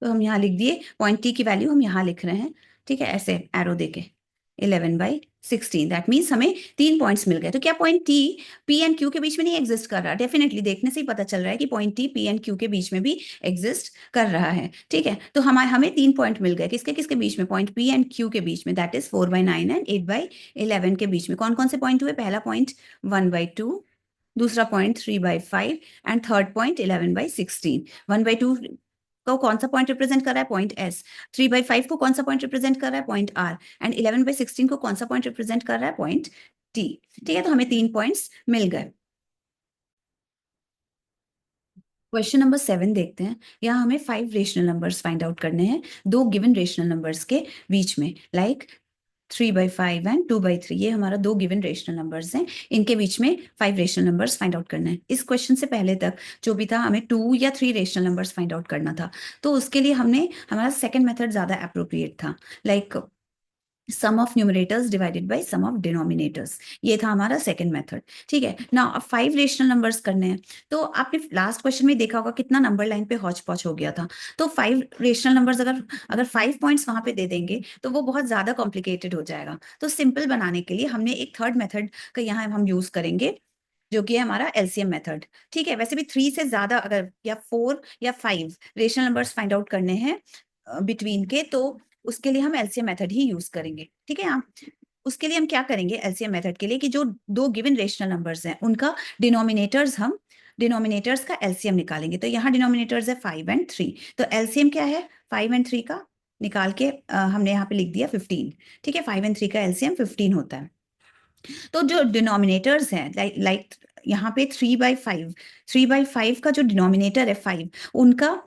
तो हम यहाँ लिख दिए पॉइंट टी की वैल्यू हम यहाँ लिख रहे हैं। ठीक है, ऐसे एरो देके 11/16, दैट मीन्स हमें 3 पॉइंट्स मिल गए। तो क्या point T P and Q के बीच में नहीं एग्जिस्ट कर रहा? डेफिनेटली, देखने से ही पता चल रहा है कि point T P and Q के बीच में भी एग्जिस्ट कर रहा है। ठीक है, तो हमें 3 पॉइंट मिल गए, किसके किसके बीच में, पॉइंट पी एंड क्यू के बीच में, दैट इज 4/9 एंड 8/11 के बीच में। कौन कौन से पॉइंट हुए, पहला पॉइंट 1/2, दूसरा पॉइंट 3/5 एंड थर्ड पॉइंट 11/16। 1/2 को कौन सा पॉइंट रिप्रेजेंट कर रहा है, पॉइंट एस। 3/5 को कौन सा पॉइंट रिप्रेजेंट कर रहा है, पॉइंट आर। एंड 11/16 को कौन सा पॉइंट रिप्रेजेंट कर रहा है, पॉइंट टी। ठीक है, तो हमें 3 पॉइंट्स मिल गए। क्वेश्चन नंबर 7 देखते हैं। यहाँ हमें 5 रेशनल नंबर्स फाइंड आउट करने हैं दो गिवन रेशनल नंबर्स के बीच में, लाइक 3/5 एंड 2/3। ये हमारा दो गिवन रेशनल नंबर्स हैं, इनके बीच में 5 रेशनल नंबर्स फाइंड आउट करना है। इस क्वेश्चन से पहले तक जो भी था, हमें 2 या 3 रेशनल नंबर्स फाइंड आउट करना था। तो उसके लिए हमारा सेकंड मेथड ज्यादा अप्रोप्रिएट था, like sum of numerators divided by sum of denominators. ये था हमारा सेकंड मेथड। ठीक है ना, अब 5 रेशनल नंबर्स करने हैं। तो आपने लास्ट क्वेश्चन में देखा होगा कितना नंबर लाइन पे हौच पौच हो गया था। तो 5 रेशनल नंबर्स अगर अगर 5 पॉइंट्स वहां पे दे देंगे तो वो बहुत ज्यादा कॉम्प्लिकेटेड हो जाएगा। तो सिंपल बनाने के लिए हमने एक थर्ड मेथड का यहाँ हम यूज करेंगे, जो कि है हमारा एलसीएम मेथड। ठीक है, वैसे भी 3 से ज्यादा अगर या 4 या 5 रेशनल नंबर्स फाइंड आउट करने हैं बिटवीन के, तो उसके लिए हम एलसीएम मेथड ही यूज करेंगे। ठीक है, उसके लिए हम क्या करेंगे एलसीएम मेथड के लिए, कि जो दो गिवन रेशनल नंबर्स हैं उनका डिनोमिनेटर्स का एलसीएम निकालेंगे। तो यहाँ डिनोमिनेटर्स है 5 एंड 3, तो एलसीएम क्या है 5 एंड 3 का निकाल के हमने यहाँ पे लिख दिया 15। ठीक है, 5 और 3 का एलसीएम 15 होता है। तो जो डिनोमिनेटर्स हैं लाइक यहाँ पे 3/5, 3/5 का जो डिनोमिनेटर है 5, उनका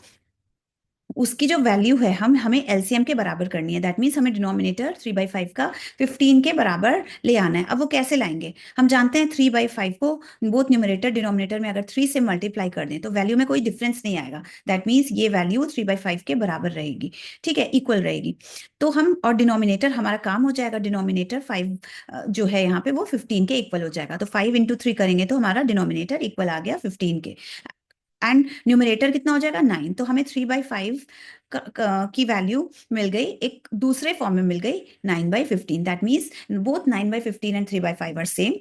उसकी जो वैल्यू है हमें एलसीएम के बराबर करनी है। दैट मीन्स हमें डिनोमिनेटर 3/5 का 15 के बराबर ले आना है। अब वो कैसे लाएंगे? हम जानते हैं 3/5 को बोथ न्यूमरेटर डिनोमिनेटर में अगर 3 से मल्टीप्लाई कर दें तो वैल्यू में कोई डिफरेंस नहीं आएगा। दैट मीन्स ये वैल्यू 3/5 के बराबर रहेगी। ठीक है, इक्वल रहेगी। तो हम और डिनोमिनेटर हमारा काम हो जाएगा, डिनोमिनेटर 5 जो है यहाँ पे वो 15 के इक्वल हो जाएगा। तो 5 × 3 करेंगे तो हमारा डिनोमिनेटर इक्वल आ गया 15 के, एंड न्यूमरेटर कितना हो जाएगा 9। तो हमें 3/5 की वैल्यू मिल गई, एक दूसरे फॉर्म में मिल गई 9/15। That means both 9/15 and 3/5 are same,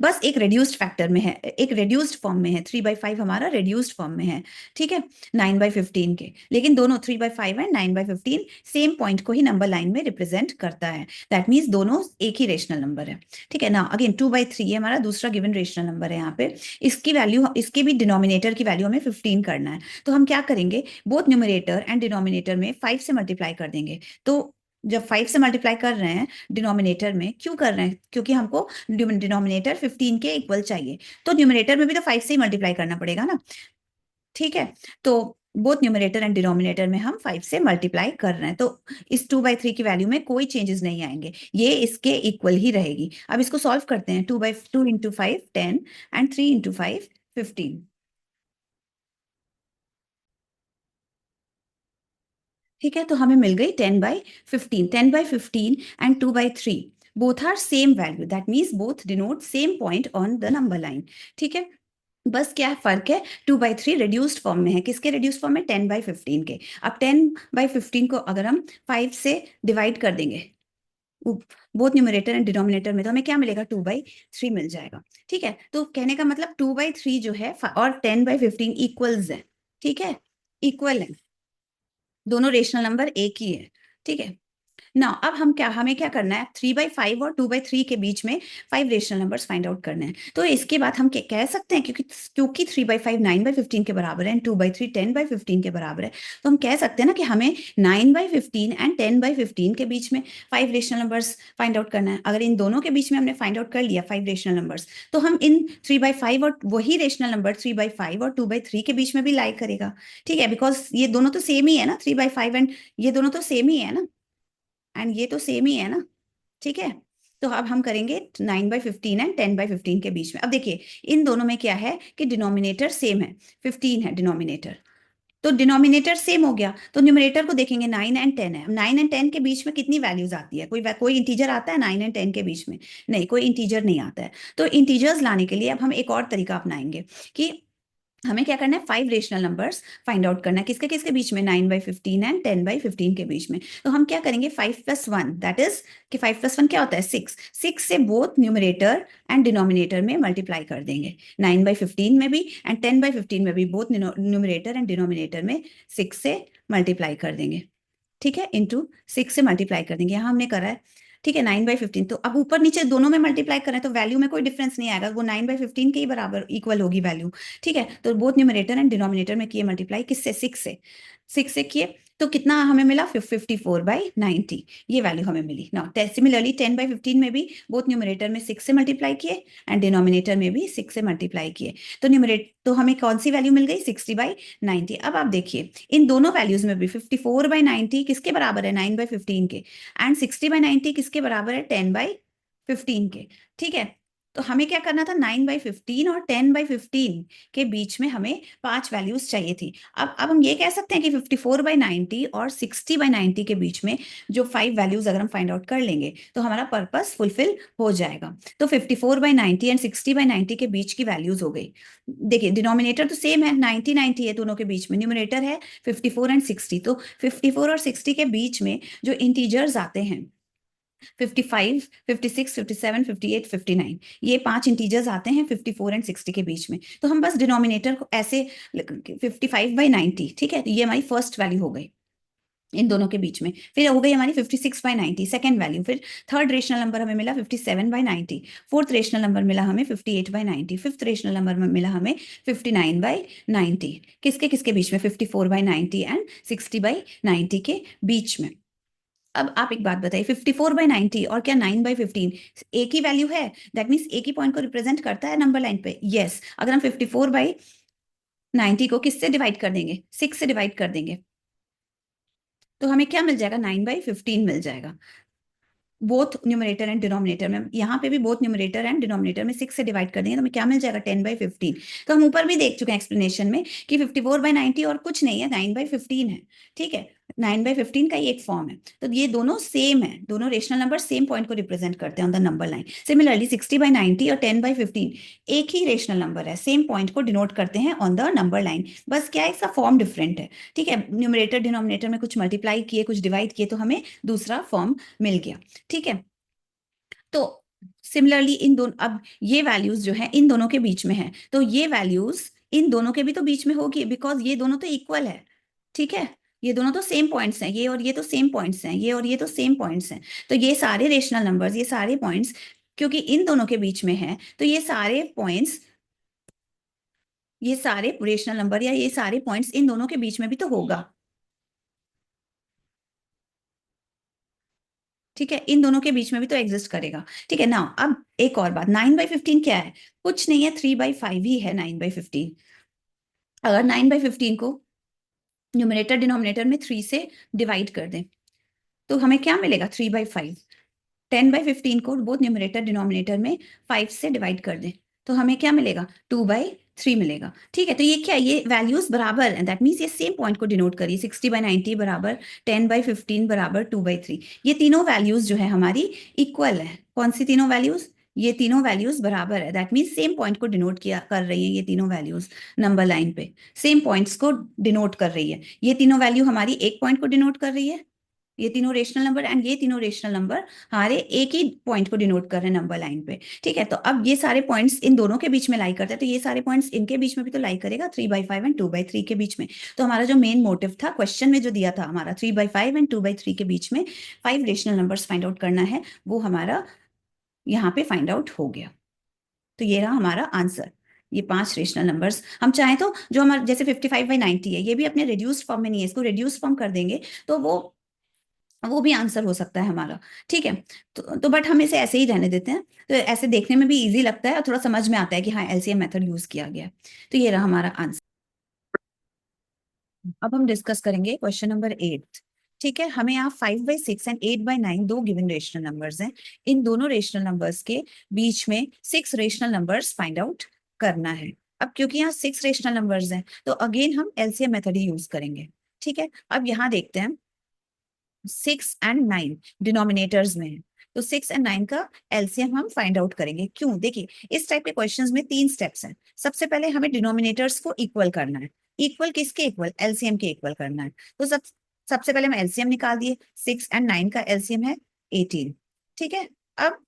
बस एक रिड्यूस्ड फैक्टर में है, एक रिड्यूस्ड फॉर्म में है। 3/5 हमारा रिड्यूस्ड फॉर्म में है। ठीक है, 9/15 के, लेकिन दोनों 3/5 एंड 9/15 सेम पॉइंट को ही नंबर लाइन में रिप्रेजेंट करता है। दैट मीन्स दोनों एक ही रेशनल नंबर है। ठीक है ना, अगेन 2/3 ये हमारा दूसरा गिवन रेशनल नंबर है। यहाँ पे इसकी वैल्यू, इसके भी डिनोमिनेटर की वैल्यू हमें 15 करना है। तो हम क्या करेंगे, बोथ न्यूमरेटर एंड डिनोमिनेटर में 5 से मल्टीप्लाई कर देंगे। तो जब 5 से मल्टीप्लाई कर रहे हैं डिनोमिनेटर में, क्यों कर रहे हैं? क्योंकि हमको डिनोमिनेटर 15 के इक्वल चाहिए, तो न्यूमरेटर में भी तो 5 से ही मल्टीप्लाई करना पड़ेगा ना। ठीक है, तो बोथ न्यूमरेटर एंड डिनोमिनेटर में हम 5 से मल्टीप्लाई कर रहे हैं, तो इस 2/3 की वैल्यू में कोई चेंजेस नहीं आएंगे, ये इसके इक्वल ही रहेगी। अब इसको सॉल्व करते हैं। 2 × 5 10 एंड 3 × 5 15। ठीक है, तो हमें मिल गई 10/15। 10/15 and 2/3 both are same value. That means both denote same point on the number line. ठीक है, बस क्या फर्क है, 2/3 रिड्यूस्ड फॉर्म में है। किसके रिड्यूस्ड फॉर्म में? 10/15 के। अब 10/15 को अगर हम 5 से डिवाइड कर देंगे बोथ न्यूमरेटर एंड डिनोमिनेटर में, तो हमें क्या मिलेगा? 2/3 मिल जाएगा। ठीक है, तो कहने का मतलब 2/3 जो है और 10/15 इक्वल्स है। ठीक है, इक्वल है, दोनों रेशनल नंबर एक ही है। ठीक है ना, अब हमें क्या करना है, 3/5 और 2/3 के बीच में 5 रेशनल नंबर्स फाइंड आउट करने हैं। तो इसके बाद हम कह सकते हैं, क्योंकि 3/5 9/15 के बराबर है एंड 2/3 10/15 के बराबर है, तो हम कह सकते हैं ना कि हमें 9/15 एंड 10/15 के बीच में 5 रेशनल नंबर्स फाइंड आउट करना है। अगर इन दोनों के बीच में हमने फाइंड आउट कर लिया 5 रेशनल नंबर्स, तो हम इन 3/5 और वही रेशनल नंबर 3/5 और 2/3 के बीच में भी लाई करेगा। ठीक है, बिकॉज ये दोनों तो सेम ही है ना, 3/5 एंड ये दोनों तो सेम ही है ना, एंड ये तो सेम ही है ना। ठीक है, तो अब हम करेंगे 9/15 एंड 10/15 के बीच में। अब देखिए इन दोनों में क्या है कि डिनोमिनेटर सेम है, 15 है डिनोमिनेटर, तो डिनोमिनेटर सेम हो गया, तो न्यूमरेटर को देखेंगे 9 एंड 10 है। 9 एंड 10 के बीच में कितनी वैल्यूज आती है? कोई इंटीजर आता है 9 एंड 10 के बीच में? नहीं, कोई इंटीजर नहीं आता है। तो इंटीजर्स लाने के लिए अब हम एक और तरीका अपनाएंगे कि हमें क्या करना है, 5 रेशनल नंबर्स फाइंड आउट करना है। किसके किसके बीच में? 9/15 एंड 10/15 के बीच में। तो हम क्या करेंगे, 5+1 दैट इज कि 5+1 क्या होता है? 6। 6 से बोथ न्यूमरेटर एंड डिनोमिनेटर में मल्टीप्लाई कर देंगे, 9/15 में भी एंड 10/15 में भी बोथ न्यूमरेटर एंड डिनोमिनेटर में 6 से मल्टीप्लाई कर देंगे। ठीक है, इंटू 6 से मल्टीप्लाई कर देंगे, यहाँ हमने करा है। ठीक है, 9/15, तो अब ऊपर नीचे दोनों में मल्टीप्लाई करें तो वैल्यू में कोई डिफरेंस नहीं आएगा, वो 9/15 के ही बराबर इक्वल होगी वैल्यू। ठीक है, तो बोथ न्यूमरेटर एंड डिनोमिनेटर में किए मल्टीप्लाई, किससे? 6 से किए, तो कितना हमें मिला? 54/90 ये वैल्यू हमें मिली ना। सिमिलरली 10/15 में भी बोथ न्यूमरेटर में 6 से मल्टीप्लाई किए एंड डिनोमिनेटर में भी 6 से मल्टीप्लाई किए, तो तो हमें कौन सी वैल्यू मिल गई? 60/90। अब आप देखिए इन दोनों वैल्यूज में भी 54/90 किसके बराबर है? 9/15 के, एंड 60/90 किसके बराबर है? 10/15 के। ठीक है, तो हमें क्या करना था, 9/15 और 10/15 के बीच में हमें 5 वैल्यूज चाहिए थी। अब हम ये कह सकते हैं कि 54/90 और 60/90 के बीच में जो 5 वैल्यूज अगर हम फाइंड आउट कर लेंगे तो हमारा पर्पस फुलफिल हो जाएगा। तो 54/90 एंड 60/90 के बीच की वैल्यूज हो गई। देखिए डिनोमिनेटर तो सेम है, 90 है दोनों के बीच में, न्यूमरेटर है 54 एंड 60, तो 54 और 60 के बीच में जो इंटीजर्स आते हैं 55, 56, 57, 58, 59, ये 5 इंटीजर्स आते हैं 54 एंड 60 के बीच में। तो हम बस डिनोमिनेटर को ऐसे 55/90, ठीक है, तो ये हमारी फर्स्ट वैल्यू हो गई। इन दोनों के बीच में। फिर हो गई हमारी 56/90 सेकेंड वैल्यू। फिर थर्ड रेशनल नंबर हमें मिला 57/90। फोर्थ रेशनल नंबर मिला हमें 58/90। फिफ्थ रेशनल नंबर में मिला हमें 59/90। किसके किसके बीच में? 54/90 एंड 60/90 के बीच में। अब आप एक बात बताइए, 54/90 और क्या 9/15 एक ही वैल्यू है? दैट मीन्स एक ही पॉइंट को रिप्रेजेंट करता है नंबर लाइन पे। यस, अगर हम 54/90 को किससे डिवाइड कर देंगे? 6 से डिवाइड कर देंगे, तो हमें क्या मिल जाएगा? 9/15 मिल जाएगा। बोथ न्यूमरेटर एंड डिनोमिनेटर में, यहाँ पे भी बोथ न्यूमरेटर एंड डिनोमिनेटर में 6 से डिवाइड कर देंगे तो हमें क्या मिल जाएगा? 10/15। तो हम ऊपर भी देख चुके हैं एक्सप्लेनेशन में कि 54/90 और कुछ नहीं है, 9/15 है। ठीक है, 9/15 का ही एक फॉर्म है। तो ये दोनों सेम है, दोनों रेशनल नंबर सेम पॉइंट को रिप्रेजेंट करते हैं on the number line. Similarly 60/90 और 10/15 एक ही रेशनल नंबर है, सेम पॉइंट को डिनोट करते हैं ऑन द नंबर लाइन। बस क्या है, इसका फॉर्म डिफरेंट है। ठीक है, न्यूमरेटर डिनोमिनेटर में कुछ मल्टीप्लाई किए, कुछ डिवाइड किए, तो हमें दूसरा फॉर्म मिल गया। ठीक है, तो सिमिलरली इन दोनों, अब ये वैल्यूज जो है इन दोनों के बीच में है, तो ये वैल्यूज इन दोनों के भी तो बीच में होगी, बिकॉज ये दोनों तो इक्वल है। ठीक है, ये दोनों तो सेम पॉइंट्स हैं, ये और ये तो सेम पॉइंट्स हैं, ये और ये तो सेम पॉइंट्स हैं। तो ये सारे रेशनल नंबर्स, ये सारे पॉइंट्स क्योंकि इन दोनों के बीच में है, तो ये सारे पॉइंट्स, ये सारे रेशनल नंबर या ये सारे पॉइंट्स इन दोनों के बीच में भी तो होगा। ठीक है, इन दोनों के बीच में भी तो एग्जिस्ट करेगा। ठीक है ना, अब एक और बात, 9/15 क्या है? कुछ नहीं है, 3/5 ही है 9/15। अगर 9/15 को न्यूमरेटर डिनोमिनेटर में 3 से डिवाइड कर दें तो हमें क्या मिलेगा? 3/5। 10/15 को बोथ न्यूमरेटर डिनोमिनेटर में 5 से डिवाइड कर दें तो हमें क्या मिलेगा? 2/3 मिलेगा। ठीक है, तो ये क्या है? ये वैल्यूज बराबर है, दैट मीन्स ये सेम पॉइंट को डिनोट करिए। 60/90 बराबर 10/15 बराबर 2/3। ये तीनों वैल्यूज जो है हमारी इक्वल है। कौन सी तीनों वैल्यूज? ये तीनों वैल्यूज बराबर है, दैट मीन्स सेम पॉइंट को डिनोट किया कर रही है। ये तीनों वैल्यूज नंबर लाइन पे सेम पॉइंट्स को डिनोट कर रही है। ये तीनों वैल्यू हमारी एक पॉइंट को डिनोट कर रही है, ये तीनों रेशनल नंबर, एंड ये तीनों रेशनल नंबर हमारे एक ही पॉइंट को डिनोट कर रहे हैं नंबर लाइन पे। ठीक है, तो अब ये सारे पॉइंट्स इन दोनों के बीच में लाई करते हैं, तो ये सारे पॉइंट्स इनके बीच में भी तो लाई करेगा, 3/5 एंड 2/3 के बीच में। तो हमारा जो मेन मोटिव था क्वेश्चन में जो दिया था हमारा 3/5 एंड 2/3 के बीच में 5 रेशनल नंबर्स फाइंड आउट करना है, वो हमारा यहाँ पे फाइंड आउट हो गया। तो ये रहा हमारा आंसर। ये 5 रेशनल नंबर्स हम चाहें तो, जो हमारे जैसे 55/90 है, ये भी अपने रिड्यूस्ड फॉर्म में नहीं है, इसको रिड्यूस्ड फॉर्म कर देंगे तो वो भी आंसर हो सकता है हमारा। ठीक है, तो बट हम इसे ऐसे ही रहने देते हैं, तो ऐसे देखने में भी इजी लगता है और थोड़ा समझ में आता है कि हाँ एलसीएम मेथड यूज किया गया है। तो ये रहा हमारा आंसर। अब हम डिस्कस करेंगे क्वेश्चन नंबर 8। ठीक है, हमें यहाँ 5/6 एंड 8/9 दो गिवन रेशनल नंबर्स हैं। इन दोनों रेशनल नंबर्स के बीच में 6 रेशनल नंबर्स फाइंड आउट करना है। अब क्योंकि यहाँ 6 रेशनल नंबर्स हैं तो अगेन हम एलसीएम मेथड ही यूज करेंगे। ठीक है, अब यहाँ देखते हैं 6 और 9 डिनोमिनेटर्स में है, तो 6 और 9 का एलसीएम हम फाइंड आउट करेंगे। क्यों? देखिए, इस टाइप के क्वेश्चंस में 3 स्टेप्स हैं। सबसे पहले हमें डिनोमिनेटर्स को इक्वल करना है। इक्वल किसके इक्वल? एलसीएम के इक्वल करना है। तो सबसे पहले हम एलसीएम निकाल दिए। 6 और 9 का एलसीएम है 18। ठीक है, अब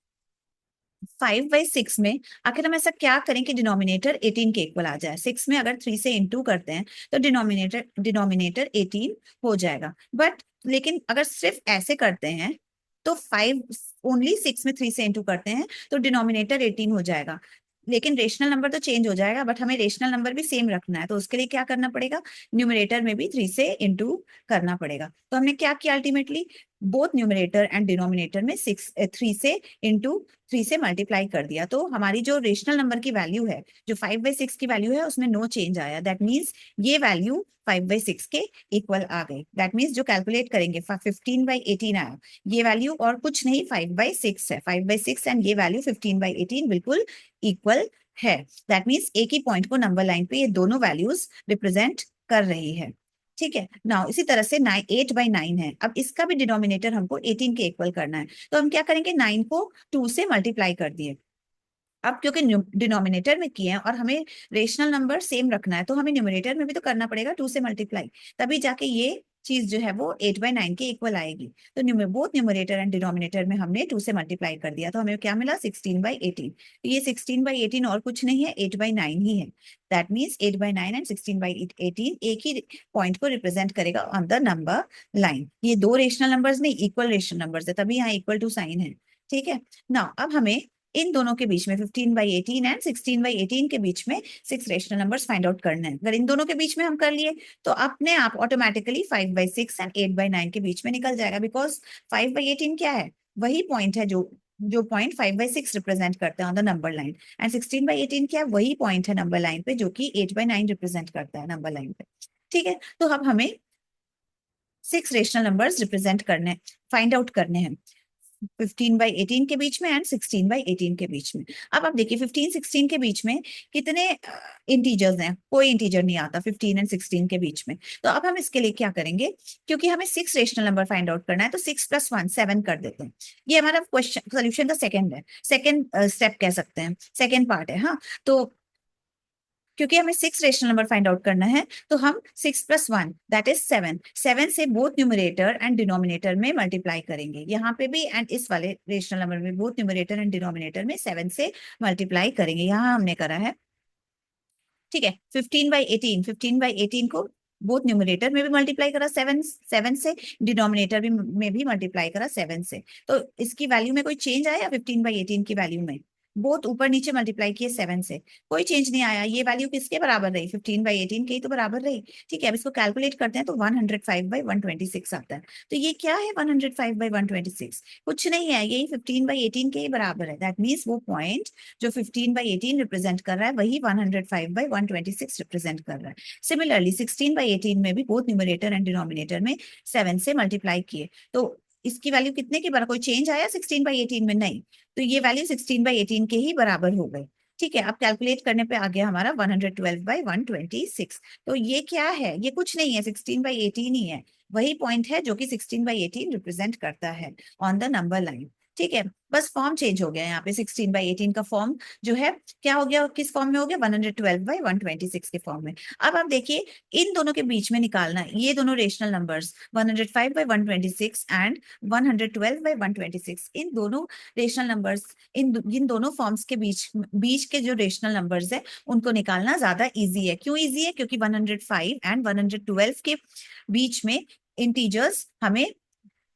5/6 में आखिर हम ऐसा क्या करें कि डिनोमिनेटर 18 के इक्वल आ जाए? 6 में अगर 3 से इंटू करते हैं तो डिनोमिनेटर 18 हो जाएगा। बट लेकिन अगर सिर्फ ऐसे करते हैं तो 5 ओनली 6 में 3 से इंटू करते हैं तो डिनोमिनेटर 18 हो जाएगा। लेकिन रेशनल नंबर तो चेंज हो जाएगा, बट हमें रेशनल नंबर भी सेम रखना है, तो उसके लिए क्या करना पड़ेगा? न्यूमरेटर में भी 3 से इंटू करना पड़ेगा। तो हमने क्या किया ultimately? Both numerator and denominator में 3 से इंटू 3 से मल्टीप्लाई कर दिया, तो हमारी जो रेशनल नंबर की वैल्यू है, जो 5/6 की वैल्यू है, उसमें नो चेंज आया। दैट मीन्स ये वैल्यू 5/6 के इक्वल आ गई। दैट मीन्स जो कैलकुलेट करेंगे 15/18 आया, ये वैल्यू और कुछ नहीं 5/6 है। 5/6 एंड ये वैल्यू 15/18 बिल्कुल इक्वल है। दैट मीन्स एक ही पॉइंट को नंबर लाइन पे ये दोनों वैल्यूज रिप्रेजेंट कर रही है। ठीक है, नाउ इसी तरह से 8/9 है। अब इसका भी डिनोमिनेटर हमको 18 के इक्वल करना है, तो हम क्या करेंगे? 9 को 2 से मल्टीप्लाई कर दिए। अब क्योंकि डिनोमिनेटर में किए हैं और हमें रेशनल नंबर सेम रखना है, तो हमें न्यूमरेटर में भी तो करना पड़ेगा 2 से मल्टीप्लाई, तभी जाके ये चीज जो है वो 8/9 के इक्वल आएगी। तो बोथ न्यूमरेटर एंड डिनोमिनेटर में हमने 2 से मल्टीप्लाई कर दिया, तो हमें क्या मिला 16/18। तो ये 16/18 और कुछ नहीं है, 8/9 ही है। दैट मीन्स 8/9 एंड 16/18 एक ही पॉइंट को रिप्रेजेंट करेगा ऑन द नंबर लाइन। ये दो रेशनल नंबर्स नहीं, इक्वल रेशनल नंबर्स है, तभी यहाँ इक्वल टू साइन है। ठीक है ना। अब हमें इन दोनों के बीच में 15/18 एंड 16/18 के बीच में 6 रेशनल नंबर्स फाइंड आउट करना है। अगर इन दोनों के बीच में हम कर लिए तो अपने आप ऑटोमेटिकली 5/6 एंड 8/9 के बीच में निकल जाएगा, बिकॉज 5/18 क्या है, वही पॉइंट है जो जो पॉइंट 5/6 रिप्रेजेंट करता है on the number line, and 16/18 क्या है, वही पॉइंट है नंबर लाइन पे जो कि 8/9 रिप्रेजेंट करता है नंबर लाइन पे। ठीक है, तो अब हमें 6 रेशनल नंबर्स रिप्रेजेंट करने, फाइंड आउट करने हैं 15/18 के बीच में एंड 16/18 के बीच में। अब आप देखिए 15-16 के बीच में कितने इंटीजर्स हैं, कोई इंटीजर नहीं आता 15 एंड 16 के बीच में। तो अब हम इसके लिए क्या करेंगे, क्योंकि हमें 6 रेशनल नंबर फाइंड आउट करना है, तो 6 + 1 7 कर देते हैं। ये हमारा क्वेश्चन सोल्यूशन का सेकंड है, सेकंड स्टेप कह सकते हैं, सेकंड पार्ट है। हाँ, तो क्योंकि हमें 6 रेशनल नंबर फाइंड आउट करना है, तो हम 6 + 1 दैट इज 7, 7 से बोथ न्यूमरेटर एंड डिनोमिनेटर में मल्टीप्लाई करेंगे, यहाँ पे भी एंड इस वाले रेशनल नंबर में बोथ न्यूमरेटर एंड डिनोमिनेटर में 7 से मल्टीप्लाई करेंगे, यहाँ हमने करा है। ठीक है, 15/18 को बोथ न्यूमरेटर में भी मल्टीप्लाई करा 7 7 से, डिनोमिनेटर भी में भी मल्टीप्लाई करा 7 से। तो इसकी वैल्यू में कोई चेंज आया 15/18 की वैल्यू में, बोथ ऊपर नीचे मल्टीप्लाई किए 7 से, कोई चेंज नहीं आया। ये वैल्यू किसके बराबर रही, 15/18 के ही तो बराबर रही। ठीक है, अब इसको कैलकुलेट करते हैं तो 105/126 आता है। तो ये क्या है 105/126, कुछ नहीं है, यही 15/18 के ही बराबर है। दैट मीन्स वो पॉइंट जो 15/18 रिप्रेजेंट कर रहा है वही 105/126 रिप्रेजेंट कर रहा है। सिमिलरली 16/18 में भी बोथ न्यूमरेटर एंड डिनोमिनेटर में 7 से मल्टीप्लाई किए, तो इसकी वैल्यू कितने के बराबर, कोई चेंज आया 16/18 में, नहीं, तो ये वैल्यू 16/18 के ही बराबर हो गई। ठीक है, अब कैलकुलेट करने पे आ गया हमारा 112/126। तो ये क्या है, ये कुछ नहीं है, 16/18 ही है, वही पॉइंट है जो कि 16/18 रिप्रेजेंट करता है ऑन द नंबर लाइन। ठीक है, बस फॉर्म चेंज हो गया यहाँ पे, 16/18 का फॉर्म जो है क्या हो गया, किस फॉर्म में हो गया, 112/126 के फॉर्म में। अब आप देखिए इन दोनों के बीच में निकालना है, ये दोनों रेशनल नंबर्स 105/126 एंड 112/126, इन दोनों रेशनल नंबर्स, इन दोनों फॉर्म्स के बीच बीच के जो रेशनल नंबर्स है उनको निकालना ज्यादा इजी है। क्यों इजी है, क्योंकि 105 एंड 112 के बीच में इंटीजर्स हमें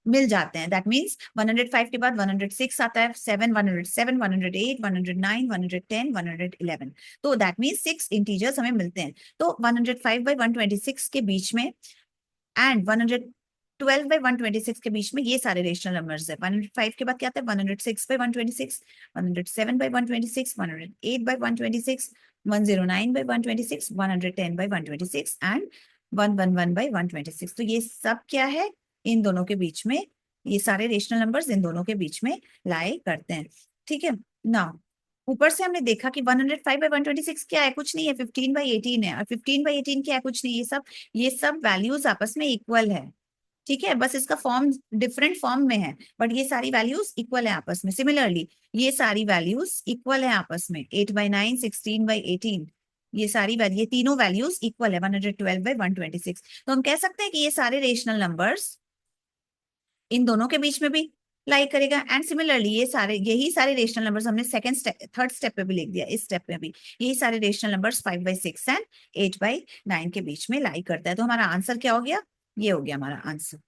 मिल जाते हैं। दैट मीन्स 105 के बाद 106 आता है, 7 107 108 109 110 111, तो दैट मीन्स 6 इंटीजर्स हमें मिलते हैं। तो 105/126 के बीच में एंड 112/126 के बीच में ये सारे रेशनल नंबर्स है। 105 के बाद क्या आता है, 106/126, 107/126, 108/126, 109/126, 110/126 एंड 111/126। तो ये सब क्या है, इन दोनों के बीच में, ये सारे रेशनल नंबर्स इन दोनों के बीच में लाई करते हैं। ठीक है ना। ऊपर से हमने देखा कि 105/126 क्या है, कुछ नहीं है, 15/18 है, और 15/18 क्या है, कुछ नहीं, ये सब वैल्यूज आपस में इक्वल है। ठीक है, बस इसका फॉर्म डिफरेंट फॉर्म में है, बट ये सारी वैल्यूज इक्वल है आपस में। सिमिलरली ये सारी वैल्यूज इक्वल है आपस में, 8/9 16/18, ये सारी वैल्यू, ये तीनों वैल्यूज इक्वल है 112/126। तो हम कह सकते हैं कि ये सारे रेशनल नंबर्स इन दोनों के बीच में भी लाई करेगा, एंड सिमिलरली ये सारे, यही सारे रेशनल नंबर्स हमने सेकंड स्टेप, थर्ड स्टेप पे भी लिख दिया, इस स्टेप में भी यही सारे रेशनल नंबर्स 5/6 एंड 8/9 के बीच में लाई करता है। तो हमारा आंसर क्या हो गया, ये हो गया हमारा आंसर।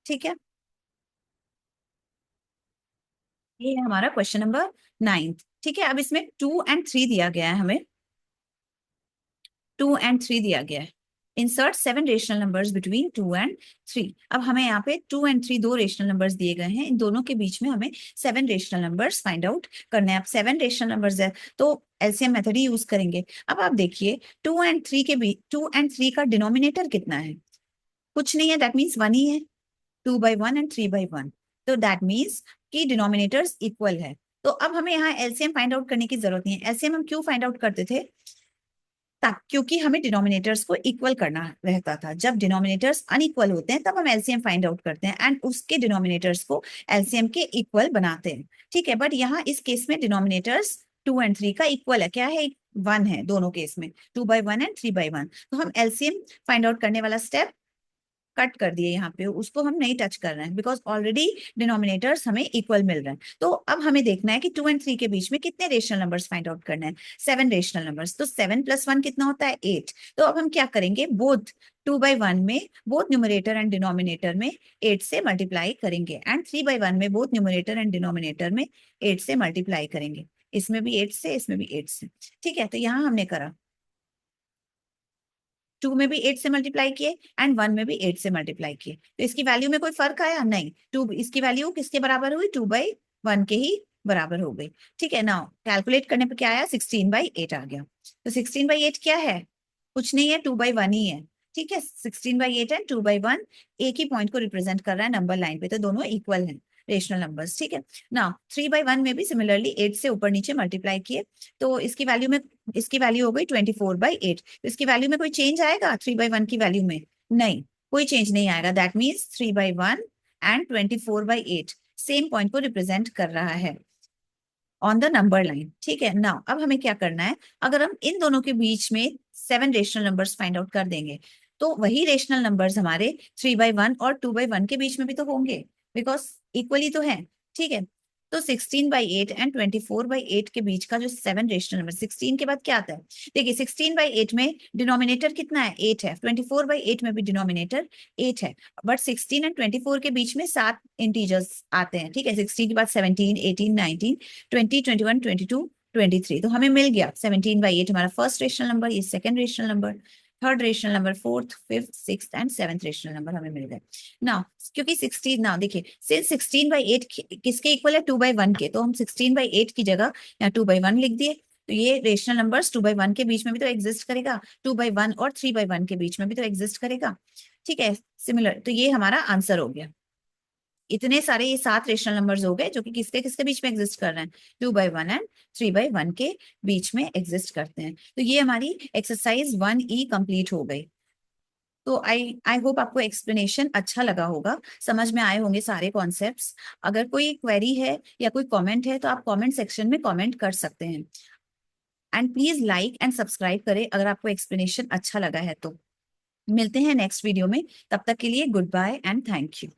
ठीक है, ये है हमारा क्वेश्चन नंबर 9। ठीक है, अब इसमें 2 और 3 दिया गया है हमें, 2 और 3 दिया गया है। इंसर्ट 7 रेशनल नंबर्स बिटवीन 2 और 3। अब हमें यहाँ पे 2 और 3 दो रेशनल नंबर्स दिए गए हैं, इन दोनों के बीच में हमें 7 रेशनल नंबर्स फाइंड आउट करने हैं। अब 7 रेशनल नंबर्स है तो एलसीएम मेथड ही यूज करेंगे। अब आप देखिए 2 और 3 के बीच, 2 और 3 का डिनोमिनेटर कितना है, कुछ नहीं है, दैट मीन्स 1 ही है, 2/1 एंड 3/1, तो दैट मीन्स कि डिनोमिनेटर्स इक्वल है। तो अब हमें यहाँ एलसीएम फाइंड आउट करने की जरूरत नहीं है। एलसीएम हम क्यों फाइंड आउट करते थे, क्योंकि हमें डिनोमिनेटर्स को इक्वल करना रहता था। जब डिनोमिनेटर्स अनइक्वल होते हैं तब हम एलसीएम फाइंड आउट करते हैं एंड उसके डिनोमिनेटर्स को एलसीएम के इक्वल बनाते हैं। ठीक है, बट यहाँ इस केस में डिनोमिनेटर्स 2 और 3 का इक्वल है, क्या है, 1 है दोनों केस में, 2/1 एंड 3/1। तो हम एलसीएम फाइंड आउट करने वाला स्टेप कट कर दिए यहाँ पे, उसको हम नहीं टच कर रहे हैं बिकॉज ऑलरेडी डिनोमिनेटर्स हमें इक्वल मिल रहे हैं। तो अब हमें देखना है कि 2 और 3 के बीच में कितने रेशनल नंबर्स फाइंड आउट करने हैं। 7 रेशनल नंबर्स, तो 7 + 1 कितना होता है 8। तो अब हम क्या करेंगे, बोथ 2/1 में बोथ न्यूमरेटर एंड डिनोमिनेटर में 8 से मल्टीप्लाई करेंगे, एंड 3/1 में बोथ न्यूमरेटर एंड डिनोमिनेटर में 8 से मल्टीप्लाई करेंगे। इसमें भी 8 से, इसमें भी 8 से। ठीक है, तो यहाँ हमने करा 2 में भी 8 से मल्टीप्लाई किए एंड 1 में भी 8 से मल्टीप्लाई किए, तो इसकी वैल्यू में कोई फर्क आया नहीं। 2, इसकी वैल्यू किसके बराबर हुई, 2/1 के ही बराबर हो गई। ठीक है, नाउ कैलकुलेट करने पे क्या आया, 16/8 आ गया। तो 16/8 क्या है, कुछ नहीं है, 2/1 ही है। ठीक है, 16/8 एंड 2/1 एक ही पॉइंट को रिप्रेजेंट कर रहा है नंबर लाइन पे, तो दोनों इक्वल हैं रेशनल नंबर्स। ठीक है, नाउ 3/1 में भी सिमिलरली 8 से ऊपर नीचे मल्टीप्लाई किए, तो इसकी वैल्यू में, इसकी वैल्यू हो गई 24/8। तो इसकी वैल्यू में कोई चेंज आएगा 3/1 की वैल्यू में, नहीं, कोई चेंज नहीं आएगा। That means 3/1 and 24/8 same point को रिप्रेजेंट कर रहा है ऑन द नंबर लाइन। ठीक है, नाउ अब हमें क्या करना है, अगर हम इन दोनों के बीच में 7 रेशनल नंबर्स फाइंड आउट कर देंगे, तो वही रेशनल नंबर्स हमारे 3/1 और 2/1 के बीच में भी तो होंगे, बिकॉज इक्वली तो है। ठीक है, तो 16/8 एंड 24/8 के बीच का जो 7 रेशनल नंबर, 16 के बाद क्या आता है, देखिए 16/8 में डिनोमिनेटर कितना है, 8 है। 24/8 में भी डिनोमिनेटर 8 है, बट 16 एंड 24 के बीच में 7 इंटीजर्स आते हैं। ठीक है, 16 के बाद 17, 18, 19, 20, 21, 22, 23। तो हमें मिल गया 17/8 हमारा फर्स्ट रेशनल नंबर, ये second rational number, third rational number, fourth, fifth, sixth and seventh rational number हमें मिल गए। नाउ क्योंकि 16, नाउ देखिए सिंस 16/8 किसके इक्वल है, 2/1 के, तो हम 16/8 की जगह यहाँ 2/1 लिख दिए। तो ये रेशनल नंबर्स 2/1 के बीच में भी तो एग्जिस्ट करेगा, 2/1 और 3/1 के बीच में भी तो एग्जिस्ट करेगा। ठीक है, सिमिलर, तो ये हमारा आंसर हो गया। इतने सारे ये 7 रेशनल नंबर्स हो गए जो कि किसके किसके बीच में एग्जिस्ट कर रहे हैं, 2/1 एंड 3/1 के बीच में एग्जिस्ट करते हैं। तो ये हमारी एक्सरसाइज 1E कंप्लीट हो गई। तो आई होप आपको एक्सप्लेनेशन अच्छा लगा होगा, समझ में आए होंगे सारे कॉन्सेप्ट्स। अगर कोई क्वेरी है या कोई कमेंट है तो आप कमेंट सेक्शन में कमेंट कर सकते हैं। And please like and subscribe करें अगर आपको एक्सप्लेनेशन अच्छा लगा है तो। मिलते हैं नेक्स्ट वीडियो में, तब तक के लिए good bye and thank you.